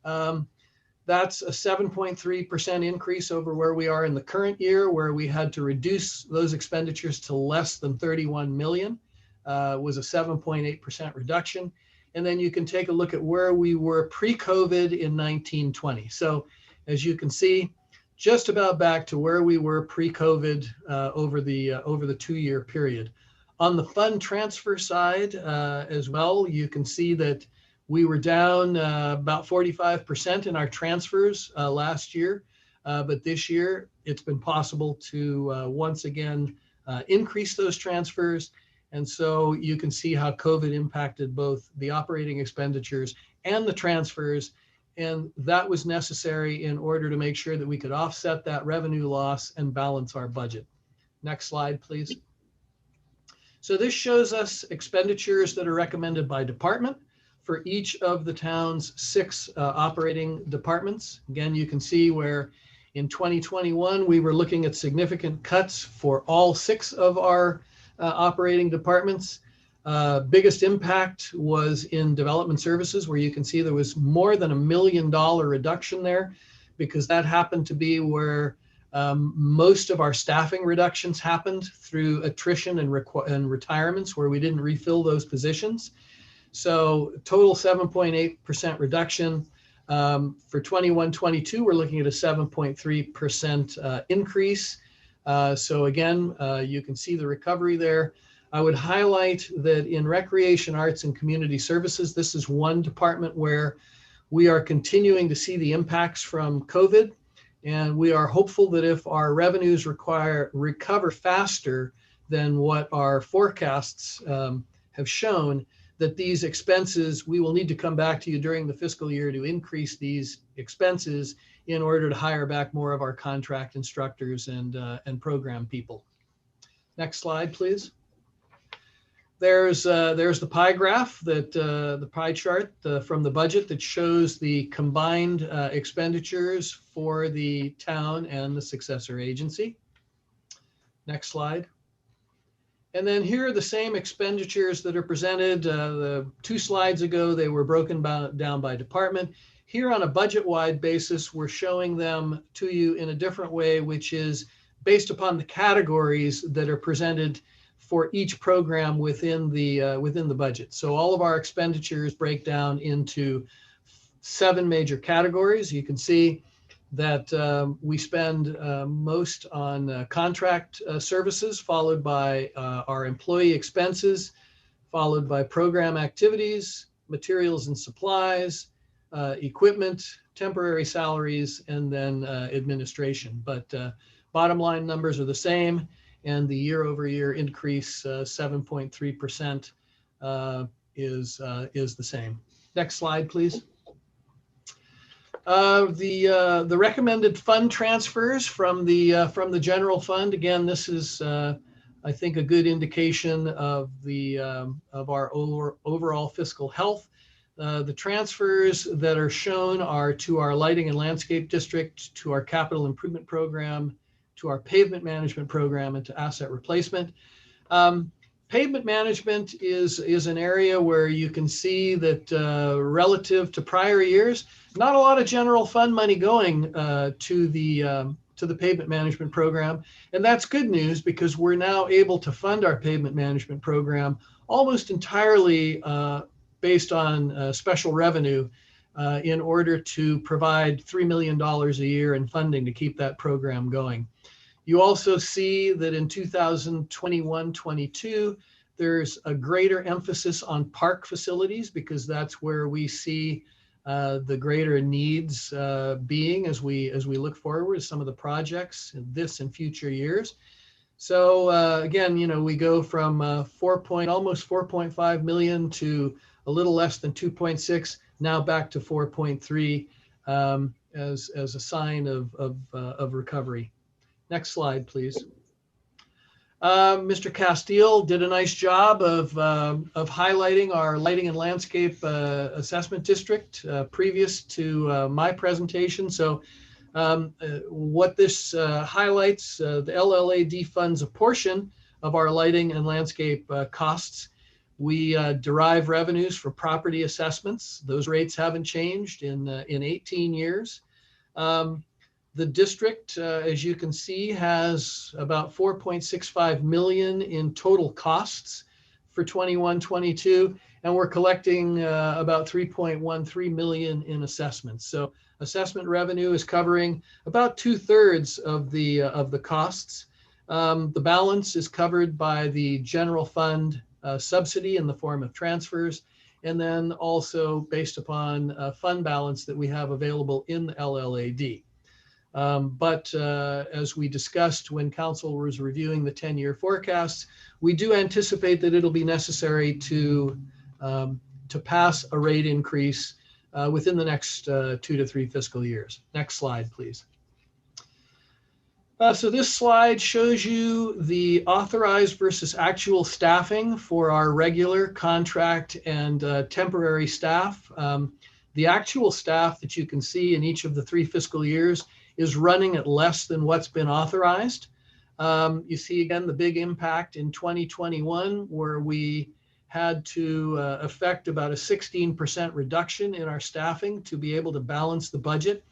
That's a 7.3% increase over where we are in the current year, where we had to reduce those expenditures to less than 31 million. Was a 7.8% reduction. And then you can take a look at where we were pre-COVID in 1920. So as you can see, just about back to where we were pre-COVID over the 2-year period. On the fund transfer side as well, you can see that we were down about 45% in our transfers last year, but this year it's been possible to once again increase those transfers. And so you can see how COVID impacted both the operating expenditures and the transfers. And that was necessary in order to make sure that we could offset that revenue loss and balance our budget. Next slide, please. So this shows us expenditures that are recommended by department for each of the town's 6 operating departments. Again, you can see where in 2021, we were looking at significant cuts for all 6 of our operating departments. Biggest impact was in development services, where you can see there was more than $1 million reduction there, because that happened to be where most of our staffing reductions happened through attrition and retirements, where we didn't refill those positions. So total 7.8% reduction. For 21-22, we're looking at a 7.3% increase. So again, you can see the recovery there. I would highlight that in recreation, arts, and community services, this is one department where we are continuing to see the impacts from COVID. And we are hopeful that if our revenues recover faster than what our forecasts have shown, that these expenses, we will need to come back to you during the fiscal year to increase these expenses in order to hire back more of our contract instructors and program people. Next slide, please. There's the pie graph, the pie chart from the budget that shows the combined expenditures for the town and the successor agency. Next slide. And then here are the same expenditures that are presented. The 2 slides ago, they were broken down by department. Here on a budget-wide basis, we're showing them to you in a different way, which is based upon the categories that are presented for each program within the budget. So all of our expenditures break down into 7 major categories. You can see that we spend most on contract services, followed by our employee expenses, followed by program activities, materials and supplies, equipment, temporary salaries, and then administration. But bottom line numbers are the same, and the year-over-year increase, 7.3%, is the same. Next slide, please. The recommended fund transfers from the general fund. Again, this is I think a good indication of our overall fiscal health. The transfers that are shown are to our lighting and landscape district, to our capital improvement program, to our pavement management program, and to asset replacement. Pavement management is an area where you can see that relative to prior years, not a lot of general fund money going to the pavement management program. And that's good news, because we're now able to fund our pavement management program almost entirely based on special revenue in order to provide $3 million a year in funding to keep that program going. You also see that in 2021-22, there's a greater emphasis on park facilities because that's where we see the greater needs being as we look forward to some of the projects in this and future years. So again, you know, we go from almost 4.5 million to a little less than 2.6, now back to 4.3 as a sign of recovery. Next slide, please. Mr. Castile did a nice job of highlighting our lighting and landscape assessment district previous to my presentation. So what this highlights, the LLAD funds a portion of our lighting and landscape costs. We derive revenues for property assessments. Those rates haven't changed in 18 years. The district, as you can see, has about 4.65 million in total costs for 21-22, and we're collecting about 3.13 million in assessments. So assessment revenue is covering about 2/3 of the costs. The balance is covered by the general fund subsidy in the form of transfers, and then also based upon fund balance that we have available in the LLAD. But as we discussed when council was reviewing the 10-year forecasts, we do anticipate that it'll be necessary to pass a rate increase within the next 2 to 3 fiscal years. Next slide, please. So this slide shows you the authorized versus actual staffing for our regular, contract, and temporary staff. The actual staff that you can see in each of the 3 fiscal years is running at less than what's been authorized. You see again the big impact in 2021 where we had to affect about a 16% reduction in our staffing to be able to balance the budget.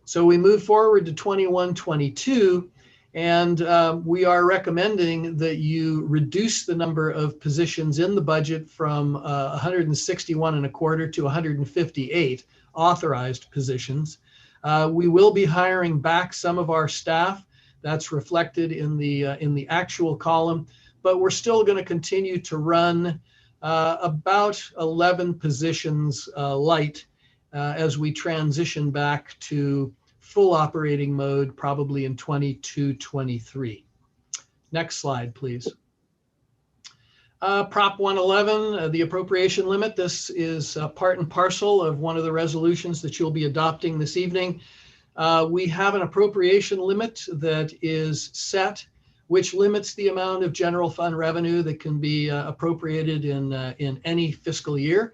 So we move forward to 21-22, and we are recommending that you reduce the number of positions in the budget from 161.25 to 158 authorized positions. We will be hiring back some of our staff. That's reflected in the actual column, but we're still going to continue to run about 11 positions light as we transition back to full operating mode, probably in 22-23. Next slide, please. Prop 111, the appropriation limit. This is part and parcel of one of the resolutions that you'll be adopting this evening. We have an appropriation limit that is set, which limits the amount of general fund revenue that can be appropriated in any fiscal year.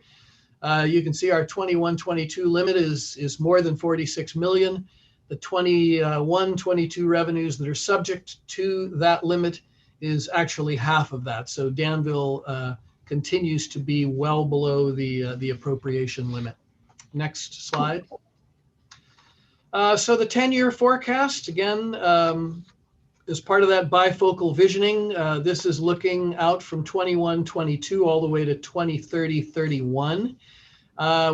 You can see our 21-22 limit is more than 46 million. The 21-22 revenues that are subject to that limit is actually half of that. So Danville continues to be well below the appropriation limit. Next slide. So the 10-year forecast, again, as part of that bifocal visioning, this is looking out from 21-22 all the way to 2030-31.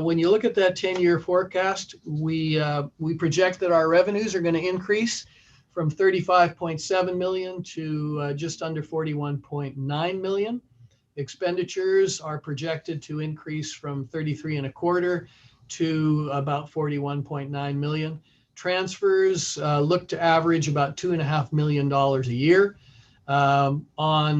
When you look at that 10-year forecast, we project that our revenues are going to increase from 35.7 million to just under 41.9 million. Expenditures are projected to increase from 33.25 to about 41.9 million. Transfers look to average about $2.5 million a year. On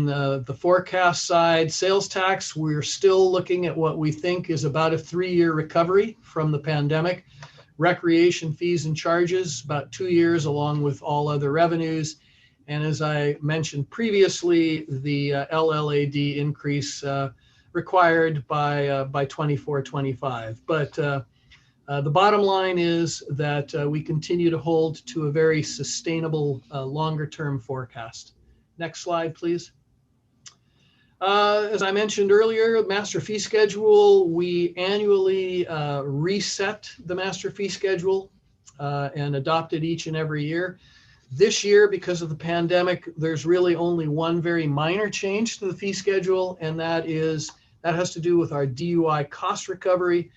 the forecast side, sales tax, we're still looking at what we think is about a 3-year recovery from the pandemic. Recreation fees and charges, about 2 years along with all other revenues. And as I mentioned previously, the LLAD increase required by 24-25. But the bottom line is that we continue to hold to a very sustainable longer-term forecast. Next slide, please. As I mentioned earlier, master fee schedule, we annually reset the master fee schedule and adopt it each and every year. This year, because of the pandemic, there's really only one very minor change to the fee schedule, and that is That has to do with our DUI cost recovery.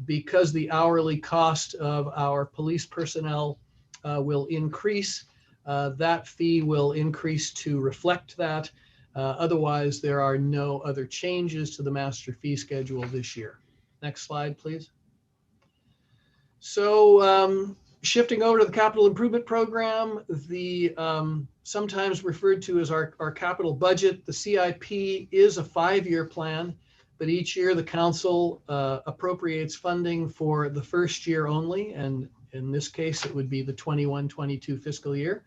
Because the hourly cost of our police personnel will increase, that fee will increase to reflect that. Otherwise, there are no other changes to the master fee schedule this year. Next slide, please. So shifting over to the capital improvement program, the sometimes referred to as our capital budget, the CIP is a 5-year plan, but each year the council appropriates funding for the first year only. And in this case, it would be the 21-22 fiscal year.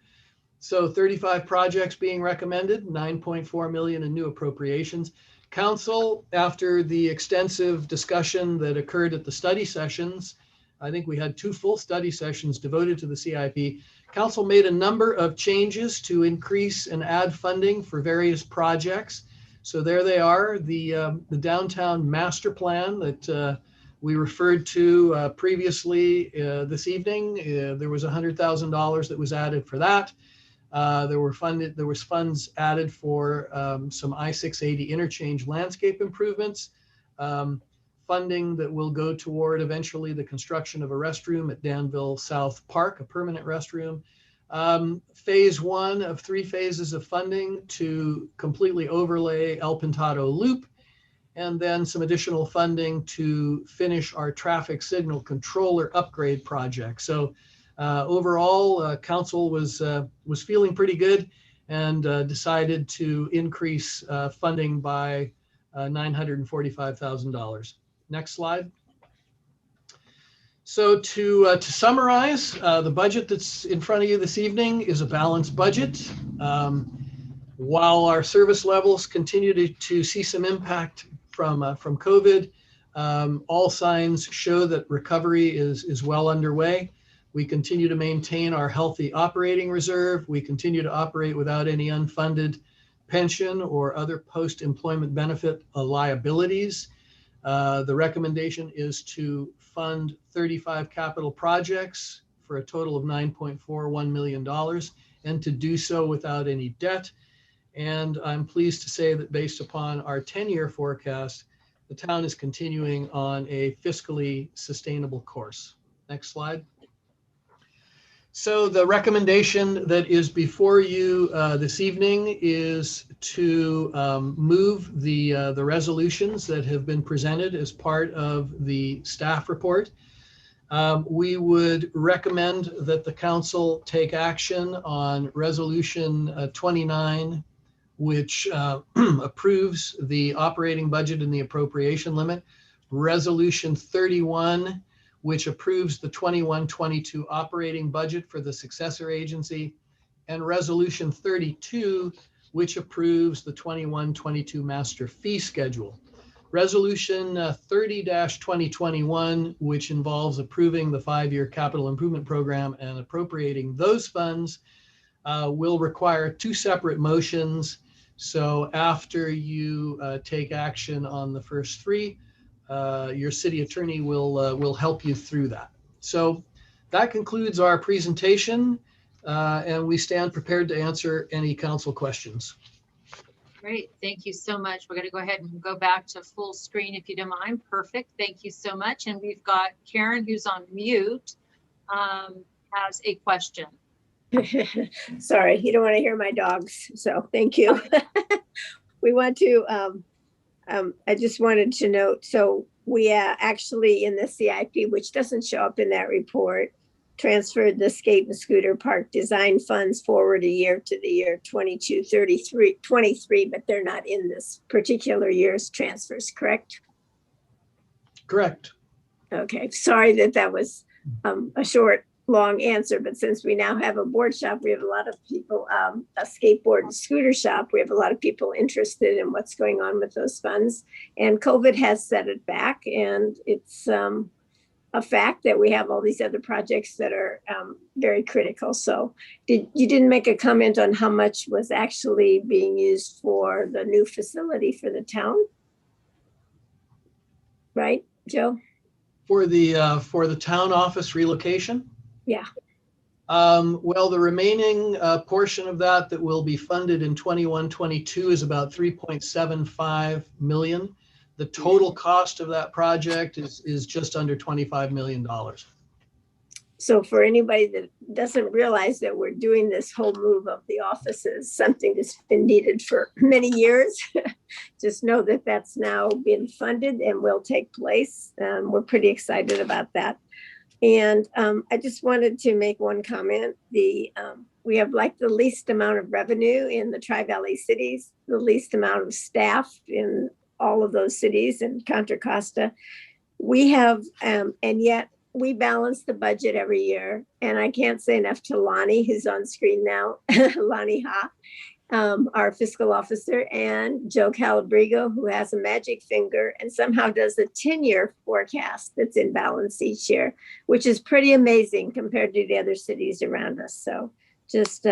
So 35 projects being recommended, 9.4 million in new appropriations. Council, after the extensive discussion that occurred at the study sessions, I think we had 2 full study sessions devoted to the CIP. Council made a number of changes to increase and add funding for various projects. So there they are, the downtown master plan that we referred to previously this evening. There was $100,000 that was added for that. There was funds added for some I-680 interchange landscape improvements, funding that will go toward eventually the construction of a restroom at Danville South Park, a permanent restroom. Phase 1 of 3 phases of funding to completely overlay El Pintado Loop, and then some additional funding to finish our traffic signal controller upgrade project. So overall, council was feeling pretty good and decided to increase funding by $945,000. Next slide. So to summarize, the budget that's in front of you this evening is a balanced budget. While our service levels continue to see some impact from COVID, all signs show that recovery is well underway. We continue to maintain our healthy operating reserve. We continue to operate without any unfunded pension or other post-employment benefit liabilities. The recommendation is to fund 35 capital projects for a total of $9.41 million, and to do so without any debt. And I'm pleased to say that based upon our 10-year forecast, the town is continuing on a fiscally sustainable course. Next slide. So the recommendation that is before you this evening is to move the resolutions that have been presented as part of the staff report. We would recommend that the council take action on resolution 29, which approves the operating budget and the appropriation limit. Resolution 31, which approves the 21-22 operating budget for the successor agency, and resolution 32, which approves the 21-22 master fee schedule. Resolution 30-2021, which involves approving the 5-year capital improvement program and appropriating those funds, will require 2 separate motions. So after you take action on the first 3, your city attorney will help you through that. So that concludes our presentation, and we stand prepared to answer any council questions. Great, thank you so much. We're going to go ahead and go back to full screen if you don't mind. Perfect, thank you so much. And we've got Karen, who's on mute, has a question. Sorry, you don't want to hear my dogs, so thank you. We want to, I just wanted to note, so we actually in the CIP, which doesn't show up in that report, transferred the skate and scooter park design funds forward a year to the year 23, but they're not in this particular year's transfers, correct? Correct. Okay, sorry that was a short, long answer, but since we now have a board shop, we have a lot of people, a skateboard and scooter shop, we have a lot of people interested in what's going on with those funds. And COVID has set it back, and it's a fact that we have all these other projects that are very critical. So you didn't make a comment on how much was actually being used for the new facility for the town? Right, Joe? For the town office relocation? Yeah. Well, the remaining portion of that will be funded in 21-22 is about 3.75 million. The total cost of that project is just under $25 million. So for anybody that doesn't realize that we're doing this whole move of the offices, something that's been needed for many years, just know that that's now been funded and will take place. We're pretty excited about that. And I just wanted to make one comment. We have like the least amount of revenue in the Tri-Valley cities, the least amount of staff in all of those cities and Contra Costa. We have, and yet we balance the budget every year. And I can't say enough to Lonnie, who's on screen now, Lonnie Ha, our fiscal officer, and Joe Calabrigo, who has a magic finger and somehow does a 10-year forecast that's in balance each year, which is pretty amazing compared to the other cities around us. So just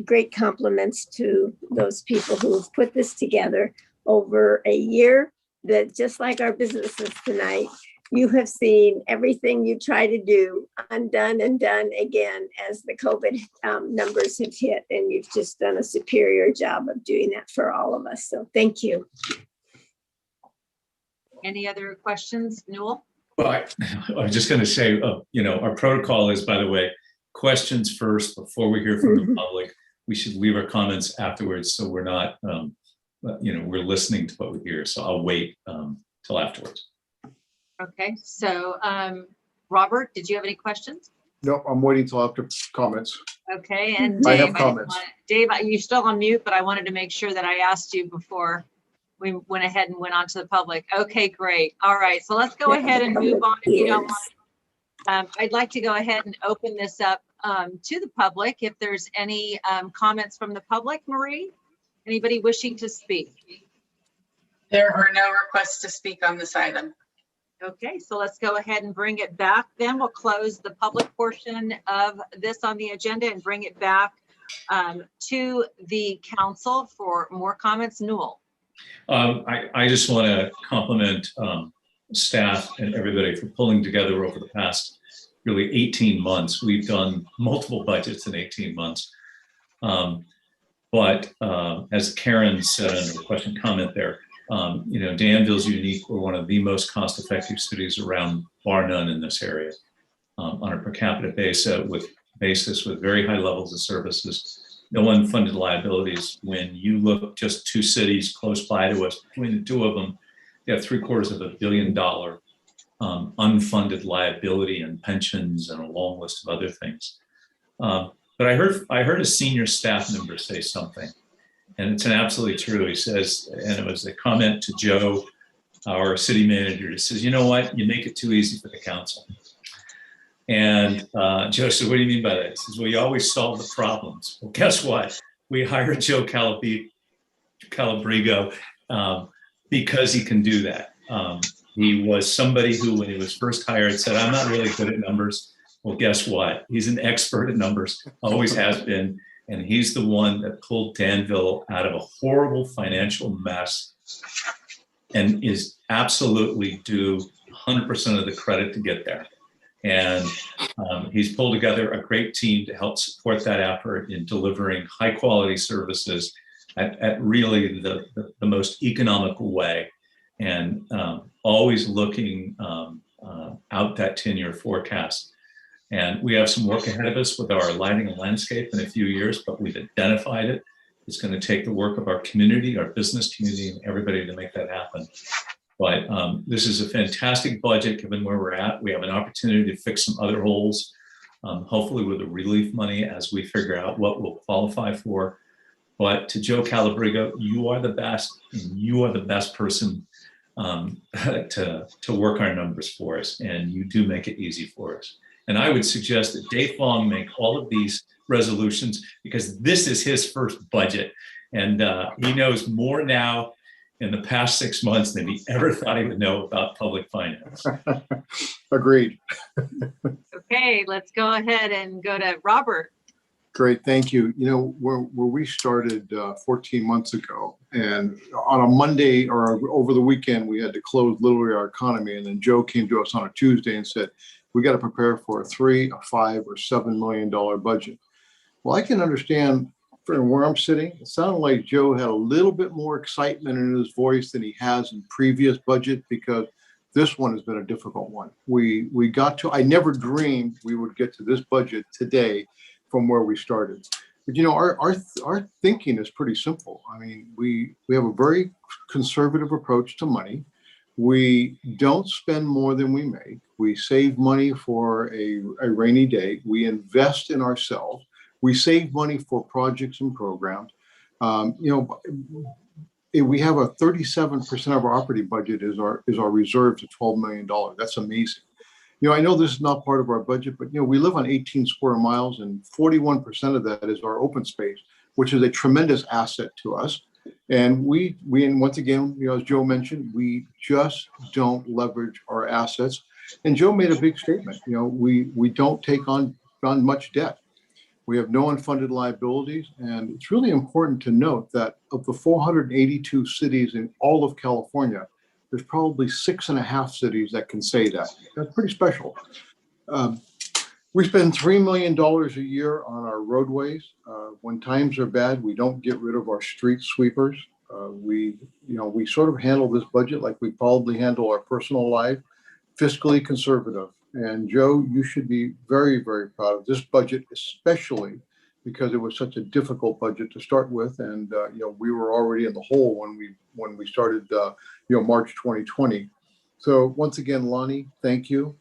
great compliments to those people who have put this together over a year, that just like our businesses tonight, you have seen everything you try to do undone and done again as the COVID numbers have hit, and you've just done a superior job of doing that for all of us. So thank you. Any other questions, Newell? Well, I was just going to say, our protocol is, by the way, questions first before we hear from the public. We should leave our comments afterwards, so we're not, we're listening to what we hear. So I'll wait till afterwards. Okay, so Robert, did you have any questions? No, I'm waiting till after comments. Okay, and I Dave, have comments. Dave, you're still on mute, but I wanted to make sure that I asked you before we went ahead and went on to the public. Okay, great. All right, so let's go ahead and move on if you don't mind. I'd like to go ahead and open this up to the public. If there's any comments from the public, Marie, anybody wishing to speak? There are no requests to speak on this item. Okay, so let's go ahead and bring it back. Then we'll close the public portion of this on the agenda and bring it back to the council for more comments. Newell. I just want to compliment staff and everybody for pulling together over the past really 18 months. We've done multiple budgets in 18 months. But as Karen said in her question comment there, Danville's unique. We're one of the most cost-effective cities around, bar none, in this area on a per capita basis with very high levels of services, no unfunded liabilities. When you look just two cities close by to us, between the two of them, they have $750 million unfunded liability and pensions and a long list of other things. But I heard a senior staff member say something, and it's absolutely true. He says, and it was a comment to Joe, our city manager. He says, you know what? You make it too easy for the council. And Joe said, what do you mean by that? He says, well, you always solve the problems. Well, guess what? We hired Joe Calabrigo because he can do that. He was somebody who, when he was first hired, said, I'm not really good at numbers. Well, guess what? He's an expert at numbers, always has been. And he's the one that pulled Danville out of a horrible financial mess and is absolutely due 100% of the credit to get there. And he's pulled together a great team to help support that effort in delivering high quality services at really the most economical way, and always looking out that 10-year forecast. And we have some work ahead of us with our lighting and landscape in a few years, but we've identified it. It's going to take the work of our community, our business community, and everybody to make that happen. But this is a fantastic budget given where we're at. We have an opportunity to fix some other holes, hopefully with the relief money as we figure out what we'll qualify for. But to Joe Calabrigo, you are the best, and you are the best person to work our numbers for us, and you do make it easy for us. And I would suggest that Dave Fong make all of these resolutions, because this is his first budget, and he knows more now in the past 6 months than he ever thought he would know about public finance. Agreed. Okay, let's go ahead and go to Robert. Great, thank you. Where we started 14 months ago, and on a Monday or over the weekend, we had to close literally our economy. And then Joe came to us on a Tuesday and said, we got to prepare for a $3, a $5, or $7 million budget. Well, I can understand from where I'm sitting, it sounded like Joe had a little bit more excitement in his voice than he has in previous budget, because this one has been a difficult one. I never dreamed we would get to this budget today from where we started. But you know, our thinking is pretty simple. I mean, we have a very conservative approach to money. We don't spend more than we make. We save money for a rainy day. We invest in ourselves. We save money for projects and programs. You know, we have a 37% of our operating budget is our reserves of $12 million. That's amazing. You know, I know this is not part of our budget, but you know, we live on 18 square miles, and 41% of that is our open space, which is a tremendous asset to us. And and once again, you know, as Joe mentioned, we just don't leverage our assets. And Joe made a big statement. You know, we don't take on much debt. We have no unfunded liabilities. And it's really important to note that of the 482 cities in all of California, there's probably 6.5 cities that can say that. That's pretty special. We spend $3 million a year on our roadways. When times are bad, we don't get rid of our street sweepers. We sort of handle this budget like we probably handle our personal life, fiscally conservative. And Joe, you should be very, very proud of this budget, especially because it was such a difficult budget to start with. And you know, we were already in the hole when we started, March 2020. So once again, Lonnie, thank you.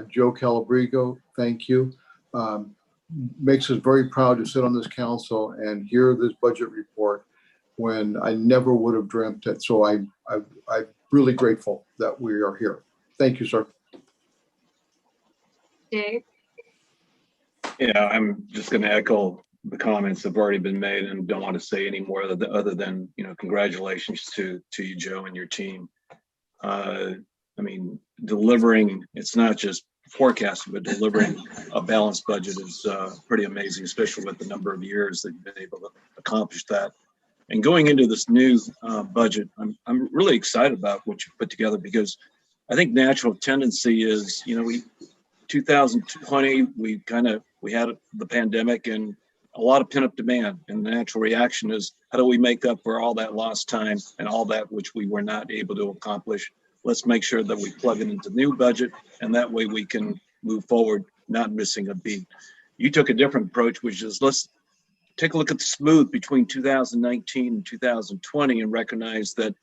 Joe Calabrigo, thank you. Makes us very proud to sit on this council and hear this budget report when I never would have dreamt it. So I'm really grateful that we are here. Thank you, sir. Dave? Yeah, I'm just going to echo the comments that have already been made, and don't want to say any more other than, you know, congratulations to you, Joe, and your team. I mean, delivering, it's not just forecasting, but delivering a balanced budget is pretty amazing, especially with the number of years that you've been able to accomplish that. And going into this new budget, I'm really excited about what you put together, because I think natural tendency is, you know, 2020, we had the pandemic and a lot of pent-up demand, and the natural reaction is, how do we make up for all that lost time and all that which we were not able to accomplish? Let's make sure that we plug it into the new budget, and that way we can move forward, not missing a beat. You took a different approach, which is, let's take a look at the smooth between 2019 and 2020 and recognize that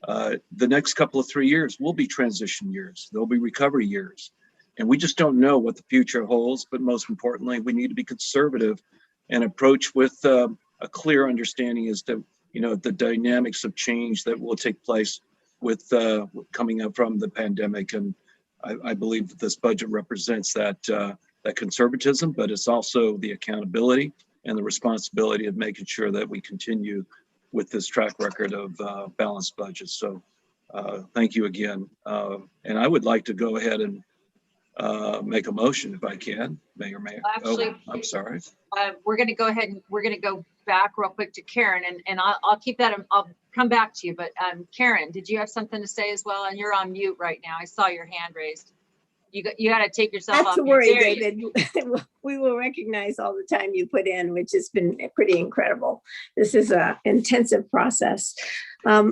the next couple of 3 years will be transition years. There'll be recovery years. And we just don't know what the future holds, but most importantly, we need to be conservative and approach with a clear understanding as to, you know, the dynamics of change that will take place with coming up from the pandemic. And I believe that this budget represents that conservatism, but it's also the accountability and the responsibility of making sure that we continue with this track record of balanced budgets. So thank you again. And I would like to go ahead and make a motion if I can, Mayor. Actually, I'm sorry. We're going to go ahead and we're going to go back real quick to Karen, and I'll keep that. I'll come back to you. But Karen, did you have something to say as well? And you're on mute right now. I saw your hand raised. You got to take yourself Not off. to worry, David. We will recognize all the time you put in, which has been pretty incredible. This is an intensive process.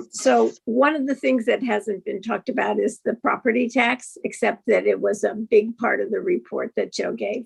So one of the things that hasn't been talked about is the property tax, except that it was a big part of the report that Joe gave.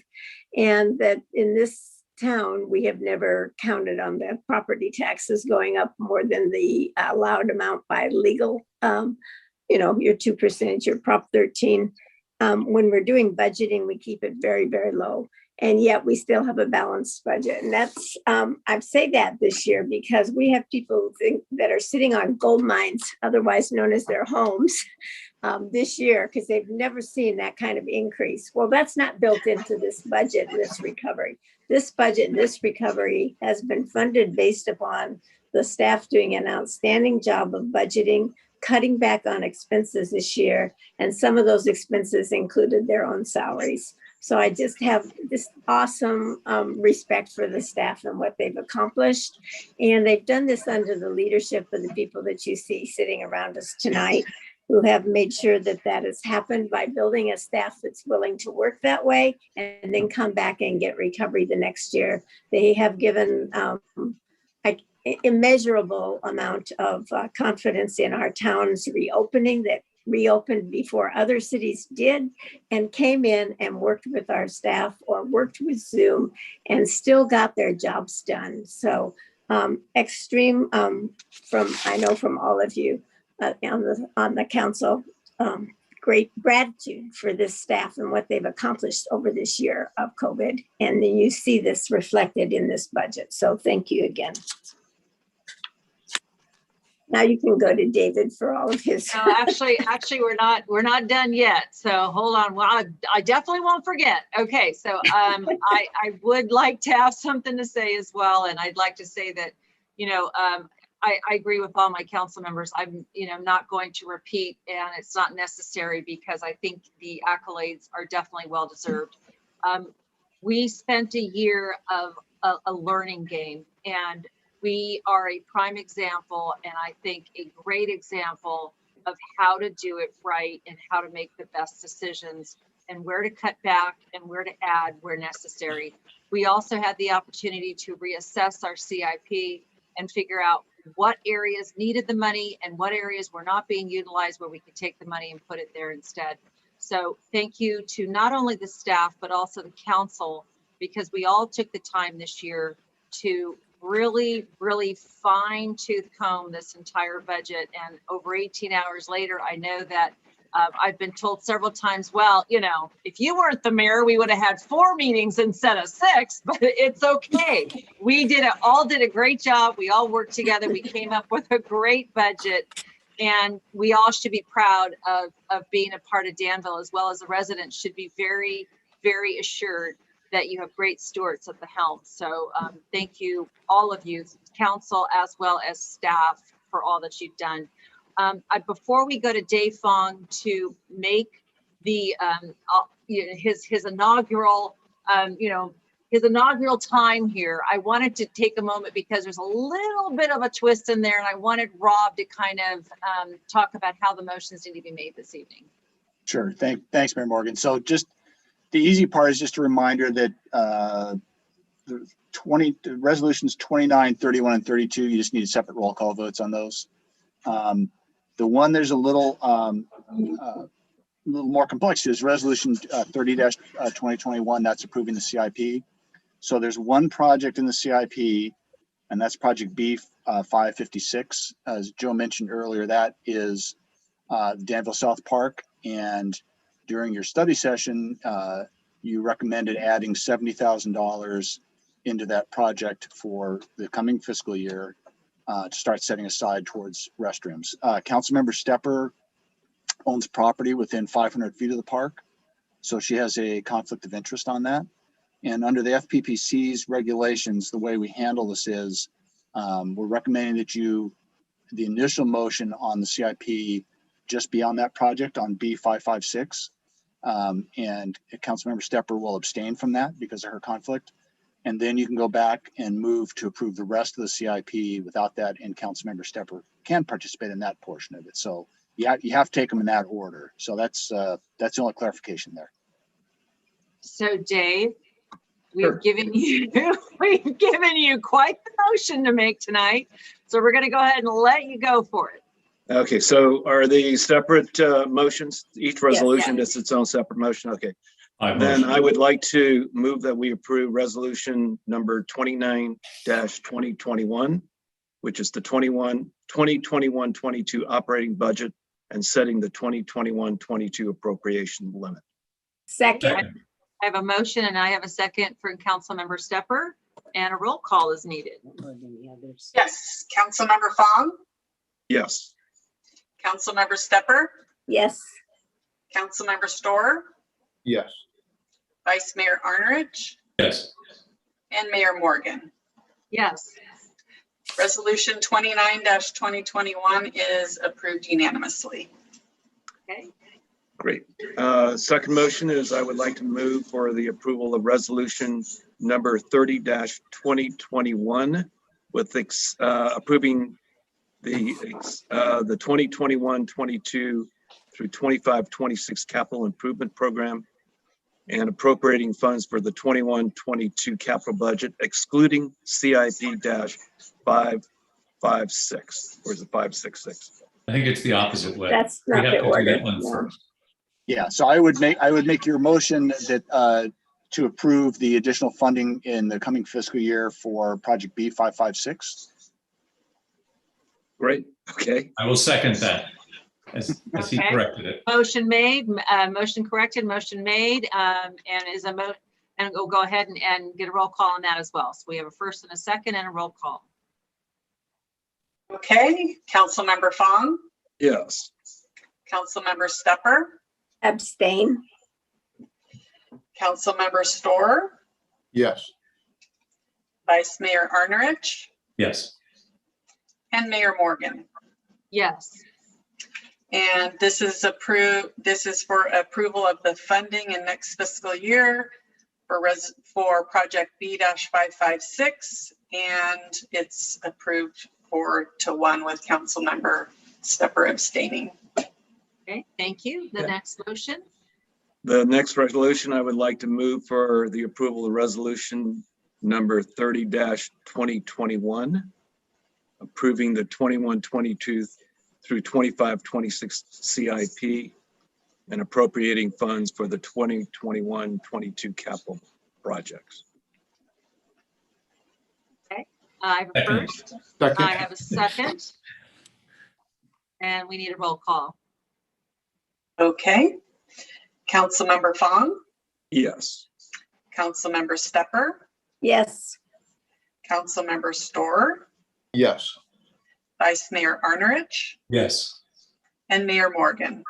And that in this town, we have never counted on the property taxes going up more than the allowed amount by legal, your 2%, your Prop 13. When we're doing budgeting, we keep it very, very low. And yet we still have a balanced budget. And that's, I say that this year because we have people that are sitting on gold mines, otherwise known as their homes, this year, because they've never seen that kind of increase. Well, that's not built into this budget, this recovery. This budget, this recovery has been funded based upon the staff doing an outstanding job of budgeting, cutting back on expenses this year. And some of those expenses included their own salaries. So I just have this awesome respect for the staff and what they've accomplished. And they've done this under the leadership of the people that you see sitting around us tonight, who have made sure that that has happened by building a staff that's willing to work that way and then come back and get recovery the next year. They have given immeasurable amount of confidence in our town's reopening, that reopened before other cities did, and came in and worked with our staff or worked with Zoom and still got their jobs done. So extreme I know from all of you on the council, great gratitude for this staff and what they've accomplished over this year of COVID. And then you see this reflected in this budget. So thank you again. Now you can go to David for all of his. No, actually, we're not done yet. So hold on. Well, I definitely won't forget. Okay, so I would like to have something to say as well, and I'd like to say that, I agree with all my council members. I'm, not going to repeat, and it's not necessary because I think the accolades are definitely well deserved. We spent a year of a learning game, and we are a prime example, and I think a great example of how to do it right and how to make the best decisions and where to cut back and where to add where necessary. We also had the opportunity to reassess our CIP and figure out what areas needed the money and what areas were not being utilized where we could take the money and put it there instead. So thank you to not only the staff, but also the council, because we all took the time this year to really fine tooth comb this entire budget. And over 18 hours later, I know that I've been told several times, well, if you weren't the mayor, we would have had 4 meetings instead of 6, but it's okay. We all did a great job. We all worked together. We came up with a great budget, and we all should be proud of being a part of Danville, as well as the residents should be very, very assured that you have great stewards at the helm. So thank you, all of you, council as well as staff, for all that you've done. Before we go to Dave Fong to make the his inaugural his inaugural time here, I wanted to take a moment because there's a little bit of a twist in there, and I wanted Rob to kind of talk about how the motions need to be made this evening. Sure. Thanks, Mayor Morgan. So just the easy part is just a reminder that the resolutions 29, 31, and 32, you just need separate roll call votes on those. The one there's a little more complex is resolution 30-2021. That's approving the CIP. So there's one project in the CIP, and that's project B 556. As Joe mentioned earlier, that is Danville South Park. And during your study session, you recommended adding $70,000 into that project for the coming fiscal year to start setting aside towards restrooms. Councilmember Stepper owns property within 500 feet of the park, so she has a conflict of interest on that. And under the FPPC's regulations, the way we handle this is we're recommending that the initial motion on the CIP just be on that project on B556. And Councilmember Stepper will abstain from that because of her conflict. And then you can go back and move to approve the rest of the CIP without that, and Councilmember Stepper can participate in that portion of it. So you have to take them in that order. So that's the only clarification there. So Dave, we've given you quite the motion to make tonight. So we're going to go ahead and let you go for it. Okay, so are they separate motions? Each resolution is its own separate motion? Okay. Then I would like to move that we approve resolution number 29-2021, which is the 2021-22 operating budget and setting the 2021-22 appropriation limit. Second. I have a motion and I have a second from Councilmember Stepper, and a roll call is needed. Yes, Councilmember Fong, Yes. Councilmember Stepper, Yes. Councilmember Storer, Yes. Vice Mayor Arnerich, Yes. and Mayor Morgan. Yes. Resolution 29-2021 is approved unanimously. Okay. Great. Second motion is I would like to move for the approval of resolution number 30-2021 with approving the 2021-22 through 25-26 capital improvement program and appropriating funds for the 21-22 capital budget, excluding CIP-5 556, or is it 566? I think it's the opposite way. That's We not have the to do order. that one No. first. Yeah, so I would make your motion that to approve the additional funding in the coming fiscal year for project B 556. Great. Okay. I will second that as he Okay. corrected it. Motion made, motion corrected, motion made, and and we'll go ahead and get a roll call on that as well. So we have a first and a second and a roll call. Okay, Councilmember Fong, Yes. Councilmember Stepper, Abstain. Councilmember Storr, Yes. Vice Mayor Arnerich, Yes. and Mayor Morgan. Yes. And this is for approval of the funding in next fiscal year for project B-556, and it's approved 4-1 with Councilmember Stepper abstaining. Okay, thank you. The next motion. The next resolution, I would like to move for the approval of resolution number 30-2021, approving the 21-22 through 25-26 CIP and appropriating funds for the 2021-22 capital projects. Okay, I have a first. Second. I have a second. And we need a roll call. Okay, Councilmember Fong, Yes. Councilmember Stepper, Yes. Councilmember Storr, Yes. Vice Mayor Arnerich, Yes. and Mayor Morgan.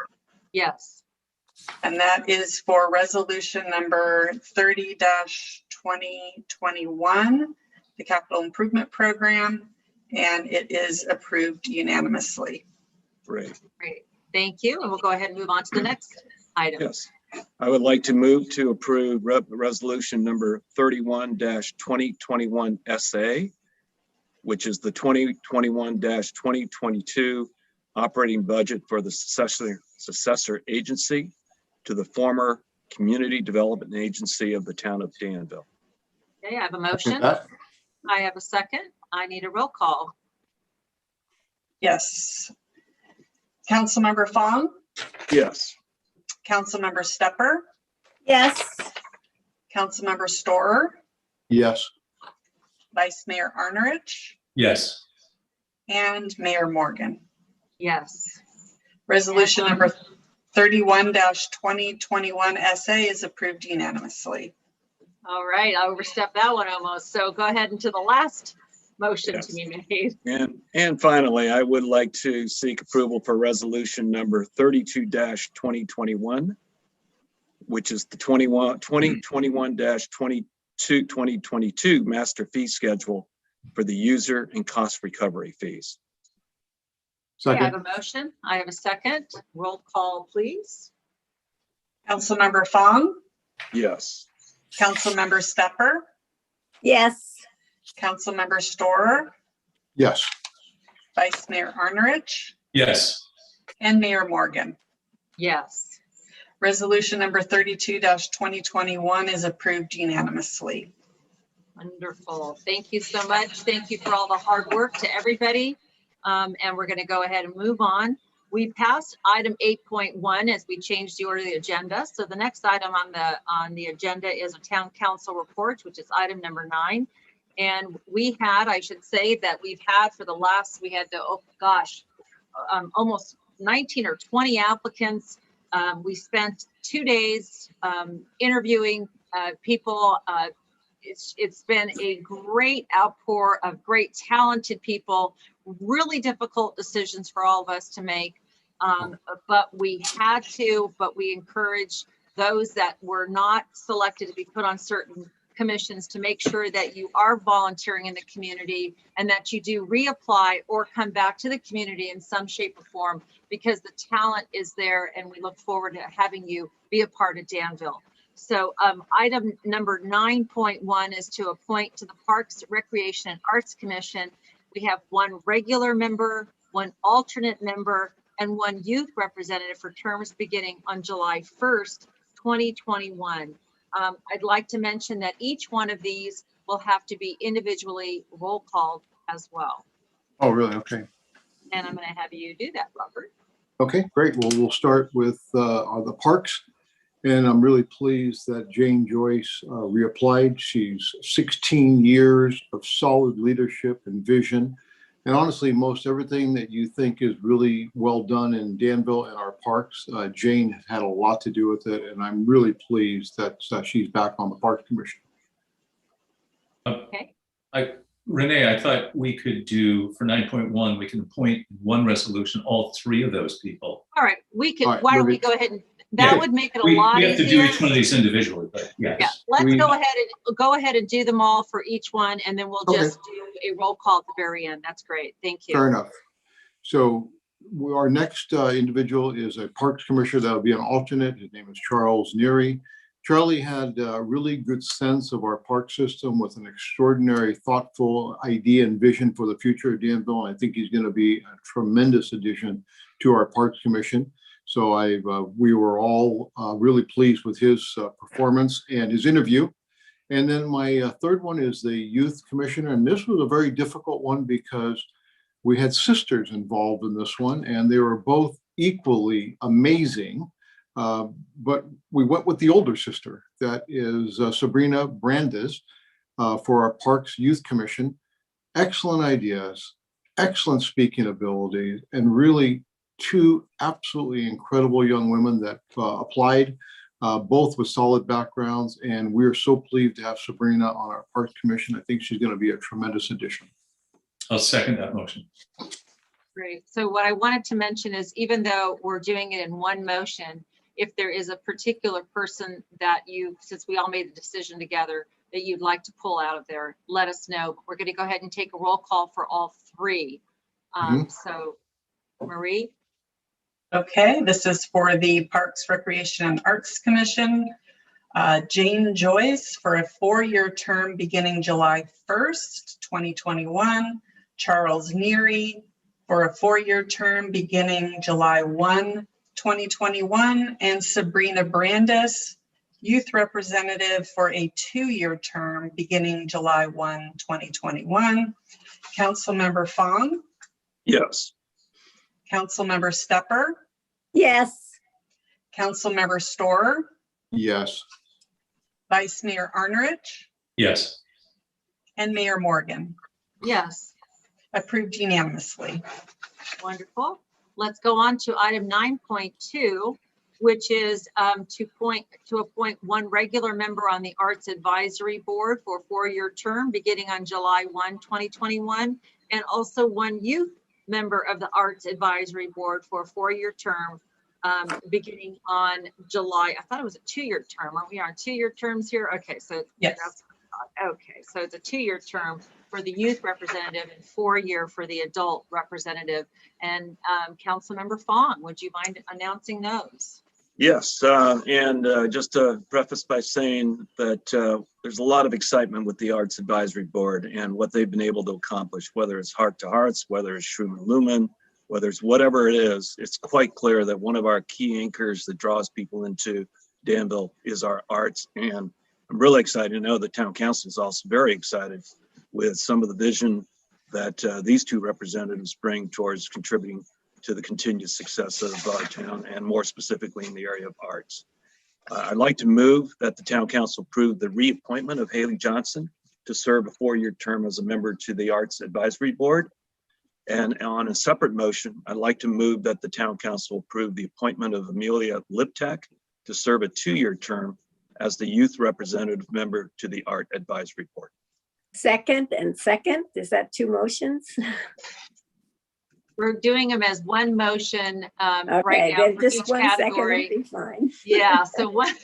Yes. And that is for resolution number 30-2021, the capital improvement program, and it is approved unanimously. Great. Great. Thank you. And we'll go ahead and move on to the next item. Yes. I would like to move to approve resolution number 31-2021 SA, which is the 2021-2022 operating budget for the successor agency to the former Community Development Agency of the town of Danville. Okay, I have a motion. I have a second. I need a roll call. Yes. Councilmember Fong, Yes. Councilmember Stepper, Yes. Councilmember Storr, Yes. Vice Mayor Arnerich, Yes. and Mayor Morgan. Yes. Resolution number 31-2021 SA is approved unanimously. All right, I overstepped that one almost. So go ahead into the last motion to be made. And finally, I would like to seek approval for resolution number 32-2021, which is the 2021-2022 master fee schedule for the user and cost recovery fees. Okay, I have a motion. I have a second. Roll call, please. Councilmember Fong, Yes. Councilmember Stepper, Yes. Councilmember Storr, Yes. Vice Mayor Arnerich, Yes. and Mayor Morgan. Yes. Resolution number 32-2021 is approved unanimously. Wonderful. Thank you so much. Thank you for all the hard work to everybody. And we're going to go ahead and move on. We passed item 8.1 as we changed the order of the agenda. So the next item on the agenda is a town council report, which is item number 9. And I should say that we've had almost 19 or 20 applicants. We spent 2 days interviewing people. It's been a great outpour of great talented people, really difficult decisions for all of us to make. But we encourage those that were not selected to be put on certain commissions to make sure that you are volunteering in the community and that you do reapply or come back to the community in some shape or form, because the talent is there and we look forward to having you be a part of Danville. So item number 9.1 is to appoint to the Parks, Recreation, and Arts Commission. We have 1 regular member, 1 alternate member, and 1 youth representative for terms beginning on July 1st, 2021. I'd like to mention that each one of these will have to be individually roll called as well. Oh, really? Okay. And I'm going to have you do that, Robert. Okay, great. Well, we'll start with the parks. And I'm really pleased that Jane Joyce reapplied. She's 16 years of solid leadership and vision. And honestly, most everything that you think is really well done in Danville and our parks, Jane has had a lot to do with it. And I'm really pleased that she's back on the Parks Commission. Okay. Renee, I thought we could do for 9.1, we can appoint one resolution, all three of those people. All right, we can, All right, why don't let we me- go ahead and, that would make it a lot We easier. have to do each one of these individually, but yes. Yeah, let's go ahead and do them all for each one, and then we'll just do a roll call at the very end. That's great. Thank you. Fair enough. So our next individual is a Parks Commissioner. That'll be an alternate. His name is Charles Neary. Charlie had a really good sense of our park system with an extraordinary, thoughtful idea and vision for the future of Danville. I think he's going to be a tremendous addition to our Parks Commission. So we were all really pleased with his performance and his interview. And then my third one is the Youth Commissioner. And this was a very difficult one because we had sisters involved in this one, and they were both equally amazing. But we went with the older sister, that is Sabrina Brandes, for our Parks Youth Commission. Excellent ideas, excellent speaking ability, and really two absolutely incredible young women that applied, both with solid backgrounds. And we're so pleased to have Sabrina on our Parks Commission. I think she's going to be a tremendous addition. I'll second that motion. Great. So what I wanted to mention is, even though we're doing it in one motion, if there is a particular person that you, since we all made the decision together, that you'd like to pull out of there, let us know. We're going to go ahead and take a roll call for all three. So Marie? Okay, this is for the Parks, Recreation, and Arts Commission. Jane Joyce for a 4-year term beginning July 1st, 2021. Charles Neary for a 4-year term beginning July 1, 2021. And Sabrina Brandes, Youth Representative for a 2-year term beginning July 1, 2021. Councilmember Fong? Yes. Councilmember Stepper? Yes. Councilmember Storer? Yes. Vice Mayor Arnerich? Yes. And Mayor Morgan? Yes. Approved unanimously. Wonderful. Let's go on to item 9.2, which is to appoint one regular member on the Arts Advisory Board for a 4-year term beginning on July 1, 2021, and also one youth member of the Arts Advisory Board for a 4-year term beginning on July. I thought it was a 2-year term. Aren't we on 2-year terms here? Okay, so yes. Okay, so it's a 2-year term for the youth representative and 4-year for the adult representative. And Councilmember Fong, would you mind announcing those? Yes, and just to preface by saying that there's a lot of excitement with the Arts Advisory Board and what they've been able to accomplish, whether it's Heart to Hearts, whether it's Schumann Lumen, whether it's whatever it is. It's quite clear that one of our key anchors that draws people into Danville is our arts. And I'm really excited to know the town council is also very excited with some of the vision that these two representatives bring towards contributing to the continued success of our town, and more specifically in the area of arts. I'd like to move that the town council approve the reappointment of Haley Johnson to serve a 4-year term as a member to the Arts Advisory Board. And on a separate motion, I'd like to move that the town council approve the appointment of Amelia Liptak to serve a 2-year term as the youth representative member to the Art Advisory Board. Second and second, is that 2 motions? We're doing them as one motion Okay, right now then for just each 1 category. second would be fine. Yeah, so one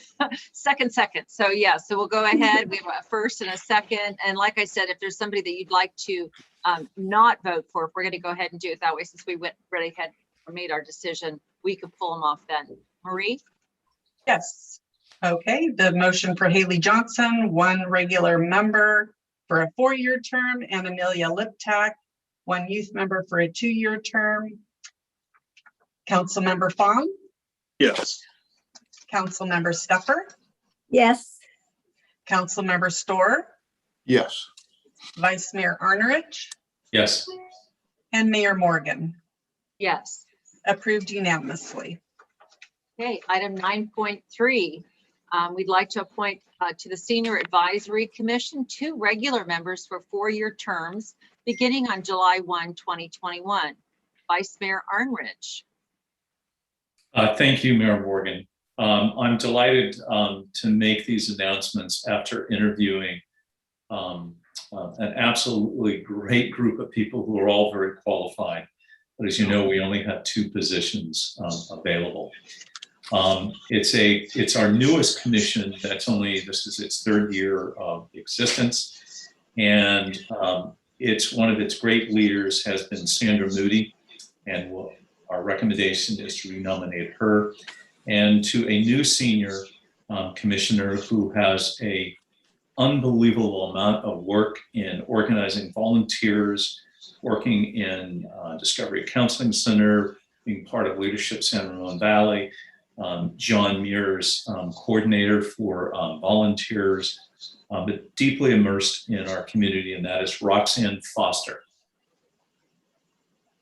second. So yeah, so we'll go ahead. We have a first and a second. And like I said, if there's somebody that you'd like to not vote for, if we're going to go ahead and do it that way, since we went right ahead or made our decision, we could pull them off then. Marie? Yes. Okay, the motion for Haley Johnson, 1 regular member for a 4-year term, and Amelia Liptak, 1 youth member for a 2-year term. Councilmember Fong? Yes. Councilmember Stepper? Yes. Councilmember Storer? Yes. Vice Mayor Arnerich? Yes. and Mayor Morgan. Yes. Approved unanimously. Okay, item 9.3. We'd like to appoint to the Senior Advisory Commission 2 regular members for 4-year terms beginning on July 1, 2021. Vice Mayor Arnrich. Thank you, Mayor Morgan. I'm delighted to make these announcements after interviewing an absolutely great group of people who are all very qualified. But as you know, we only have 2 positions available. It's our newest commission. This is its 3rd year of existence. And it's one of its great leaders has been Sandra Moody. And our recommendation is to renominate her, and to a new senior commissioner who has an unbelievable amount of work in organizing volunteers, working in Discovery Counseling Center, being part of Leadership San Ramon Valley, John Muir's coordinator for volunteers, but deeply immersed in our community, and that is Roxanne Foster.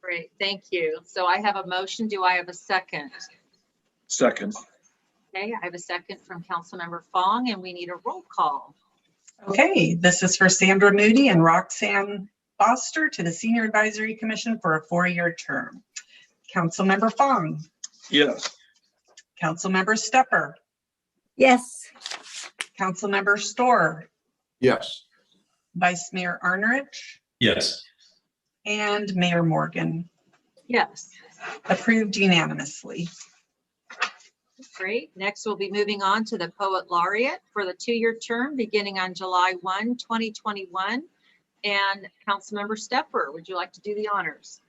Great, thank you. So I have a motion. Do I have a second? Second. Okay, I have a second from Councilmember Fong, and we need a roll call. Okay, this is for Sandra Moody and Roxanne Foster to the Senior Advisory Commission for a 4-year term. Councilmember Fong. Yes. Councilmember Stepper. Yes. Councilmember Storr. Yes. Vice Mayor Arnrich. Yes. And Mayor Morgan. Yes. Approved unanimously. Great. Next, we'll be moving on to the Poet Laureate for the 2-year term beginning on July 1, 2021. And Councilmember Stepper, would you like to do the honors?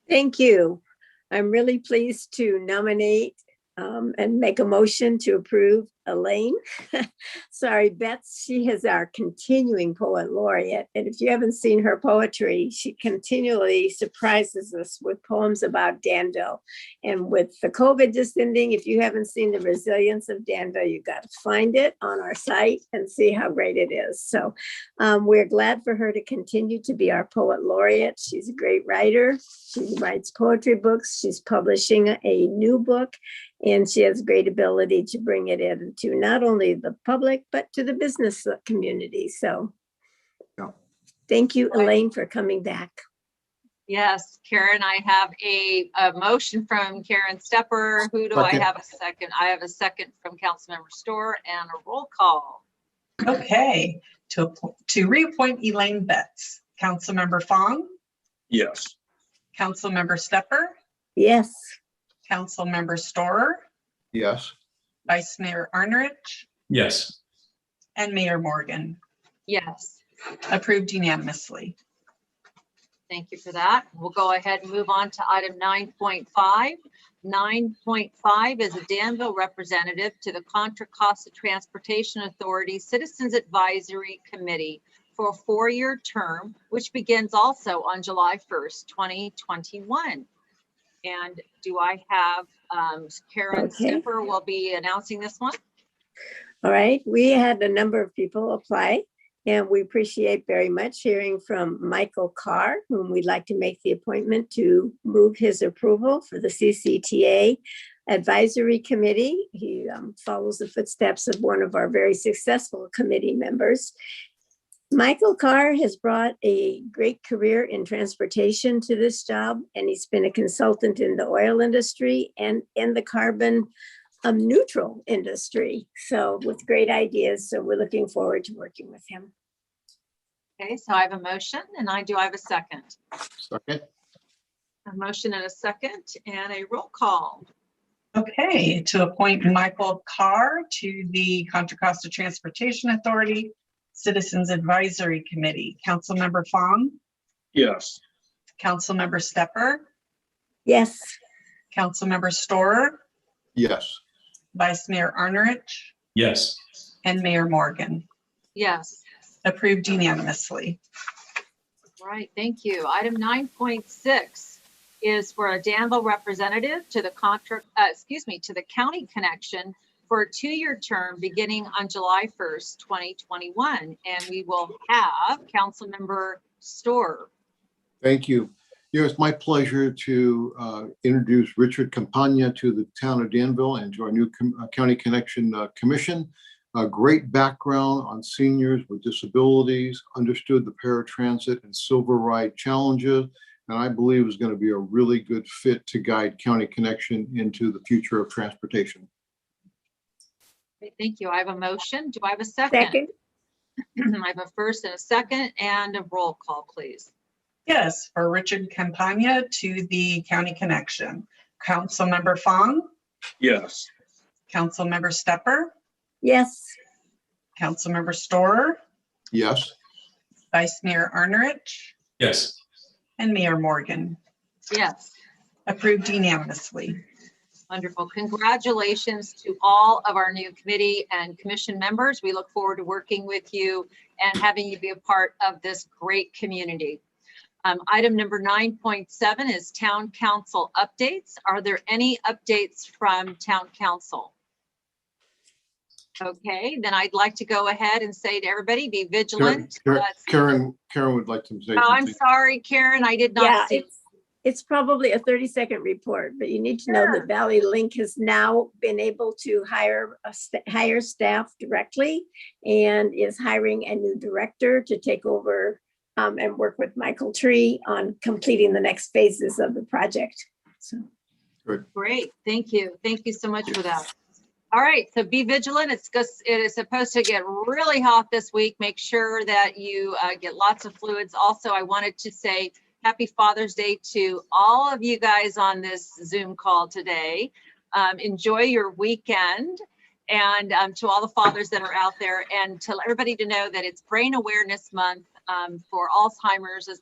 Thank you. I'm really pleased to nominate and make a motion to approve Elaine. Sorry, Beth, she is our continuing Poet Laureate. And if you haven't seen her poetry, she continually surprises us with poems about Danville. And with the COVID just ending, if you haven't seen the resilience of Danville, you got to find it on our site and see how great it is. So we're glad for her to continue to be our Poet Laureate. She's a great writer. She writes poetry books. She's publishing a new book, and she has great ability to bring it in to not only the public, but to the business community. So thank you, Elaine, for coming back. Yes, Karen, I have a motion from Karen Stepper. Who do I have a second? I have a second from Councilmember Storr and a roll call. Okay, to reappoint Elaine Betts. Councilmember Fong. Yes. Councilmember Stepper. Yes. Councilmember Storr. Yes. Vice Mayor Arnrich. Yes. And Mayor Morgan. Yes. Approved unanimously. Thank you for that. We'll go ahead and move on to item 9.5. 9.5 is a Danville representative to the Contra Costa Transportation Authority Citizens Advisory Committee for a 4-year term, which begins also on July 1st, 2021. And do I have Karen Stepper will be announcing this one? All right, we had a number of people apply, and we appreciate very much hearing from Michael Carr, whom we'd like to make the appointment to move his approval for the CCTA Advisory Committee. He follows the footsteps of one of our very successful committee members. Michael Carr has brought a great career in transportation to this job, and he's been a consultant in the oil industry and in the carbon neutral industry. So with great ideas. So we're looking forward to working with him. Okay, so I have a motion, and I have a second. Second. A motion and a second, and a roll call. Okay, to appoint Michael Carr to the Contra Costa Transportation Authority Citizens Advisory Committee. Councilmember Fong. Yes. Councilmember Stepper. Yes. Councilmember Storr. Yes. Vice Mayor Arnrich. Yes. And Mayor Morgan. Yes. Approved unanimously. All right, thank you. Item 9.6 is for a Danville representative to the to the County Connection for a 2-year term beginning on July 1st, 2021. And we will have Councilmember Storr. Thank you. Yeah, it's my pleasure to introduce Richard Campagna to the town of Danville and to our new County Connection Commission. A great background on seniors with disabilities, understood the paratransit and silver ride challenges, and I believe is going to be a really good fit to guide County Connection into the future of transportation. Okay, thank you. I have a motion. Do I have a second? Second. I have a first and a second and a roll call, please. Yes, for Richard Campagna to the County Connection. Councilmember Fong, Yes. Councilmember Stepper, Yes. Councilmember Storer, Yes. Vice Mayor Arnerich, Yes. and Mayor Morgan. Yes. Approved unanimously. Wonderful. Congratulations to all of our new committee and commission members. We look forward to working with you and having you be a part of this great community. Item number 9.7 is town council updates. Are there any updates from town council? Okay, then I'd like to go ahead and say to everybody, be vigilant. Karen would like to say Oh, I'm something. sorry, Karen, I did not see. It's probably a 30-second report, but you need to know that Valley Link has now been able to hire staff directly and is hiring a new director to take over and work with Michael Tree on completing the next phases of the project. So Great, thank you. Thank you so much for that. All right, so be vigilant. It is supposed to get really hot this week. Make sure that you get lots of fluids. Also, I wanted to say Happy Father's Day to all of you guys on this Zoom call today. Enjoy your weekend, and to all the fathers that are out there, and to everybody to know that it's Brain Awareness Month for Alzheimer's as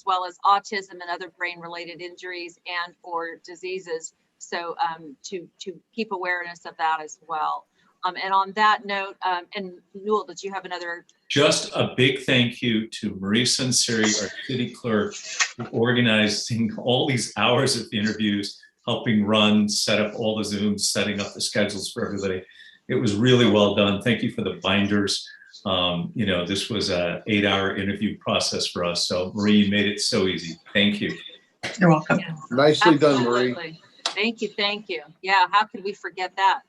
well as autism and other brain-related injuries and or diseases. So to keep awareness of that as well. And on that note, and Newell, did you have another? Just a big thank you to Marie Sunseri, our city clerk, for organizing all these hours of interviews, helping run, set up all the Zooms, setting up the schedules for everybody. It was really well done. Thank you for the binders. You know, this was an 8-hour interview process for us. So Marie, you made it so easy. Thank you. You're welcome. Yeah. Nicely done, Marie. Absolutely. Thank you, thank you. Yeah, how could we forget that?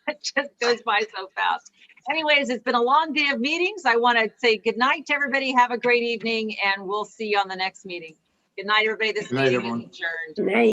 It just goes by so fast. Anyways, it's been a long day of meetings. I want to say good night to everybody. Have a great evening, and we'll see you on the next meeting. Good night, everybody. This meeting is adjourned. Good night.